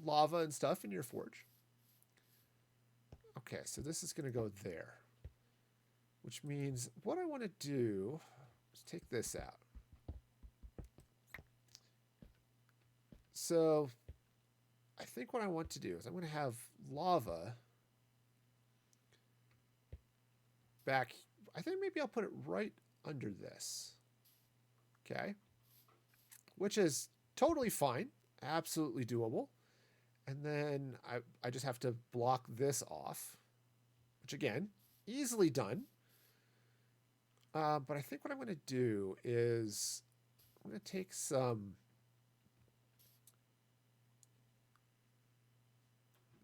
lava and stuff in your forge. Okay, so this is going to go there, which means what I want to do is take this out. So I think what I want to do is I'm going to have lava back. I think maybe I'll put it right under this. Okay. Which is totally fine. Absolutely doable. And then I just have to block this off, which again, easily done. But I think what I'm going to do is I'm going to take some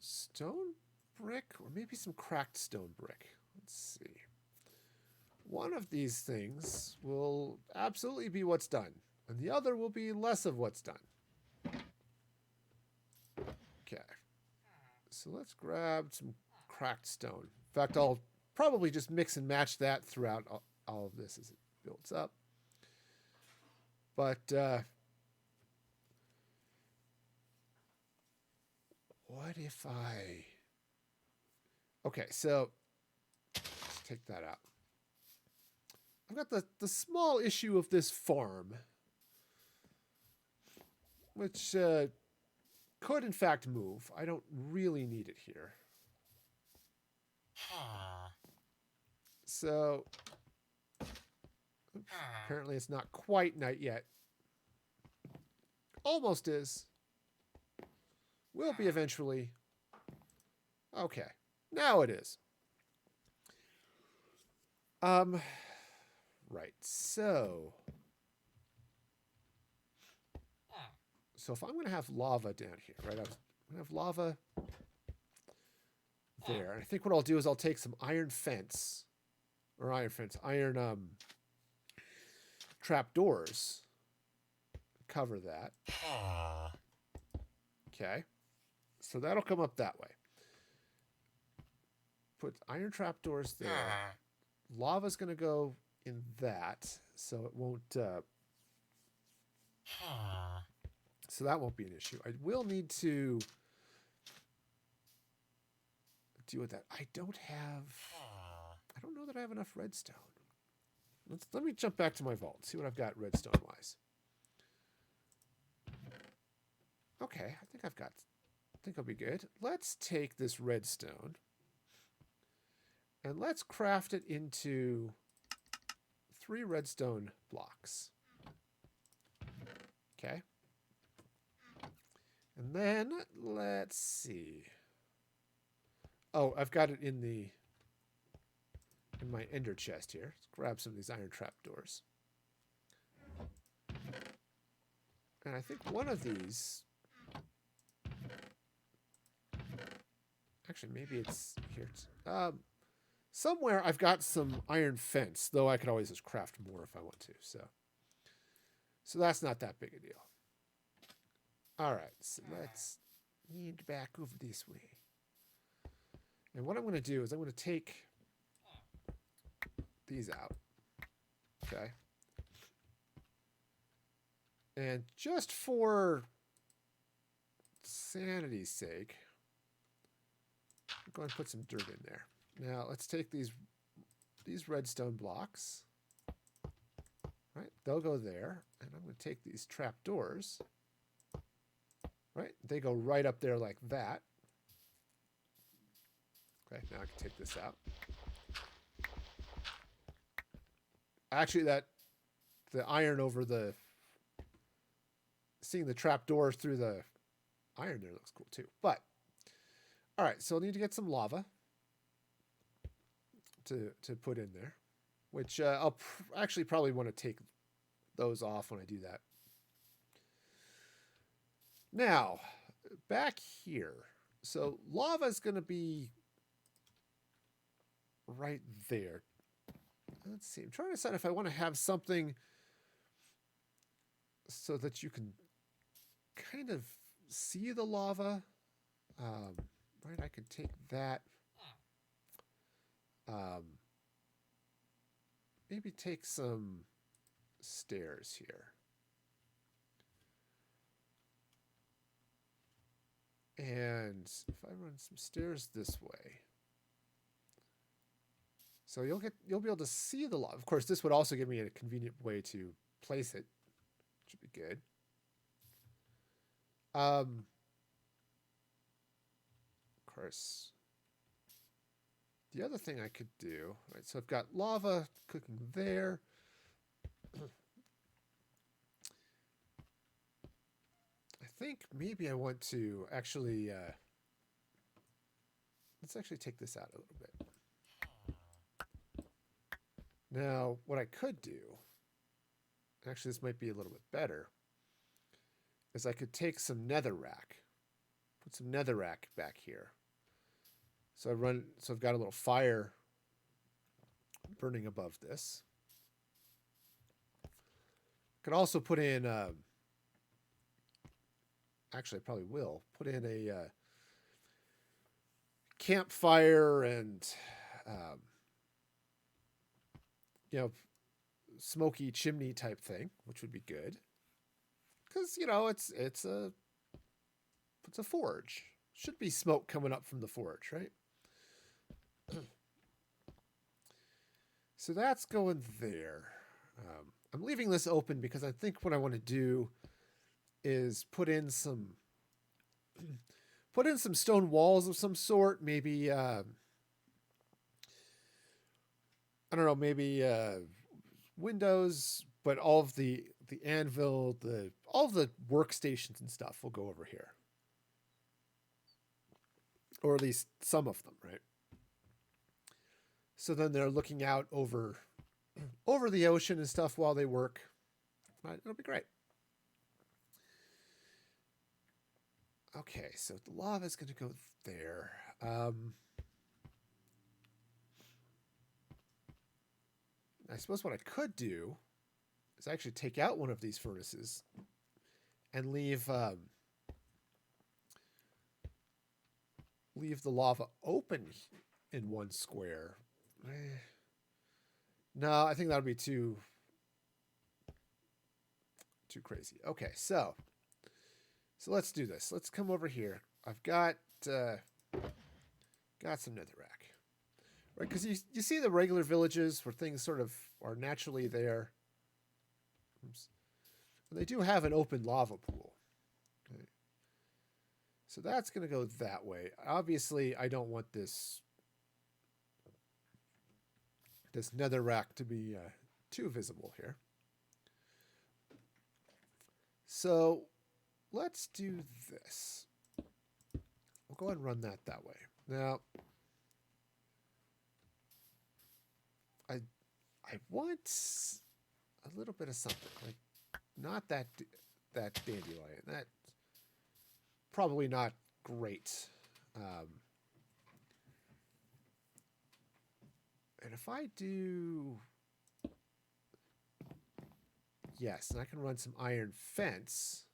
stone brick or maybe some cracked stone brick. Let's see. One of these things will absolutely be what's done, and the other will be less of what's done. Okay. So let's grab some cracked stone. In fact, I'll probably just mix and match that throughout all of this as it builds up. But what if I... Okay, so let's take that out. I've got the small issue of this farm, which could in fact move. I don't really need it here. So, oops, apparently it's not quite night yet. Almost is. Will be eventually. Okay, now it is. Right, so if I'm going to have lava down here, right, I'm going to have lava there. And I think what I'll do is I'll take some iron trapdoors, cover that. Okay, so that'll come up that way. Put iron trapdoors there. Lava's going to go in that, so it won't... so that won't be an issue. I will need to deal with that. I don't know that I have enough redstone. Let me jump back to my vault and see what I've got redstone-wise. Okay, I think I'll be good. Let's take this redstone and let's craft it into 3 redstone blocks. Okay. And then let's see. Oh, I've got it in my ender chest here. Let's grab some of these iron trapdoors. And I think one of these... Actually, maybe it's here. Somewhere I've got some iron fence, though I could always just craft more if I want to. So that's not that big a deal. All right, so let's head back over this way. And what I'm going to do is I'm going to take these out. Okay. And just for sanity's sake, I'm going to put some dirt in there. Now let's take these redstone blocks. Right, they'll go there, and I'm going to take these trapdoors. Right, they go right up there like that. Okay, now I can take this out. Actually, the iron over the... Seeing the trapdoors through the iron there looks cool too. But, all right, so I'll need to get some lava to put in there, which I'll actually probably want to take those off when I do that. Now, back here. So lava is going to be right there. Let's see. I'm trying to decide if I want to have something so that you can kind of see the lava. Right, I could take that. Maybe take some stairs here. And if I run some stairs this way, so you'll be able to see the lava. Of course, this would also give me a convenient way to place it, which would be good. Of course, the other thing I could do, right? So I've got lava cooking there. I think maybe I want to actually, let's actually take this out a little bit. Now, what I could do, actually this might be a little bit better, is I could take some netherrack, put some netherrack back here. So I've got a little fire burning above this. Could also put in, actually, I probably will put in a campfire and, you know, smoky chimney type thing, which would be good. Because, you know, it's a forge. Should be smoke coming up from the forge, right? So that's going there. I'm leaving this open because I think what I want to do is put in some stone walls of some sort. Maybe I don't know. Maybe windows, but all of the anvil, all of the workstations and stuff will go over here, or at least some of them, right? So then they're looking out over the ocean and stuff while they work. Right, it'll be great. Okay, so the lava is going to go there. I suppose what I could do is actually take out one of these furnaces and leave the lava open in one square. No, I think that would be too crazy. Okay, so let's do this. Let's come over here. I've got some netherrack, right? Because you see the regular villages where things sort of are naturally there. Oops. And they do have an open lava pool. Okay. So that's going to go that way. Obviously, I don't want this netherrack to be too visible here. So let's do this. We'll go ahead and run that way. Now, I want a little bit of something, like not that dandelion. That's probably not great. And if I do, yes, and I can run some iron fence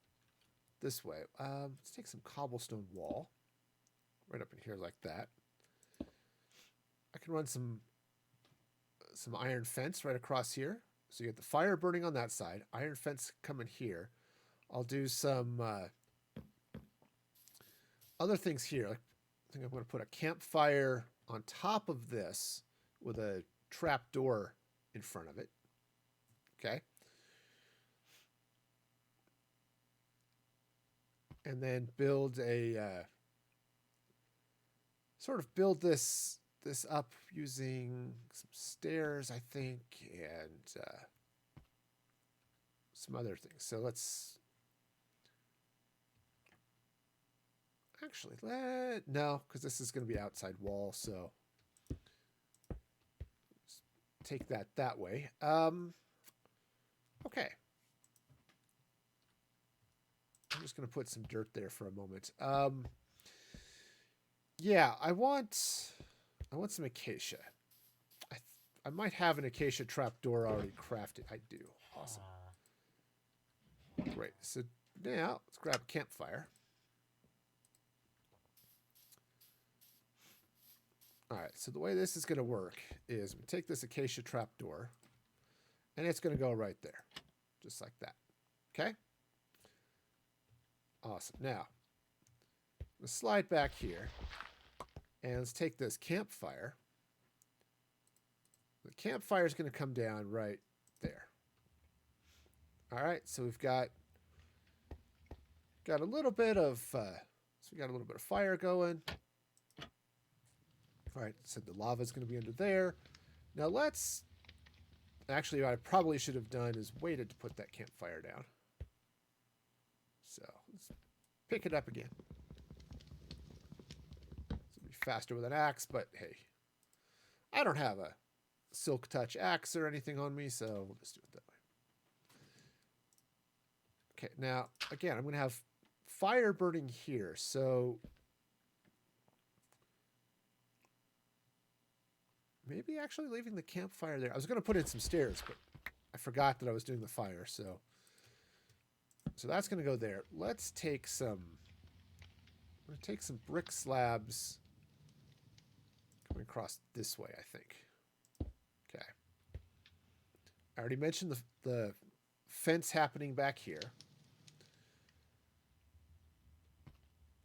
this way. Let's take some cobblestone wall right up in here like that. I can run some iron fence right across here. So you get the fire burning on that side, iron fence coming here. I'll do some other things here. I think I'm going to put a campfire on top of this with a trap door in front of it. Okay. And then build a build this up using some stairs, I think, and some other things. So let's actually no, because this is going to be outside wall, so let's take that way. Okay. I'm just going to put some dirt there for a moment. Yeah, I want some acacia. I might have an acacia trapdoor already crafted. I do. Awesome. Great. So now let's grab a campfire. All right. So the way this is going to work is we take this acacia trapdoor, and it's going to go right there, just like that. Okay. Awesome. Now, let's slide back here, and let's take this campfire. The campfire is going to come down right there. All right, so we've got a little bit of fire going. All right, so the lava is going to be under there. Now let's actually, what I probably should have done is waited to put that campfire down. So let's pick it up again. This will be faster with an axe, but hey, I don't have a silk touch axe or anything on me, so we'll just do it that way. Okay, now again, I'm going to have fire burning here, so maybe actually leaving the campfire there. I was going to put in some stairs, but I forgot that I was doing the fire, so So that's going to go there. Let's take some... I'm going to take some brick slabs coming across this way, I think. Okay. I already mentioned the fence happening back here.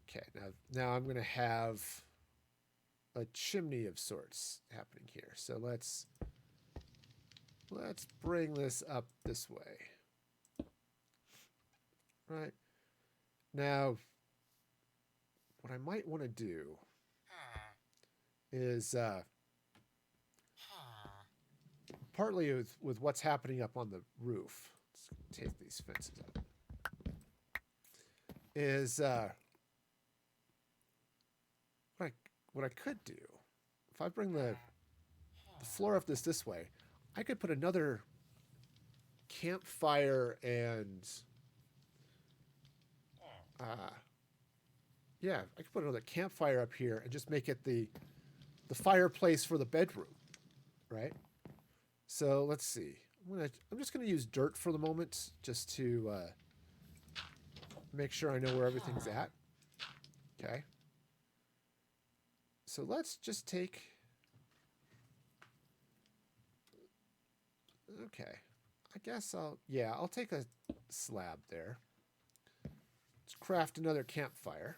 Okay, now I'm going to have a chimney of sorts happening here. So let's bring this up this way. Right. Now, what I might want to do is partly with what's happening up on the roof. Let's take these fences up. Is what I could do, if I bring the floor of this way, I could put another campfire and yeah, I could put another campfire up here and just make it the fireplace for the bedroom, right? So let's see. I'm just gonna use dirt for the moment, just to make sure I know where everything's at. Okay. So let's just take... Okay. I guess I'll take a slab there. Let's craft another campfire.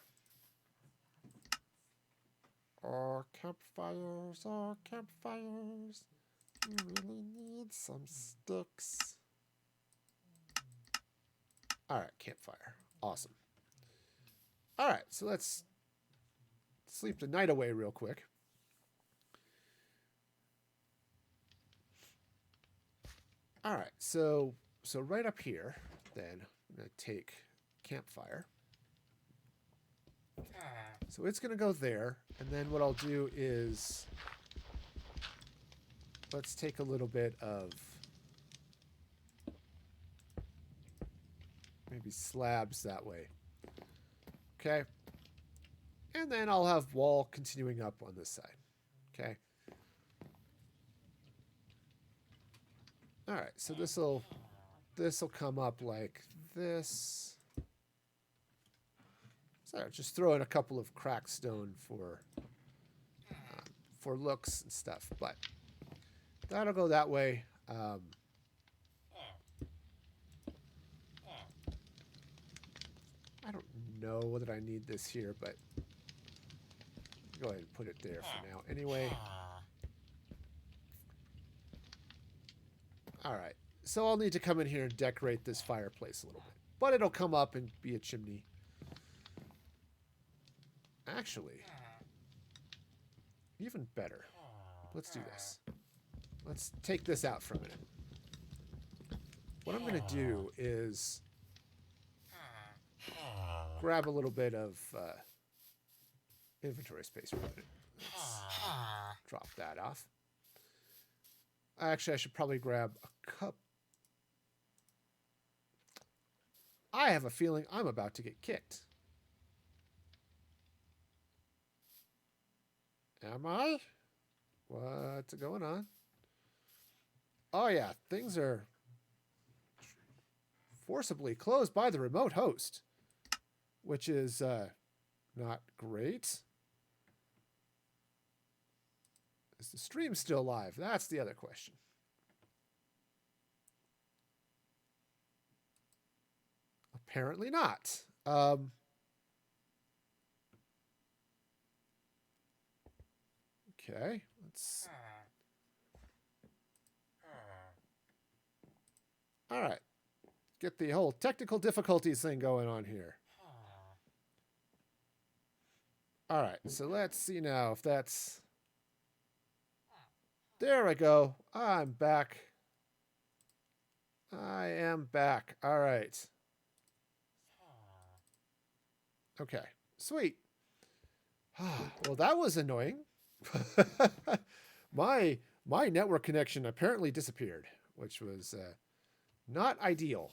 Campfires. You really need some sticks. Alright, campfire. Awesome. Alright, so let's sleep the night away real quick. Alright, so right up here, then, I'm going to take campfire. So it's going to go there, and then what I'll do is... Let's take a little bit of... maybe slabs that way. Okay. And then I'll have wall continuing up on this side. Okay. Alright, so this'll come up like this. So just throw in a couple of cracked stone for looks and stuff, but that'll go that way. I don't know that I need this here, but go ahead and put it there for now. Anyway. Alright. So I'll need to come in here and decorate this fireplace a little bit. But it'll come up and be a chimney. Actually, even better. Let's do this. Let's take this out for a minute. What I'm going to do is grab a little bit of inventory space for a minute. Let's drop that off. Actually, I should probably grab a cup. I have a feeling I'm about to get kicked. Am I? What's going on? Oh yeah, things are forcibly closed by the remote host, which is not great. Is the stream still live? That's the other question. Apparently not. Okay, let's... All right. Get the whole technical difficulties thing going on here. All right, so let's see now if that's... There we go. I'm back. I am back. All right. Okay, sweet. Well, that was annoying. My network connection apparently disappeared, which was not ideal.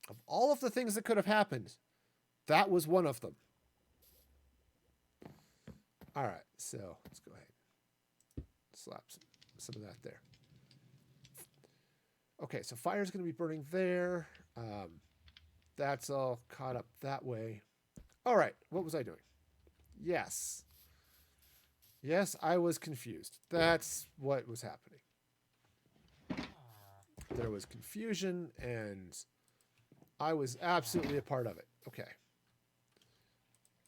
Of all of the things that could have happened, that was one of them. All right, so let's go ahead. Slap some of that there. Okay, so fire's going to be burning there. That's all caught up that way. All right, what was I doing? Yes. Yes, I was confused. That's what was happening. There was confusion, and I was absolutely a part of it. Okay.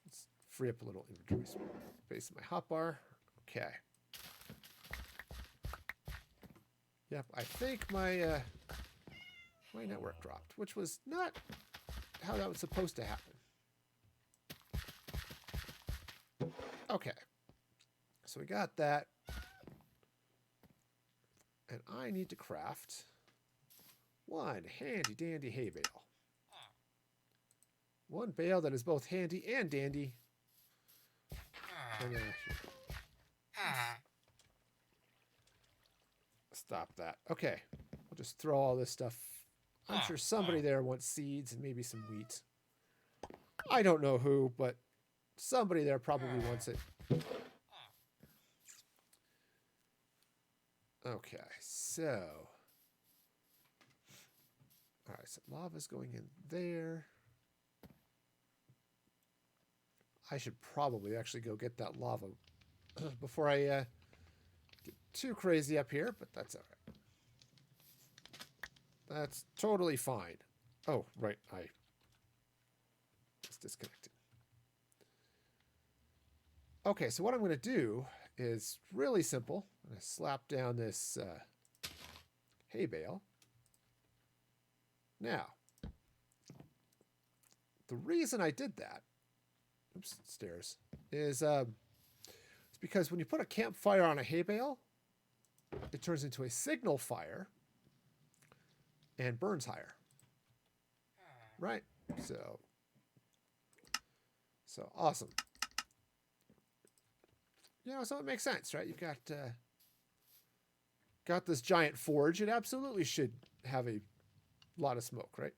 Let's free up a little inventory space in my hotbar. Okay. Yep, I think my my network dropped, which was not how that was supposed to happen. Okay. So we got that. And I need to craft one handy dandy hay bale. One bale that is both handy and dandy. And, stop that. Okay. We'll just throw all this stuff. I'm sure somebody there wants seeds and maybe some wheat. I don't know who, but somebody there probably wants it. Okay, so. Alright, so lava's going in there. I should probably actually go get that lava before I get too crazy up here, but that's alright. That's totally fine. Oh, right, I was disconnected. Okay, so what I'm going to do is really simple. I'm going to slap down this hay bale. Now, the reason I did that, oops, stairs, is it's because when you put a campfire on a hay bale, it turns into a signal fire and burns higher. Right? So awesome. You know, so it makes sense, right? You've got this giant forge. It absolutely should have a lot of smoke, right?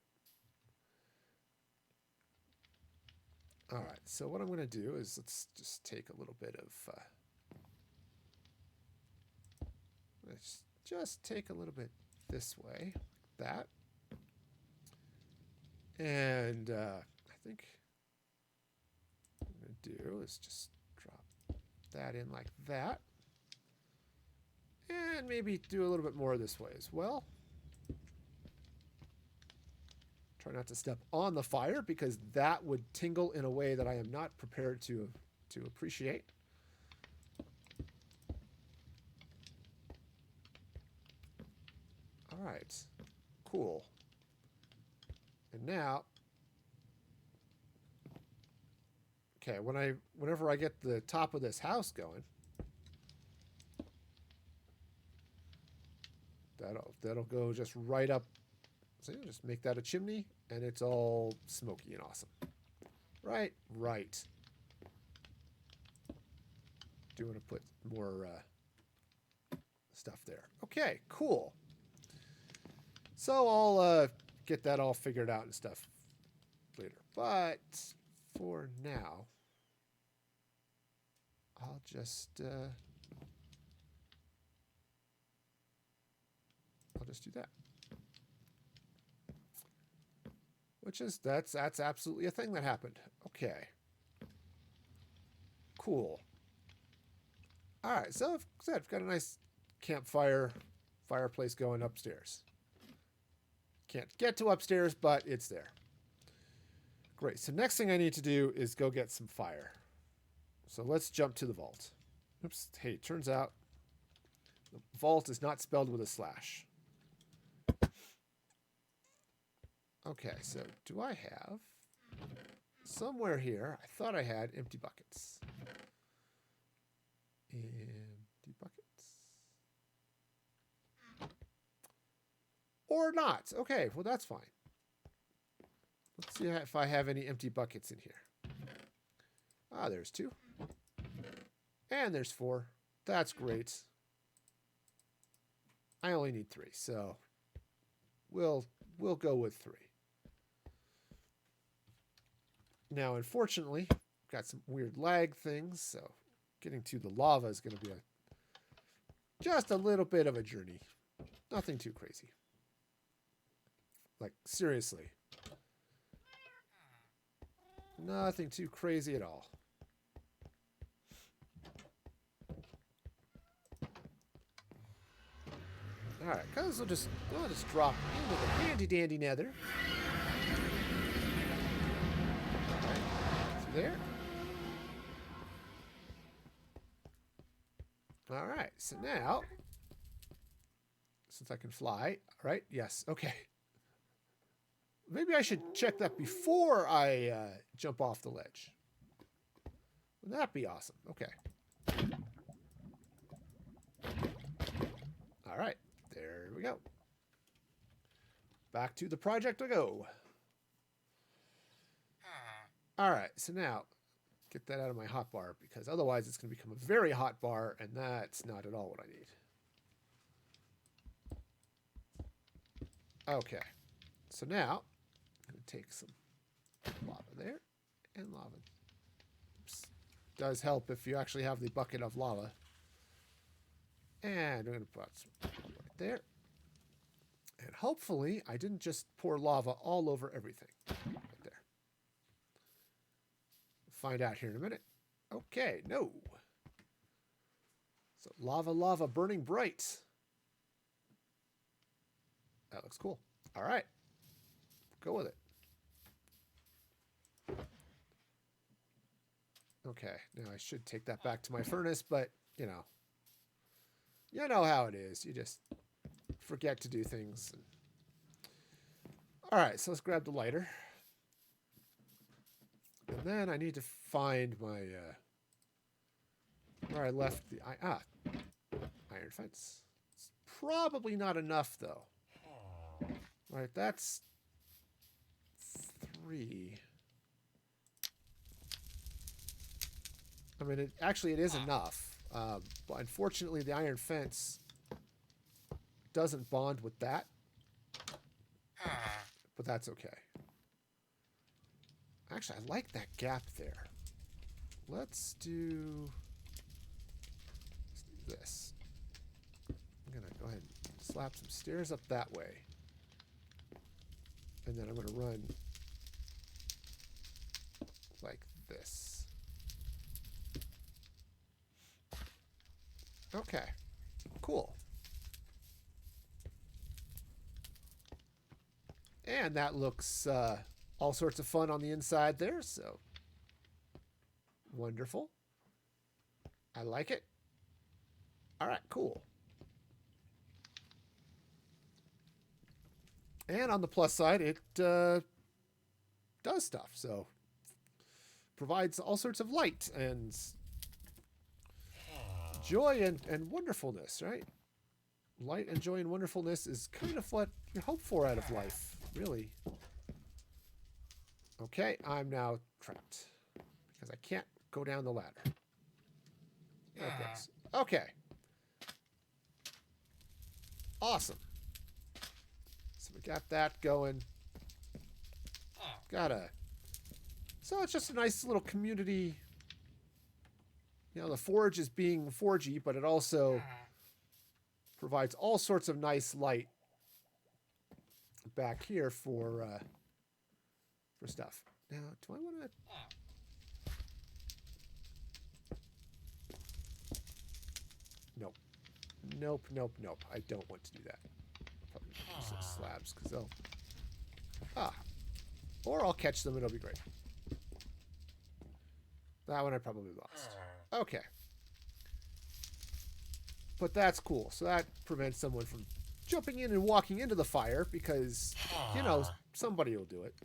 All right, so what I'm going to do is let's just take a little bit of... let's just take a little bit this way, like that. And I think what I'm going to do is just drop that in like that. And maybe do a little bit more this way as well. Try not to step on the fire because that would tingle in a way that I am not prepared to appreciate. All right, cool. And now, okay, whenever I get the top of this house going, that'll go just right up. So just make that a chimney, and it's all smoky and awesome. Right. Do want to put more stuff there. Okay, cool. So I'll get that all figured out and stuff later. But for now, I'll just do that. Which is, that's absolutely a thing that happened. Okay. Cool. All right, so I've got a nice fireplace going upstairs. Can't get to upstairs, but it's there. Great, so next thing I need to do is go get some fire. So let's jump to the vault. Oops, hey, turns out the vault is not spelled with a slash. Okay, so do I have somewhere here? I thought I had empty buckets. Empty buckets. Or not. Okay, well, that's fine. Let's see if I have any empty buckets in here. Ah, there's 2. And there's 4. That's great. I only need 3, so we'll go with 3. Now, unfortunately, I've got some weird lag things, so getting to the lava is going to be just a little bit of a journey. Nothing too crazy. Like, seriously. Nothing too crazy at all. Alright, guys, we'll just drop into the handy dandy nether. Alright, through there. Alright, so now, since I can fly, alright, yes, okay. Maybe I should check that before I jump off the ledge. Wouldn't that be awesome? Okay. Alright, there we go. Back to the project I go. Alright, so now, get that out of my hotbar, because otherwise it's going to become a very hot bar, and that's not at all what I need. Okay, so now, I'm going to take some lava there, and lava. Oops. Does help if you actually have the bucket of lava. And I'm going to put some lava right there. And hopefully, I didn't just pour lava all over everything. Right there. Find out here in a minute. Okay, no. So lava, lava, burning bright. That looks cool. All right. Go with it. Okay, now I should take that back to my furnace, but, you know how it is. You just forget to do things. All right, so let's grab the lighter. And then I need to find my, where I left the, iron fence. It's probably not enough, though. All right, that's 3. I mean, it is enough. But unfortunately, the iron fence doesn't bond with that. But that's okay. Actually, I like that gap there. Let's do this. I'm going to go ahead and slap some stairs up that way. And then I'm going to run like this. Okay, cool. And that looks all sorts of fun on the inside there, so wonderful. I like it. All right, cool. And on the plus side, it does stuff, so provides all sorts of light and joy and wonderfulness, right? Light and joy and wonderfulness is kind of what you hope for out of life, really. Okay, I'm now trapped because I can't go down the ladder. There it goes. Okay. Awesome. So we got that going. So it's just a nice little community. You know, the forge is being forgy, but it also provides all sorts of nice light back here for stuff. Now, do I want to? Nope. Nope, nope, nope. I don't want to do that. Probably use those slabs because they'll. Or I'll catch them and it'll be great. That one I probably lost. Okay. But that's cool. So that prevents someone from jumping in and walking into the fire because, you know, somebody will do it.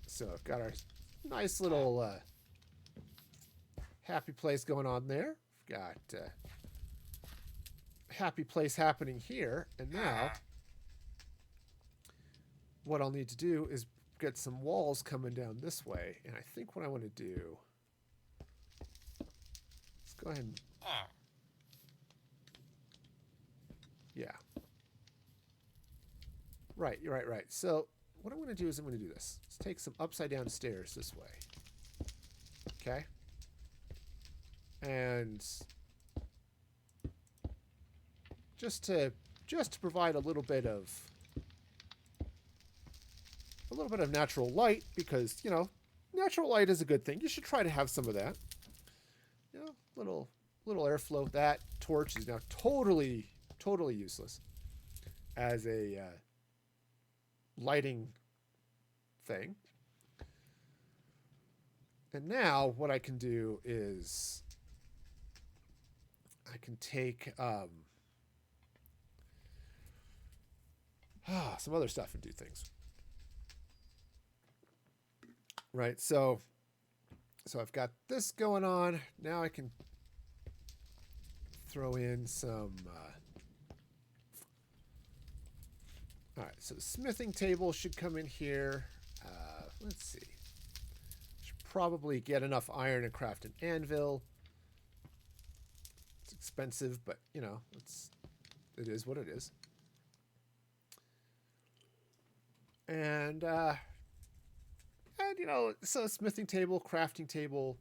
So I've got our nice little happy place going on there. We've got happy place happening here. And now what I'll need to do is get some walls coming down this way. And I think what I want to do, let's go ahead and, yeah. Right. So what I'm going to do is I'm going to do this. Let's take some upside down stairs this way. Okay. And just to provide a little bit of natural light, because, you know, natural light is a good thing. You should try to have some of that. You know, little airflow. That torch is now totally useless as a lighting thing. And now what I can do is I can take some other stuff and do things. Right, so I've got this going on. Now I can throw in some... all right, so the smithing table should come in here. Let's see. Should probably get enough iron to craft an anvil. It's expensive, but, you know, it is what it is. And you know, so smithing table, crafting table,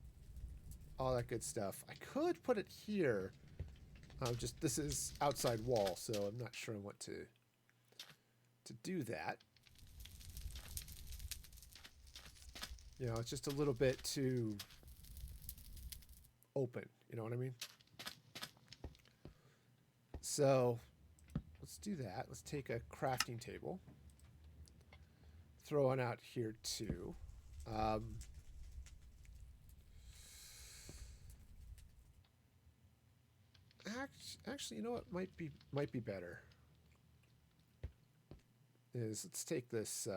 all that good stuff. I could put it here. Just this is outside wall, so I'm not sure I want to do that. You know, it's just a little bit too open. You know what I mean? So let's do that. Let's take a crafting table. Throw one out here too. Actually, you know what might be better is let's take this.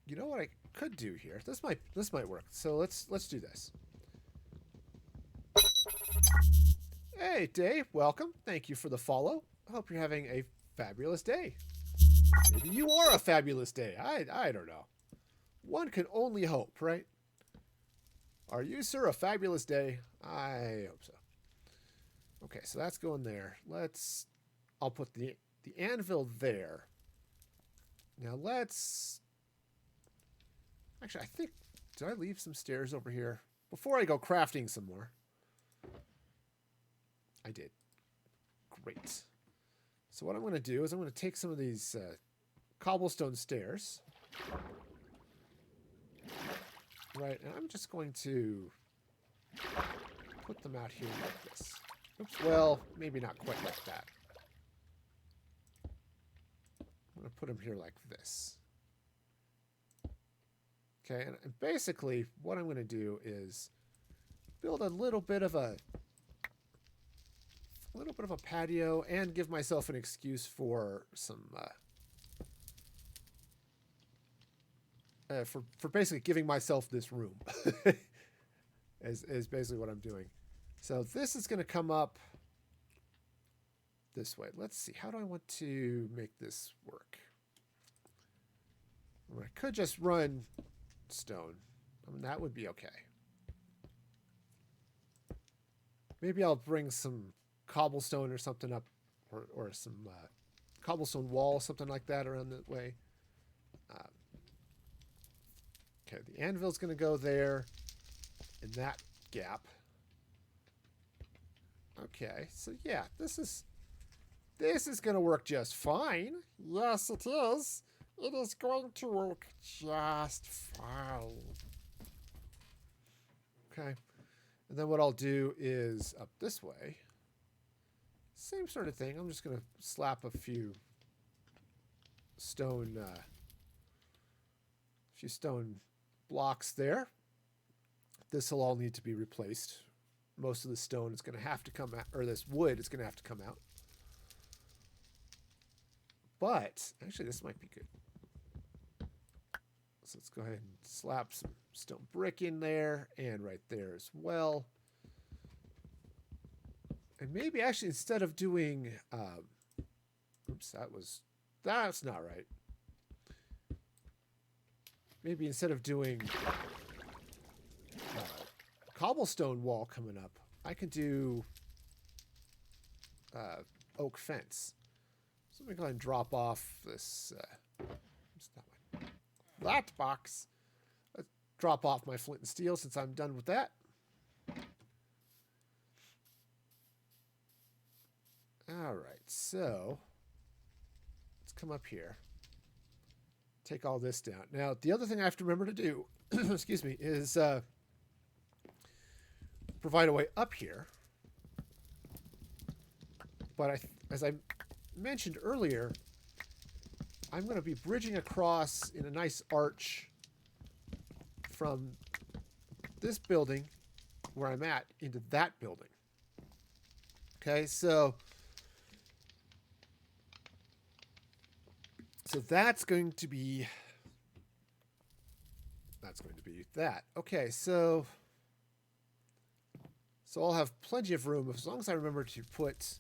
You know what I could do here? This might work. So let's do this. Hey, Dave, welcome. Thank you for the follow. I hope you're having a fabulous day. Maybe you are a fabulous day. I don't know. One can only hope, right? Are you, sir, a fabulous day? I hope so. Okay, so that's going there. I'll put the anvil there. Now actually, I think, did I leave some stairs over here? Before I go crafting some more. I did. Great. So what I'm going to do is I'm going to take some of these cobblestone stairs. Right, and I'm just going to put them out here like this. Oops, well, maybe not quite like that. I'm going to put them here like this. Okay, and basically what I'm going to do is build a little bit of a patio and give myself an excuse for some for basically giving myself this room is basically what I'm doing. So this is going to come up this way. Let's see, how do I want to make this work? I could just run stone. I mean, that would be okay. Maybe I'll bring some cobblestone or something up, or some cobblestone wall, something like that around that way. Okay, the anvil's going to go there in that gap. Okay, so yeah, this is going to work just fine. Yes, it is. It is going to work just fine. Okay, and then what I'll do is up this way. Same sort of thing. I'm just going to slap a few stone blocks there. This will all need to be replaced. Most of the stone is going to have to come out, or this wood is going to have to come out. But actually, this might be good. So let's go ahead and slap some stone brick in there and right there as well. And maybe actually instead of doing, oops, that's not right. Maybe instead of doing cobblestone wall coming up, I could do oak fence. So let me go ahead and drop off this that box. drop off my flint and steel since I'm done with that. All right, so let's come up here. Take all this down. Now, the other thing I have to remember to do, excuse me, is provide a way up here. But as I mentioned earlier, I'm going to be bridging across in a nice arch from this building where I'm at into that building. Okay, so that's going to be that. Okay, so I'll have plenty of room as long as I remember to put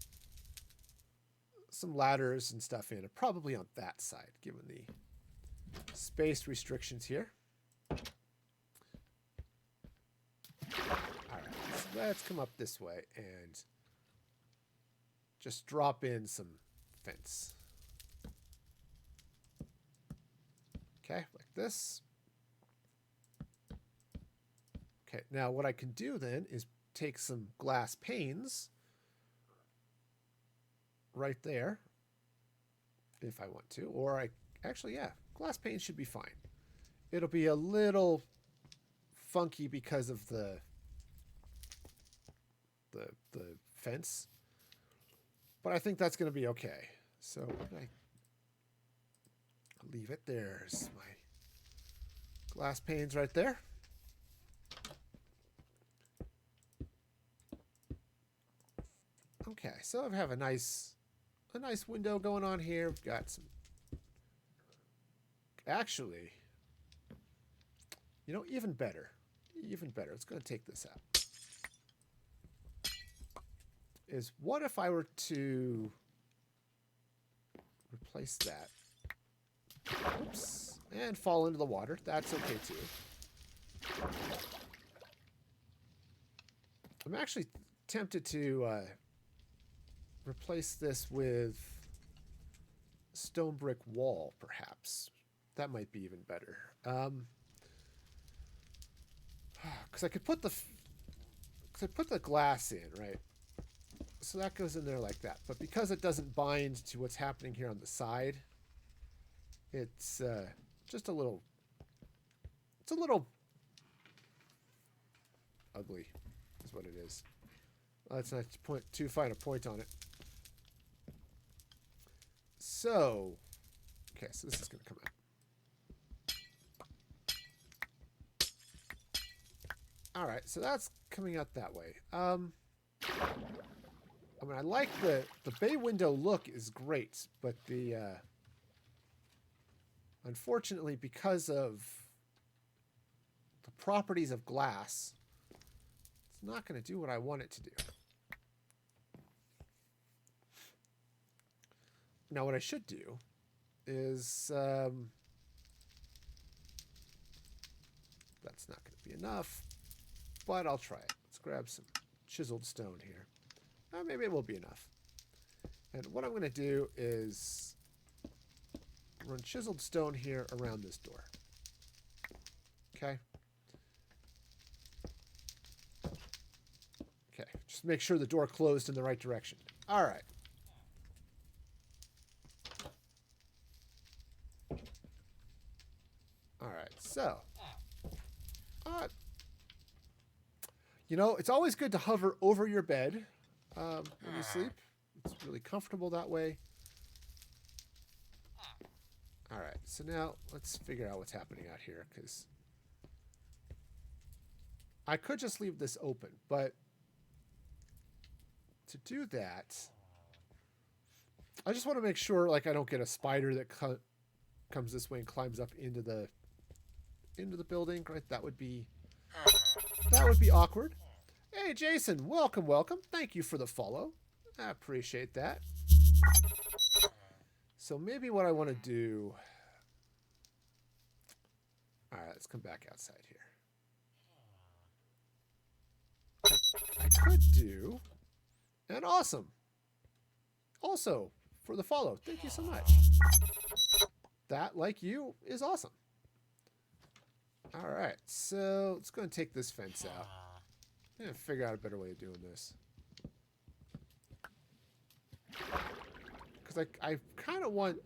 some ladders and stuff in, probably on that side, given the space restrictions here. All right, so let's come up this way and just drop in some fence. Okay, like this. Okay, now what I can do then is take some glass panes right there if I want to, or glass panes should be fine. It'll be a little funky because of the fence, but I think that's going to be okay. So I leave it. There's my glass panes right there. Okay, so I have a nice window going on here. We've got some. Actually, even better. It's going to take this out. Is what if I were to replace that? Oops. And fall into the water. That's okay too. I'm actually tempted to replace this with stone brick wall, perhaps. That might be even better. Because I could put the glass in, right? So that goes in there like that. But because it doesn't bind to what's happening here on the side, it's just a little. It's a little ugly, is what it is. Let's not put too fine a point on it. So, okay, so this is going to come out. All right, so that's coming out that way. I mean, I like the bay window look is great, but the unfortunately, because of the properties of glass, it's not going to do what I want it to do. Now, what I should do is that's not going to be enough, but I'll try it. Let's grab some chiseled stone here. Maybe it will be enough. And what I'm going to do is run chiseled stone here around this door. Okay. Okay. Just make sure the door closed in the right direction. All right. All right. So, it's always good to hover over your bed when you sleep. It's really comfortable that way. All right, so now let's figure out what's happening out here, because I could just leave this open, but to do that, I just want to make sure, like, I don't get a spider that comes this way and climbs up into the building. Right? That would be awkward. Hey, Jason, welcome. Thank you for the follow. I appreciate that. So maybe what I want to do... All right, let's come back outside here. I could do... And awesome. Also, for the follow. Thank you so much. That, like you, is awesome. All right, so let's go and take this fence out. I'm gonna figure out a better way of doing this. Because I kind of want...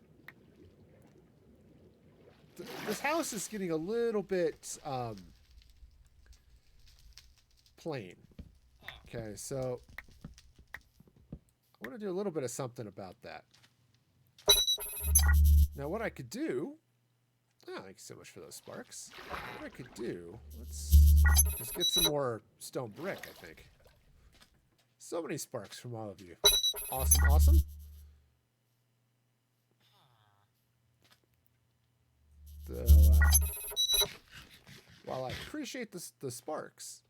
This house is getting a little bit plain. Okay, so I want to do a little bit of something about that. Now what I could do... Oh, thank you so much for those sparks. What I could do... Let's get some more stone brick, I think. So many sparks from all of you. Awesome, awesome. So, while I appreciate the sparks,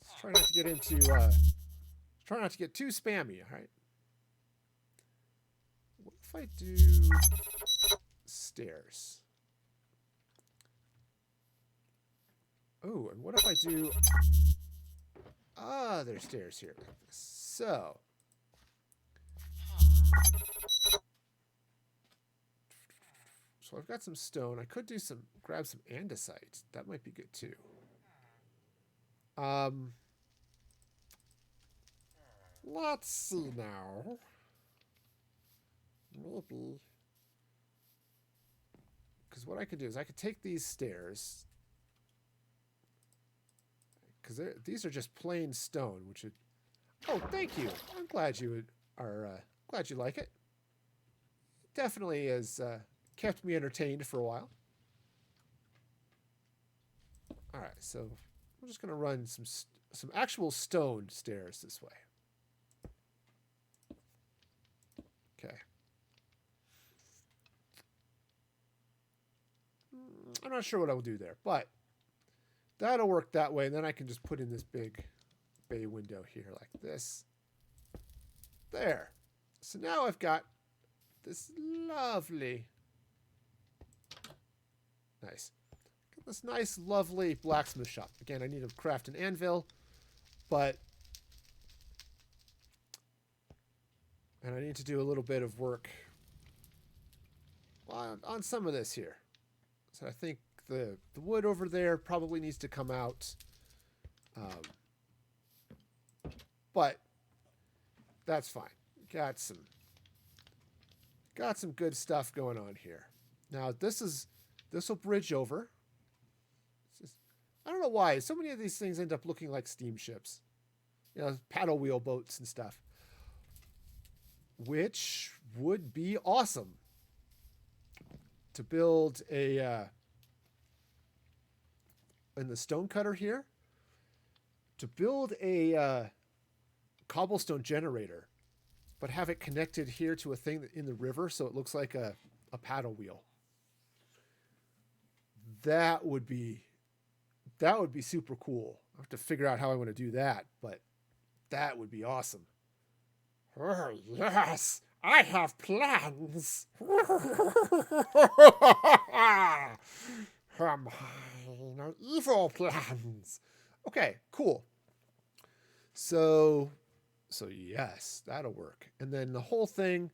let's try not to get into... try not to get too spammy, alright? What if I do stairs? Oh, and what if I do other stairs here like this? So I've got some stone. I could do grab some andesite. That might be good too. Let's see now. Maybe. Because what I could do is I could take these stairs. Because these are just plain stone, which would... Oh, thank you. I'm glad you glad you like it. Definitely has kept me entertained for a while. All right, so I'm just gonna run some actual stone stairs this way. Okay. I'm not sure what I will do there, but that'll work that way. And then I can just put in this big bay window here like this. There. So now I've got this lovely... Nice. Got this nice, lovely blacksmith shop. Again, I need to craft an anvil, but... And I need to do a little bit of work on some of this here. So I think the wood over there probably needs to come out. But that's fine. Got some good stuff going on here. Now this will bridge over. I don't know why so many of these things end up looking like steamships. You know, paddle wheel boats and stuff. Which would be awesome to build a in the stone cutter here, to build a cobblestone generator, but have it connected here to a thing in the river so it looks like a paddle wheel. That would be super cool. I have to figure out how I want to do that, but that would be awesome. Oh, yes, I have plans. Evil plans. Okay, cool. So yes, that'll work. And then the whole thing,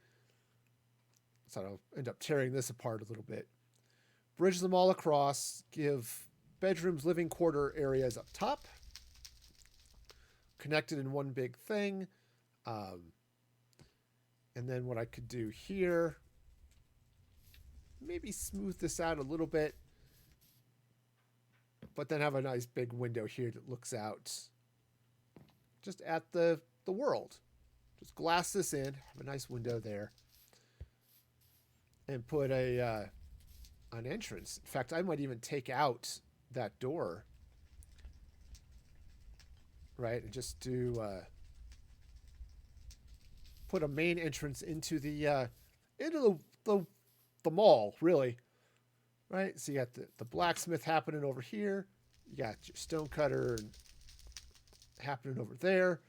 so I'll end up tearing this apart a little bit. Bridge them all across, give bedrooms, living quarter areas up top, connected in one big thing. And then what I could do here, maybe smooth this out a little bit, but then have a nice big window here that looks out just at the world. Just glass this in, have a nice window there, and put an entrance. In fact, I might even take out that door, right, and just do put a main entrance into the mall, really, right? So you got the blacksmith happening over here, you got your stone cutter happening over there.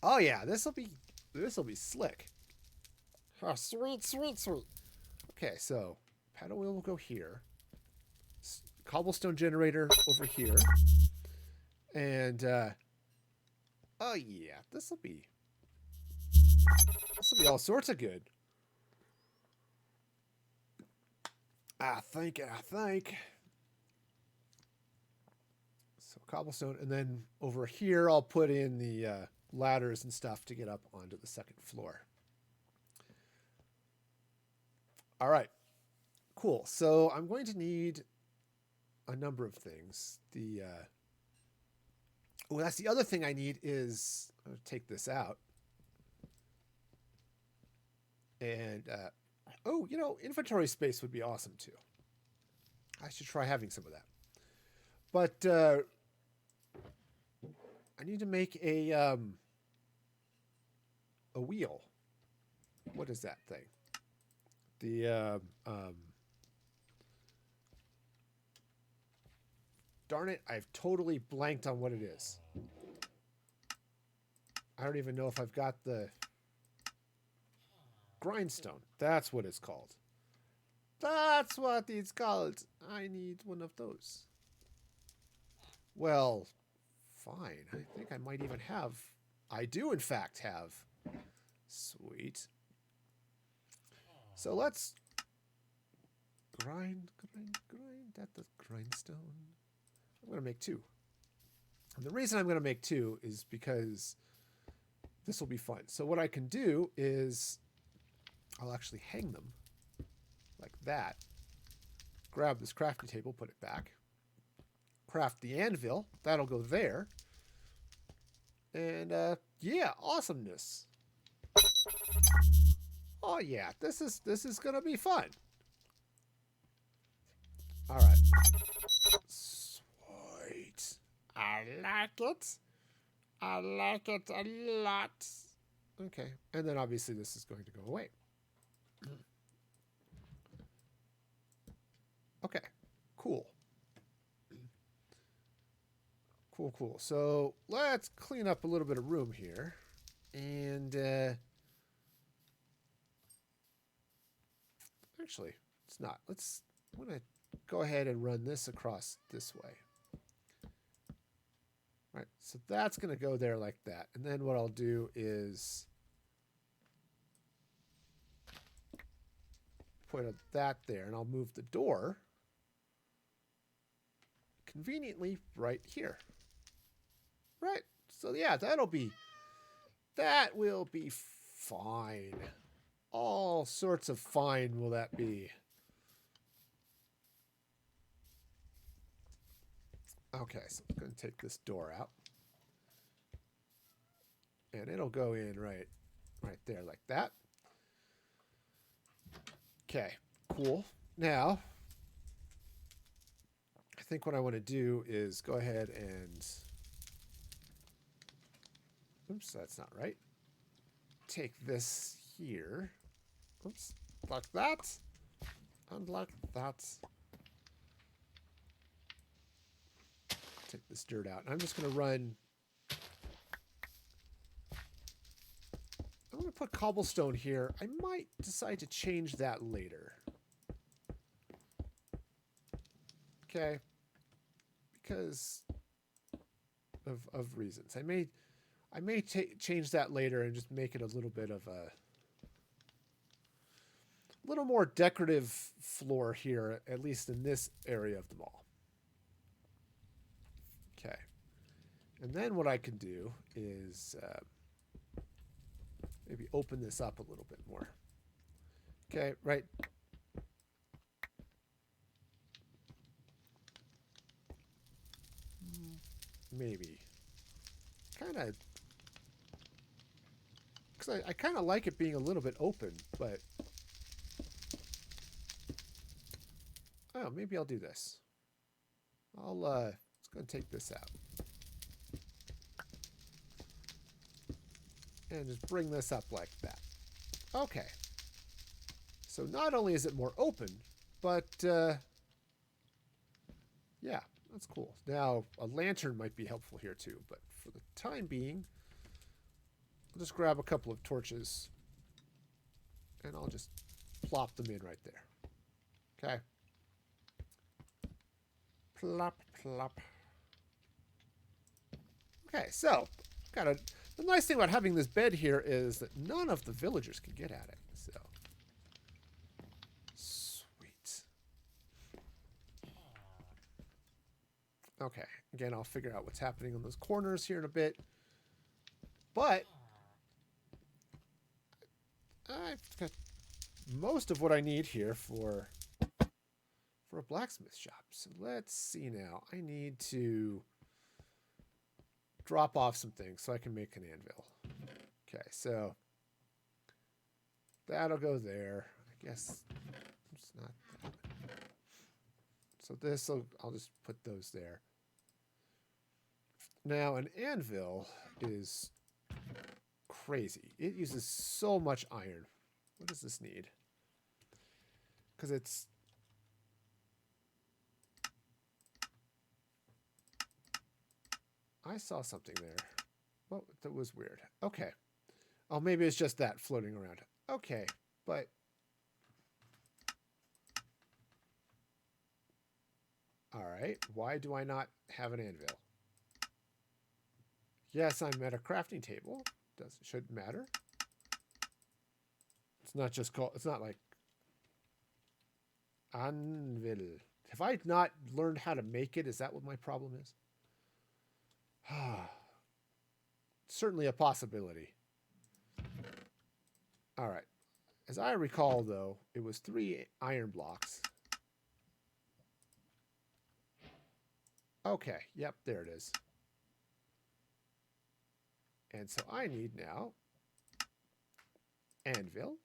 Oh yeah, this will be slick. Oh, sweet, sweet, sweet. Okay, so paddle wheel will go here, cobblestone generator over here, and oh yeah, this will be all sorts of good. I think. So cobblestone, and then over here I'll put in the ladders and stuff to get up onto the second floor. All right, cool. So I'm going to need a number of things. That's the other thing I need is I'll take this out. And inventory space would be awesome too. I should try having some of that. But I need to make a wheel. What is that thing? Darn it, I've totally blanked on what it is. I don't even know if I've got the Grindstone. That's what it's called. That's what it's called. I need one of those. Well, fine. I think I might even have. I do, in fact, have. Sweet. So let's grind at the grindstone. I'm going to make 2. And the reason I'm going to make 2 is because this will be fun. So what I can do is I'll actually hang them like that. Grab this crafting table, put it back. Craft the anvil. That'll go there. And yeah, awesomeness. Oh yeah, this is gonna be fun. All right. Sweet. I like it. I like it a lot. Okay, and then obviously this is going to go away. Okay, cool. Cool. So let's clean up a little bit of room here. And actually, it's not. I'm going to go ahead and run this across this way. Right, so that's going to go there like that. And then what I'll do is put that there, and I'll move the door conveniently right here. Right, so yeah, that will be fine. All sorts of fine will that be. Okay, so I'm going to take this door out. And it'll go in right there like that. Okay, cool. Now, I think what I want to do is go ahead and... Oops, that's not right. Take this here. Oops, like that. And like that. Take this dirt out. I'm just going to run... I'm going to put cobblestone here. I might decide to change that later. Okay. Because of reasons. I may change that later and just make it a little bit of a little more decorative floor here, at least in this area of the mall. Okay. And then what I can do is maybe open this up a little bit more. Okay, right. Maybe. Kind of... Because I kind of like it being a little bit open, but... Oh, maybe I'll do this. Let's go and take this out. And just bring this up like that. Okay. So not only is it more open, but yeah, that's cool. Now, a lantern might be helpful here too, but for the time being, I'll just grab a couple of torches and I'll just plop them in right there. Okay. Plop, plop. Okay, so the nice thing about having this bed here is that none of the villagers can get at it. So sweet. Okay, again, I'll figure out what's happening on those corners here in a bit. But I've got most of what I need here for a blacksmith shop. So let's see now. I need to drop off some things so I can make an anvil. Okay, so that'll go there. I guess it's not that one. So this, I'll just put those there. Now, an anvil is crazy. It uses so much iron. What does this need? Because it's... I saw something there. Well, that was weird. Okay. Oh, maybe it's just that floating around. Okay, but... All right. Why do I not have an anvil? Yes, I'm at a crafting table. Shouldn't matter. It's not just called... It's not like... Anvil. Have I not learned how to make it? Is that what my problem is? Certainly a possibility. All right. As I recall, though, it was 3 iron blocks. Okay. Yep, there it is. And so I need now anvil.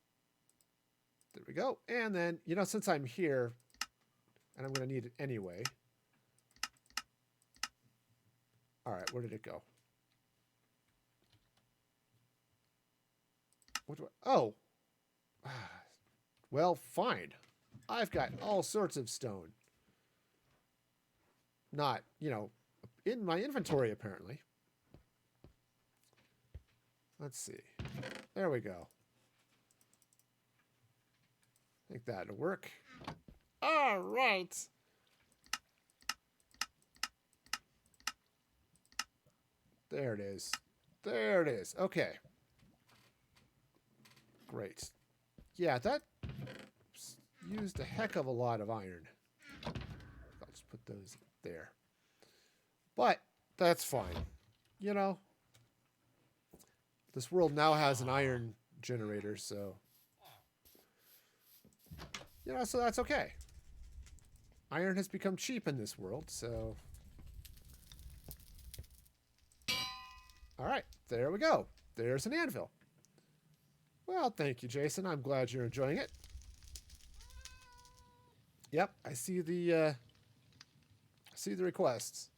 There we go. And then, you know, since I'm here, and I'm going to need it anyway. All right, where did it go? What do I... Oh. Well, fine. I've got all sorts of stone. Not, you know, in my inventory, apparently. Let's see. There we go. I think that'll work. All right. There it is. There it is. Okay. Great. Yeah, that used a heck of a lot of iron. I'll just put those there. But that's fine. You know, this world now has an iron generator, so... You know, so that's okay. Iron has become cheap in this world, so... All right, there we go. There's an anvil. Well, thank you, Jason. I'm glad you're enjoying it. Yep, I see the requests.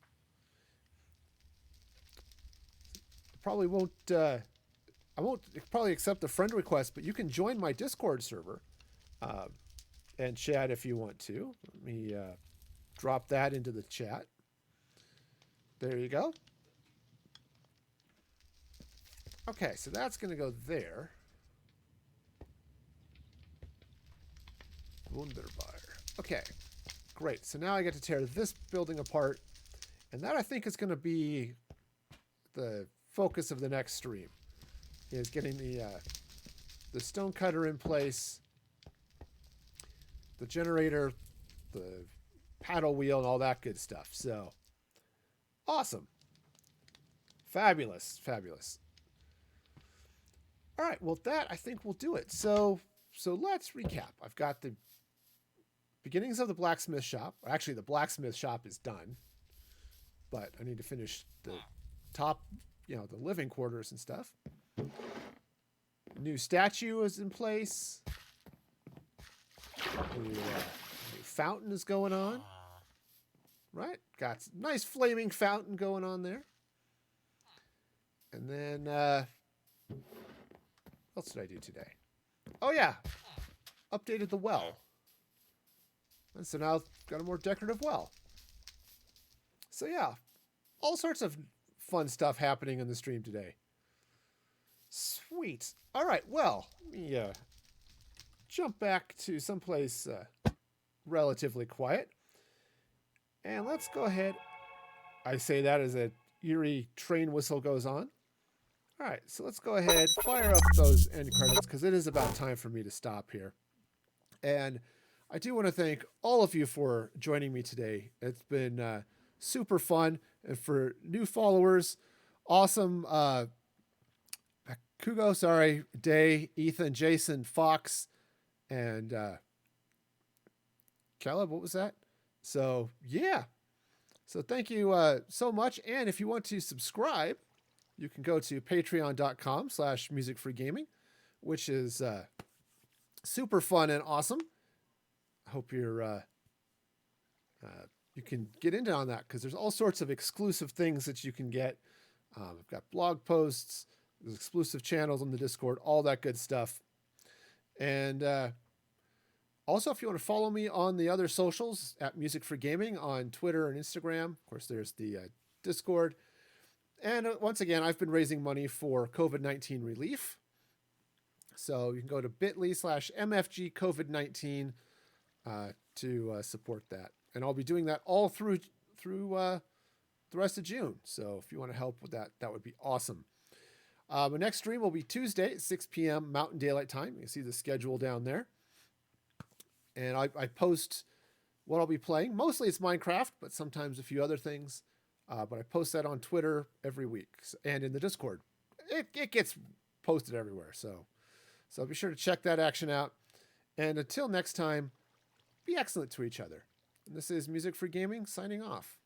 Probably won't. I won't probably accept the friend request, but you can join my Discord server and chat if you want to. Let me drop that into the chat. There you go. Okay, so that's going to go there. Wunderbar. Okay, great. So now I get to tear this building apart. And that, I think, is going to be the focus of the next stream. Is getting the stone cutter in place, the generator, the paddle wheel, and all that good stuff. So, awesome. Fabulous. Fabulous. All right, well, that, I think, will do it. So let's recap. I've got the beginnings of the blacksmith shop. Actually, the blacksmith shop is done. But I need to finish the top, you know, the living quarters and stuff. New statue is in place. New fountain is going on. Right? Got a nice flaming fountain going on there. And then, what else did I do today? Oh, yeah. Updated the well. And so now I've got a more decorative well. So, yeah. All sorts of fun stuff happening in the stream today. Sweet. All right, well, let me jump back to someplace relatively quiet. And let's go ahead. I say that as an eerie train whistle goes on. All right, so let's go ahead, fire up those end credits, because it is about time for me to stop here. And I do want to thank all of you for joining me today. It's been super fun. And for new followers, awesome. Kugo, sorry, Day, Ethan, Jason, Fox, and Caleb, what was that? So, yeah. So thank you so much. And if you want to subscribe, you can go to patreon.com/musicfreegaming, which is super fun and awesome. I hope you can get into on that because there's all sorts of exclusive things that you can get. I've got blog posts, there's exclusive channels on the Discord, all that good stuff. And also, if you want to follow me on the other socials at Music for Gaming on Twitter and Instagram, of course, there's the Discord. And once again, I've been raising money for COVID-19 relief. So you can go to bit.ly/MFG COVID-19 to support that. And I'll be doing that all through the rest of June. So if you want to help with that, that would be awesome. My next stream will be Tuesday at 6 p.m. Mountain Daylight Time. You can see the schedule down there. And I post what I'll be playing. Mostly it's Minecraft, but sometimes a few other things. But I post that on Twitter every week and in the Discord. It gets posted everywhere. So be sure to check that action out. And until next time, be excellent to each other. And this is Music for Gaming signing off.